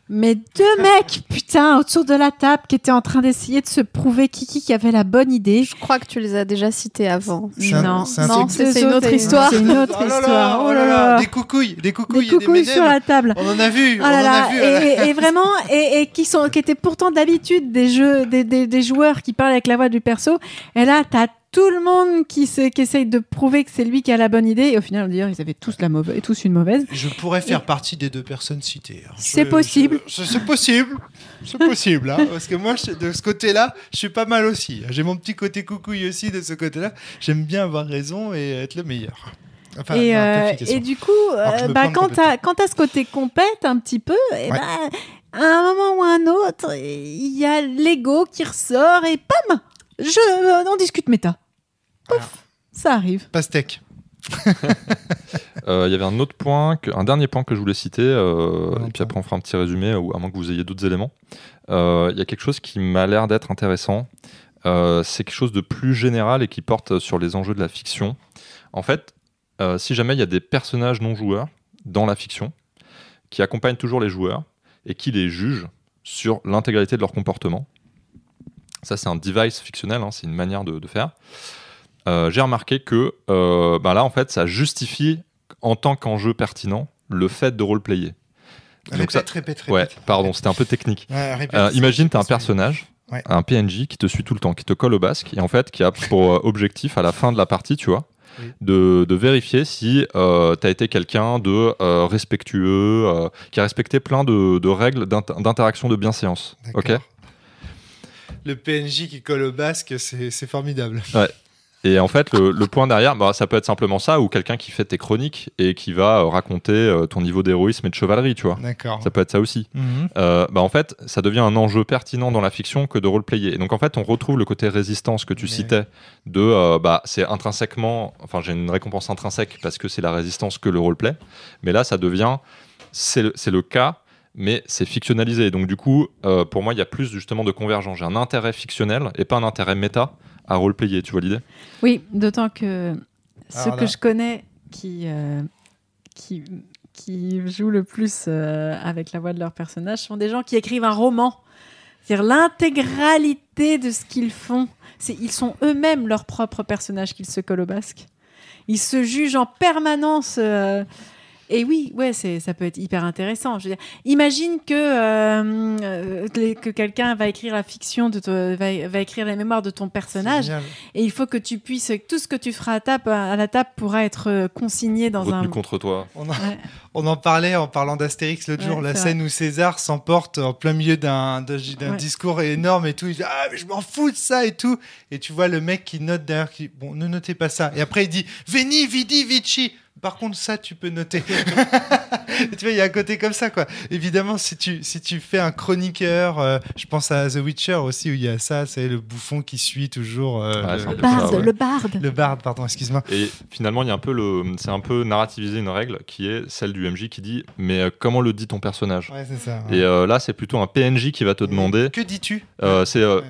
Mais 2 mecs, putain, autour de la table qui étaient en train d'essayer de se prouver qui avait la bonne idée. Je crois que tu les as déjà cités avant. C'est une autre histoire. C'est une autre histoire. Oh là là, des coucouilles sur la table. On en a vu. Et vraiment, et qui étaient pourtant d'habitude des joueurs qui parlent avec la voix du perso. Et là, t'as tout le monde qui essaye de prouver que c'est lui qui a la bonne idée. Et au final, d'ailleurs, ils avaient tous une mauvaise. Je pourrais faire partie des 2 personnes citées. C'est possible. C'est possible. Hein, parce que moi, de ce côté-là, je suis pas mal aussi. J'ai mon petit côté coucouille aussi de ce côté-là. J'aime bien avoir raison et être le meilleur. Enfin, et du coup, quand t'as ce côté compète un petit peu, à un moment ou à un autre, il y a l'ego qui ressort et pam, on discute méta. Pouf, ça arrive. Pastèque. Il y avait un autre point, un dernier point que je voulais citer, et puis après on fera un petit résumé, ou à moins que vous ayez d'autres éléments. Il y a quelque chose qui m'a l'air d'être intéressant. C'est quelque chose de plus général et qui porte sur les enjeux de la fiction. En fait, si jamais il y a des personnages non joueurs dans la fiction qui accompagnent toujours les joueurs et qui les jugent sur l'intégralité de leur comportement, ça c'est un device fictionnel, c'est une manière de faire. J'ai remarqué que là en fait ça justifie en tant qu'enjeu pertinent le fait de roleplayer. Répète. Ouais, pardon, c'était un peu technique. Ouais, imagine tu as un personnage, un PNJ qui te suit tout le temps, qui te colle au basque et en fait qui a pour objectif à la fin de la partie, tu vois, de vérifier si tu as été quelqu'un de respectueux, qui a respecté plein de règles d'interaction de bienséance. Ok. Le PNJ qui colle au basque, c'est formidable. Ouais. Et en fait, le point derrière, ça peut être simplement ça, ou quelqu'un qui fait tes chroniques et qui va raconter ton niveau d'héroïsme et de chevalerie, tu vois. D'accord. Ça peut être ça aussi. En fait, ça devient un enjeu pertinent dans la fiction que de roleplayer. Et donc, en fait, on retrouve le côté résistance que tu citais, c'est intrinsèquement... Enfin, j'ai une récompense intrinsèque parce que c'est la résistance que le roleplay. Mais là, ça devient... C'est le cas, mais c'est fictionnalisé. Donc, du coup, pour moi, il y a plus justement de convergence. J'ai un intérêt fictionnel et pas un intérêt méta à roleplayer, tu vois l'idée ? Oui, d'autant que ceux que je connais qui jouent le plus avec la voix de leur personnage sont des gens qui écrivent un roman. C'est-à-dire l'intégralité de ce qu'ils font. Ils sont eux-mêmes leurs propres personnages qu'ils se collent au basque. Ils se jugent en permanence... Et oui, ça peut être hyper intéressant. Je veux dire, imagine que quelqu'un va écrire la fiction, va écrire les mémoires de ton personnage, et il faut que tu puisses, tout ce que tu feras à la table pourra être consigné dans retenu contre toi. On en parlait en parlant d'Astérix l'autre jour, la scène où César s'emporte en plein milieu d'un discours énorme et tout. Il dit « Ah, mais je m'en fous de ça » et tout. Et tu vois le mec qui note derrière, bon, ne notez pas ça. Et après, il dit « Veni, vidi, vici ». Par contre, ça, tu peux noter. Tu vois, il y a un côté comme ça, quoi. Évidemment, si tu fais un chroniqueur, je pense à The Witcher aussi, où il y a ça, c'est le bouffon qui suit toujours... le barde. Le barde, pardon, excuse-moi. Et finalement, il y a c'est un peu narrativiser une règle qui est celle du MJ qui dit « Mais comment le dit ton personnage ?» Ouais, c'est ça. Ouais. Et là, c'est plutôt un PNJ qui va te demander... Que dis-tu ?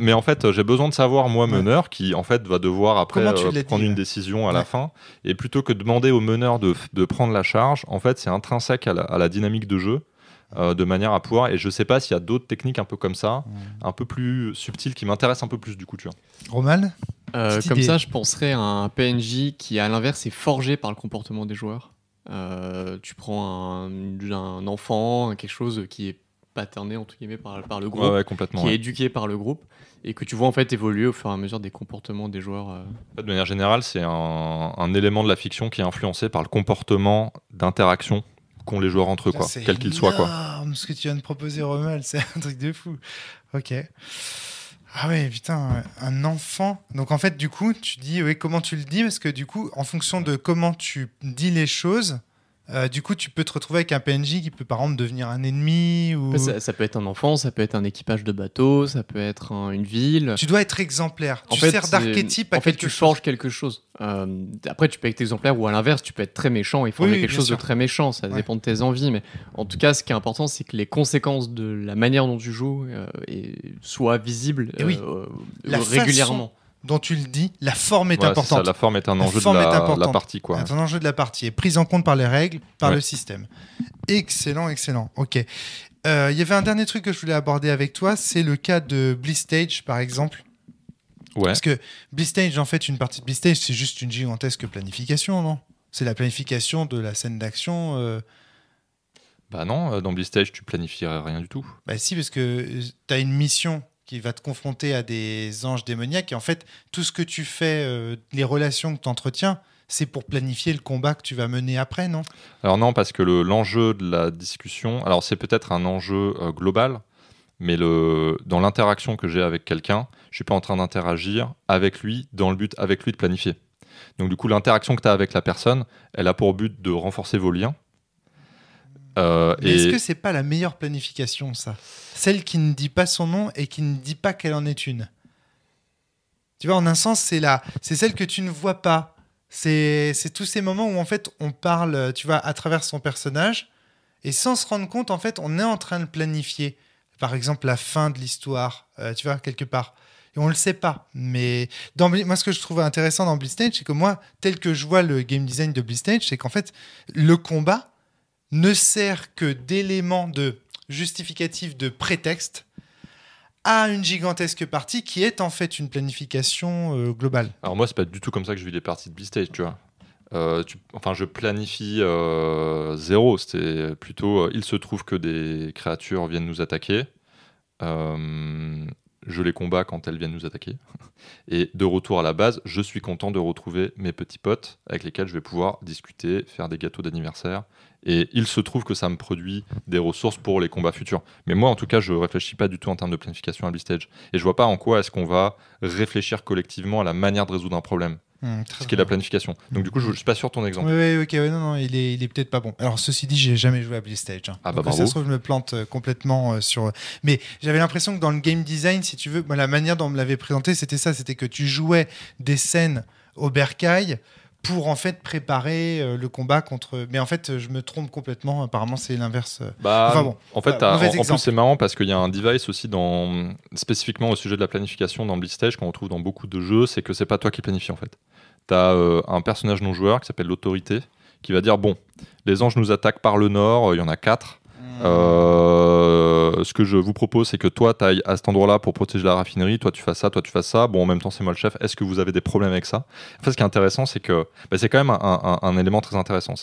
Mais en fait, j'ai besoin de savoir, moi, meneur, qui en fait va devoir après prendre une décision à la fin. Et plutôt que de demander au meneur de prendre la charge, en fait c'est intrinsèque à la dynamique de jeu, de manière à pouvoir, et je sais pas s'il y a d'autres techniques un peu comme ça, un peu plus subtiles, qui m'intéressent un peu plus du coup, tu vois. Roman, comme ça je penserais à un PNJ qui à l'inverse est forgé par le comportement des joueurs. Tu prends un enfant, quelque chose qui est paterné entre guillemets par le groupe, qui est éduqué par le groupe, et que tu vois en fait évoluer au fur et à mesure des comportements des joueurs. De manière générale, c'est un élément de la fiction qui est influencé par le comportement d'interaction qu'ont les joueurs entre eux, quel qu'il soit. C'est énorme ce que tu viens de proposer, Romuald, c'est un truc de fou. Ok. Ah ouais, putain, un enfant. Donc en fait, du coup, tu dis, comment tu le dis ? Parce que du coup, en fonction de comment tu dis les choses... du coup, tu peux te retrouver avec un PNJ qui peut par exemple devenir un ennemi ou... Ça peut être un enfant, ça peut être un équipage de bateau, ça peut être une ville. Tu dois être exemplaire. Tu sers d'archétype à quelque chose. En fait, tu forges quelque chose. Après, tu peux être exemplaire ou à l'inverse, tu peux être très méchant et forger quelque chose de très méchant. Ça dépend de tes envies. Mais en tout cas, ce qui est important, c'est que les conséquences de la manière dont tu joues soient visibles régulièrement. Dont tu le dis, la forme est importante. Ça, la forme est un enjeu de la partie, quoi. C'est un enjeu de la partie, et prise en compte par les règles, par le système. Excellent. Ok. Il y avait un dernier truc que je voulais aborder avec toi, c'est le cas de BlizzStage, par exemple. Ouais. Parce que BlizzStage, en fait, une partie de BlizzStage, c'est juste une gigantesque planification, non ? C'est la planification de la scène d'action. Bah non, dans BlizzStage, tu planifierais rien du tout. Bah si, parce que tu as une mission qui va te confronter à des anges démoniaques. Et en fait, tout ce que tu fais, les relations que tu entretiens, c'est pour planifier le combat que tu vas mener après, non ? Alors non, parce que l'enjeu de la discussion, alors c'est peut-être un enjeu global, mais dans l'interaction que j'ai avec quelqu'un, je ne suis pas en train d'interagir avec lui dans le but avec lui de planifier. Donc du coup, l'interaction que tu as avec la personne, elle a pour but de renforcer vos liens. Mais est-ce que c'est pas la meilleure planification, ça ? Celle qui ne dit pas son nom et qui ne dit pas qu'elle en est une. Tu vois, en un sens, c'est celle que tu ne vois pas. C'est tous ces moments où en fait on parle, tu vois, à travers son personnage, et sans se rendre compte, en fait, on est en train de planifier, par exemple, la fin de l'histoire, tu vois, quelque part. Et on le sait pas. Mais moi, ce que je trouve intéressant dans Blitzstage, c'est que moi, tel que je vois le game design de Blitzstage, c'est qu'en fait, le combat ne sert que d'élément de justificatif, de prétexte à une gigantesque partie qui est en fait une planification globale. Alors moi, c'est pas du tout comme ça que je vis les parties de Blitzstage, tu vois. Je planifie zéro. C'était plutôt, il se trouve que des créatures viennent nous attaquer. Je les combats quand elles viennent nous attaquer. Et de retour à la base, je suis content de retrouver mes petits potes avec lesquels je vais pouvoir discuter, faire des gâteaux d'anniversaire. Et il se trouve que ça me produit des ressources pour les combats futurs. Mais moi, en tout cas, je ne réfléchis pas du tout en termes de planification à Blitzstage. Et je ne vois pas en quoi est-ce qu'on va réfléchir collectivement à la manière de résoudre un problème. Ce qui est la planification. Donc du coup, je ne suis pas sûr de ton exemple. Oui, ok, non, il est peut-être pas bon. Alors ceci dit, j'ai jamais joué à Blitzstage. Ah bah bravo. Ça se trouve, je me plante complètement sur. Mais j'avais l'impression que dans le game design, si tu veux, la manière dont on me l'avait présenté, c'était ça, c'était que tu jouais des scènes au bercail pour en fait préparer le combat contre. Mais en fait, je me trompe complètement. Apparemment, c'est l'inverse. En fait, en plus, c'est marrant parce qu'il y a un device aussi spécifiquement au sujet de la planification dans Blitzstage qu'on retrouve dans beaucoup de jeux, c'est que c'est pas toi qui planifie en fait. T'as un personnage non joueur qui s'appelle l'autorité qui va dire bon, les anges nous attaquent par le nord, il y en a 4. Ce que je vous propose, c'est que toi, tu ailles à cet endroit-là pour protéger la raffinerie, toi tu fasses ça, bon, en même temps, c'est moi le chef, est-ce que vous avez des problèmes avec ça? En fait, ce qui est intéressant, c'est que c'est quand même un élément très intéressant.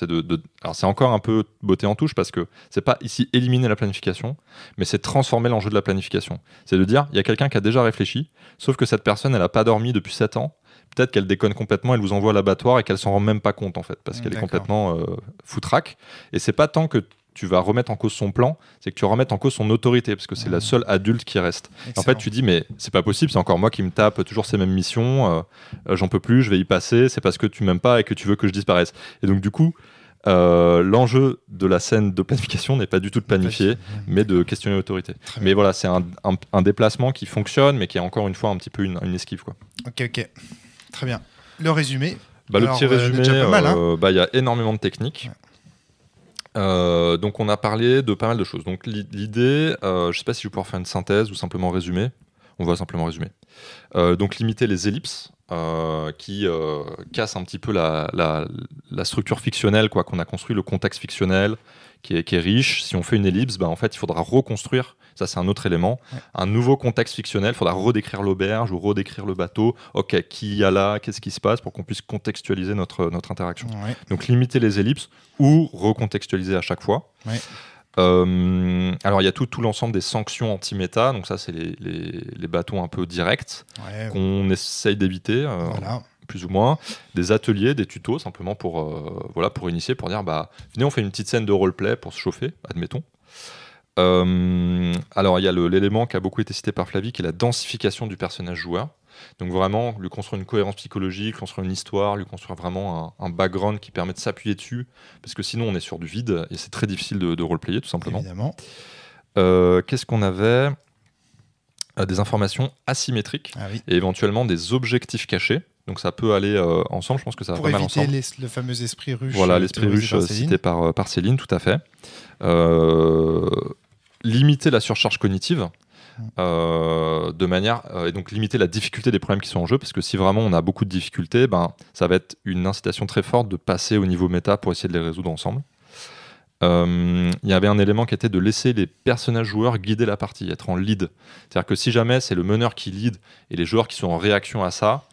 Alors, c'est encore un peu beauté en touche parce que c'est pas ici éliminer la planification, mais c'est transformer l'enjeu de la planification. C'est de dire, il y a quelqu'un qui a déjà réfléchi, sauf que cette personne, elle n'a pas dormi depuis 7 ans. Peut-être qu'elle déconne complètement, elle vous envoie à l'abattoir et qu'elle s'en rend même pas compte en fait, parce qu'elle est complètement foutraque. Et c'est pas tant que tu vas remettre en cause son plan, c'est que tu vas remettre en cause son autorité, parce que c'est la seule adulte qui reste. En fait, tu dis, mais c'est pas possible, c'est encore moi qui me tape toujours ces mêmes missions, j'en peux plus, je vais y passer, c'est parce que tu m'aimes pas et que tu veux que je disparaisse. Et donc du coup, l'enjeu de la scène de planification n'est pas du tout de planifier, mais de questionner l'autorité. Mais voilà, c'est un déplacement qui fonctionne, mais qui est encore une fois un petit peu une esquive, quoi. Ok. Très bien. Le résumé. Le petit résumé, il y a énormément de techniques. Donc on a parlé de pas mal de choses. Donc l'idée, je sais pas si je vais pouvoir faire une synthèse ou simplement résumer. On va simplement résumer. Donc limiter les ellipses qui cassent un petit peu la structure fictionnelle qu'on a construit, le contexte fictionnel qui est riche. Si on fait une ellipse, en fait il faudra reconstruire. Ça, c'est un autre élément. Ouais. Un nouveau contexte fictionnel. Il faudra redécrire l'auberge ou redécrire le bateau. Ok, qui y a là? Qu'est-ce qui se passe pour qu'on puisse contextualiser notre interaction. Ouais. Donc, limiter les ellipses ou recontextualiser à chaque fois. Ouais. Alors, il y a tout l'ensemble des sanctions anti-méta. Donc, ça, c'est les bâtons un peu directs qu'on essaye d'éviter. Plus ou moins, des ateliers, des tutos, simplement pour initier, pour dire, venez, on fait une petite scène de roleplay pour se chauffer, admettons. Alors il y a l'élément qui a beaucoup été cité par Flavie, qui est la densification du personnage joueur. Donc vraiment lui construire une cohérence psychologique, construire une histoire, lui construire vraiment un background qui permet de s'appuyer dessus, parce que sinon on est sur du vide et c'est très difficile de roleplayer tout simplement. Évidemment. Qu'est-ce qu'on avait? Des informations asymétriques et éventuellement des objectifs cachés. Donc ça peut aller ensemble, je pense que ça va pas mal ensemble. Pour éviter le fameux esprit ruche. Voilà, l'esprit ruche cité par Céline, tout à fait. Limiter la surcharge cognitive de manière et donc limiter la difficulté des problèmes qui sont en jeu, parce que si vraiment on a beaucoup de difficultés, ça va être une incitation très forte de passer au niveau méta pour essayer de les résoudre ensemble. Il y avait un élément qui était de laisser les personnages joueurs guider la partie, être en lead. C'est-à-dire que si jamais c'est le meneur qui lead et les joueurs qui sont en réaction à ça,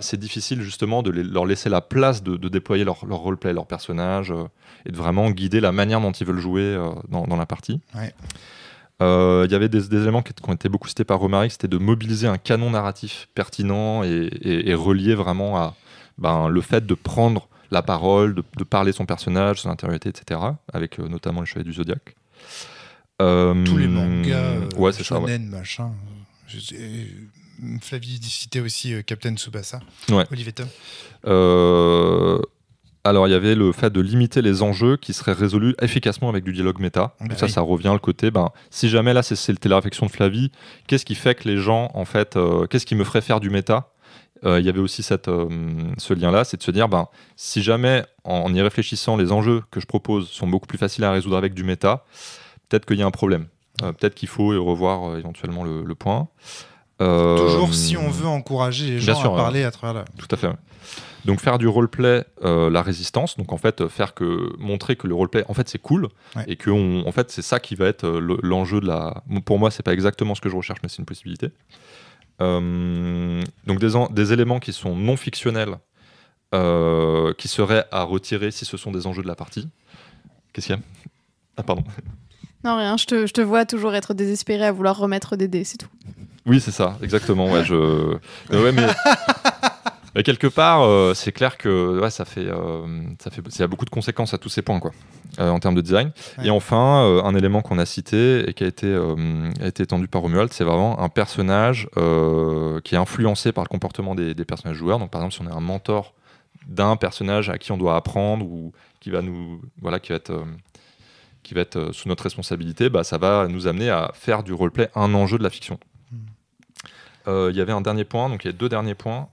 c'est difficile justement de leur laisser la place de déployer leur roleplay, leur personnage, et de vraiment guider la manière dont ils veulent jouer dans la partie. Ouais. Y avait des éléments qui ont été beaucoup cités par Romaric, c'était de mobiliser un canon narratif pertinent et relié vraiment à le fait de prendre la parole, de parler son personnage, son intériorité, etc., avec notamment les Chevaliers du Zodiaque. Tous les mangas, c'est shonen, machin. Flavie citait aussi Captain Tsubasa, Olivier Tom. Alors, il y avait le fait de limiter les enjeux qui seraient résolus efficacement avec du dialogue méta. Ça revient le côté, si jamais là, c'est la réflexion de Flavie, qu'est-ce qui fait que les gens, en fait, qu'est-ce qui me ferait faire du méta il y avait aussi ce lien-là, c'est de se dire, si jamais, en y réfléchissant, les enjeux que je propose sont beaucoup plus faciles à résoudre avec du méta, peut-être qu'il y a un problème. Peut-être qu'il faut revoir éventuellement le point. Toujours si on veut encourager les gens à parler à travers là. Tout à fait. Ouais. Donc faire du roleplay, la résistance, donc en fait montrer que le roleplay en fait c'est cool et que en fait c'est ça qui va être l'enjeu de la. Pour moi c'est pas exactement ce que je recherche mais c'est une possibilité. Donc des éléments qui sont non fictionnels, qui seraient à retirer si ce sont des enjeux de la partie. Qu'est-ce qu'il y a ? Ah pardon. Non rien, je te vois toujours être désespéré à vouloir remettre des dés, c'est tout. Oui c'est ça, exactement. Ouais, mais quelque part, c'est clair que il y a beaucoup de conséquences à tous ces points, quoi, en termes de design. Ouais. Et enfin, un élément qu'on a cité et qui a été étendu par Romuald, c'est vraiment un personnage qui est influencé par le comportement des personnages joueurs. Donc, par exemple, si on est un mentor d'un personnage à qui on doit apprendre ou qui va être sous notre responsabilité, ça va nous amener à faire du roleplay un enjeu de la fiction. Il y avait un dernier point, donc il y a 2 derniers points.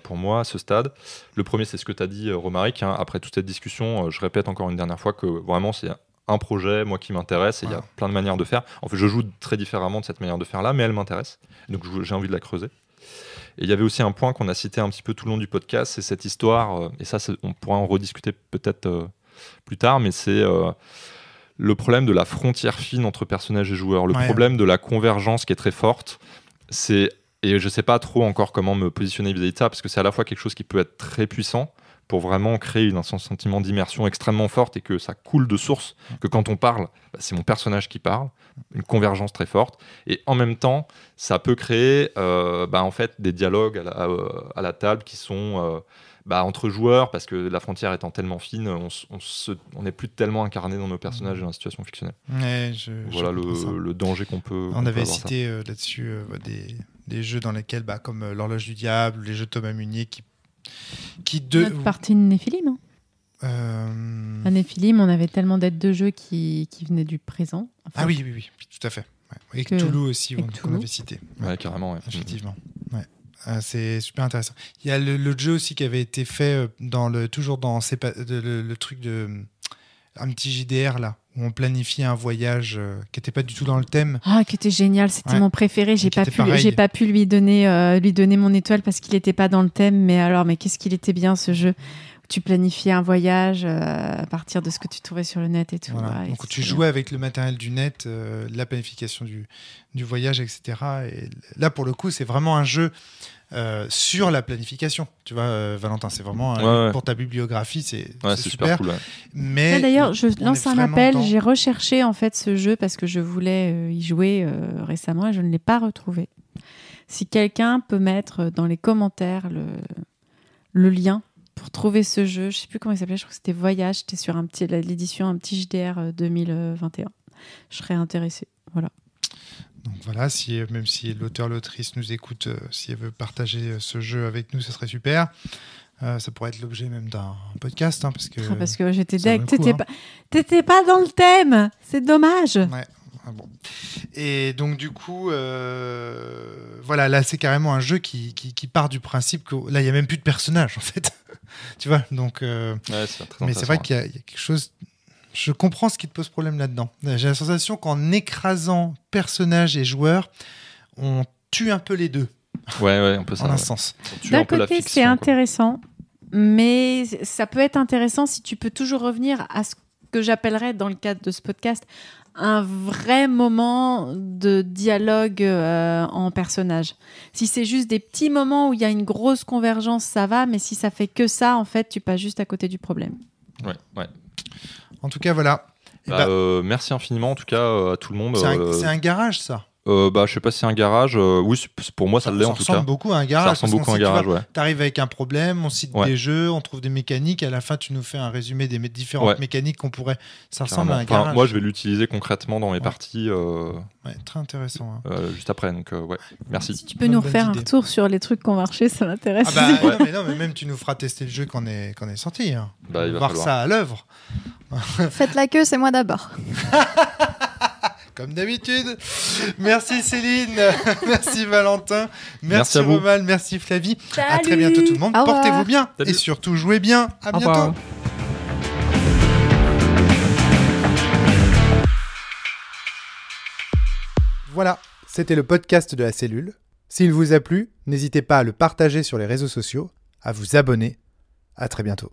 Pour moi, à ce stade, le premier, c'est ce que tu as dit, Romaric. Après toute cette discussion, je répète encore une dernière fois que vraiment, c'est un projet, moi, qui m'intéresse et il y a plein de manières de faire. En fait, je joue très différemment de cette manière de faire-là, mais elle m'intéresse. Donc, j'ai envie de la creuser. Et il y avait aussi un point qu'on a cité un petit peu tout le long du podcast, c'est cette histoire, et ça, on pourra en rediscuter peut-être plus tard, mais c'est le problème de la frontière fine entre personnages et joueurs, le problème de la convergence qui est très forte. Et je ne sais pas trop encore comment me positionner vis-à-vis de ça, parce que c'est à la fois quelque chose qui peut être très puissant pour vraiment créer un sentiment d'immersion extrêmement forte et que ça coule de source, que quand on parle, c'est mon personnage qui parle, une convergence très forte. Et en même temps, ça peut créer en fait, des dialogues à la table qui sont entre joueurs, parce que la frontière étant tellement fine, on n'est plus tellement incarné dans nos personnages et dans la situation fictionnelle. Ouais, voilà le danger qu'on peut. On avait cité là-dessus des jeux dans lesquels, comme l'Horloge du Diable, les jeux de Thomas Munier Notre partie de Néphilim. À Néphilim, on avait tellement d'aides de jeu qui venaient du présent. Enfin, oui, tout à fait. Ouais. Et Cthulhu aussi, qu'on avait cité. Ouais, carrément. Ouais. Effectivement. Ouais. C'est super intéressant. Il y a le jeu aussi qui avait été fait toujours dans le truc de un petit JDR là, où on planifiait un voyage qui n'était pas du tout dans le thème. Ah, qui était génial, c'était mon préféré. J'ai pas pu lui donner mon étoile parce qu'il n'était pas dans le thème. Mais qu'est-ce qu'il était bien ce jeu. Tu planifiais un voyage à partir de ce que tu trouvais sur le net et tout. Voilà. Donc tu jouais avec le matériel du net, la planification du voyage, etc. Et là, pour le coup, c'est vraiment un jeu sur la planification. Tu vois, Valentin, c'est vraiment pour ta bibliographie, c'est super cool. Ouais. Mais d'ailleurs, je lance un appel. J'ai recherché en fait ce jeu parce que je voulais y jouer récemment et je ne l'ai pas retrouvé. Si quelqu'un peut mettre dans les commentaires le lien pour trouver ce jeu, je sais plus comment il s'appelait, je crois que c'était Voyage, c'était sur l'édition un petit JDR 2021. Je serais intéressée. Voilà. Donc voilà, même si l'auteur-l'autrice nous écoute, si elle veut partager ce jeu avec nous, ce serait super. Ça pourrait être l'objet même d'un podcast, parce que j'étais deck, t'étais pas dans le thème, c'est dommage. Ouais. Ah bon. Et donc du coup, voilà, là c'est carrément un jeu qui part du principe que là il y a même plus de personnages en fait. Tu vois, donc. Mais c'est vrai qu'il y a quelque chose. Je comprends ce qui te pose problème là-dedans. J'ai la sensation qu'en écrasant personnages et joueurs, on tue un peu les deux. Ouais, un peu ça. En un sens. D'un côté, c'est intéressant, mais ça peut être intéressant si tu peux toujours revenir à ce que j'appellerais dans le cadre de ce podcast un vrai moment de dialogue en personnage. Si c'est juste des petits moments où il y a une grosse convergence, ça va, mais si ça fait que ça, en fait, tu passes juste à côté du problème. Ouais. En tout cas, voilà. Merci infiniment, en tout cas, à tout le monde. C'est un garage, ça. Je sais pas si c'est un garage. Oui, pour moi, ça l'est en tout cas. Ça ressemble beaucoup à un garage. Ça ressemble beaucoup à un garage, ouais. T'arrives avec un problème, on cite des jeux, on trouve des mécaniques. À la fin, tu nous fais un résumé des différentes mécaniques qu'on pourrait. Ça ressemble à un garage. Moi, je vais l'utiliser concrètement dans mes parties. Très intéressant. Juste après, donc merci. Si tu peux nous refaire un retour sur les trucs qui ont marché, ça m'intéresse. Non, mais même tu nous feras tester le jeu quand on est sorti. Hein. On va voir ça à l'œuvre. Faites la queue, c'est moi d'abord. comme d'habitude. Merci Céline, merci Valentin, merci à vous. Romal, merci Flavie. Salut. À très bientôt tout le monde. Au revoir. Portez-vous bien Salut. et surtout jouez bien. À Au bientôt. revoir. Voilà, c'était le podcast de la cellule. S'il vous a plu, n'hésitez pas à le partager sur les réseaux sociaux, à vous abonner. À très bientôt.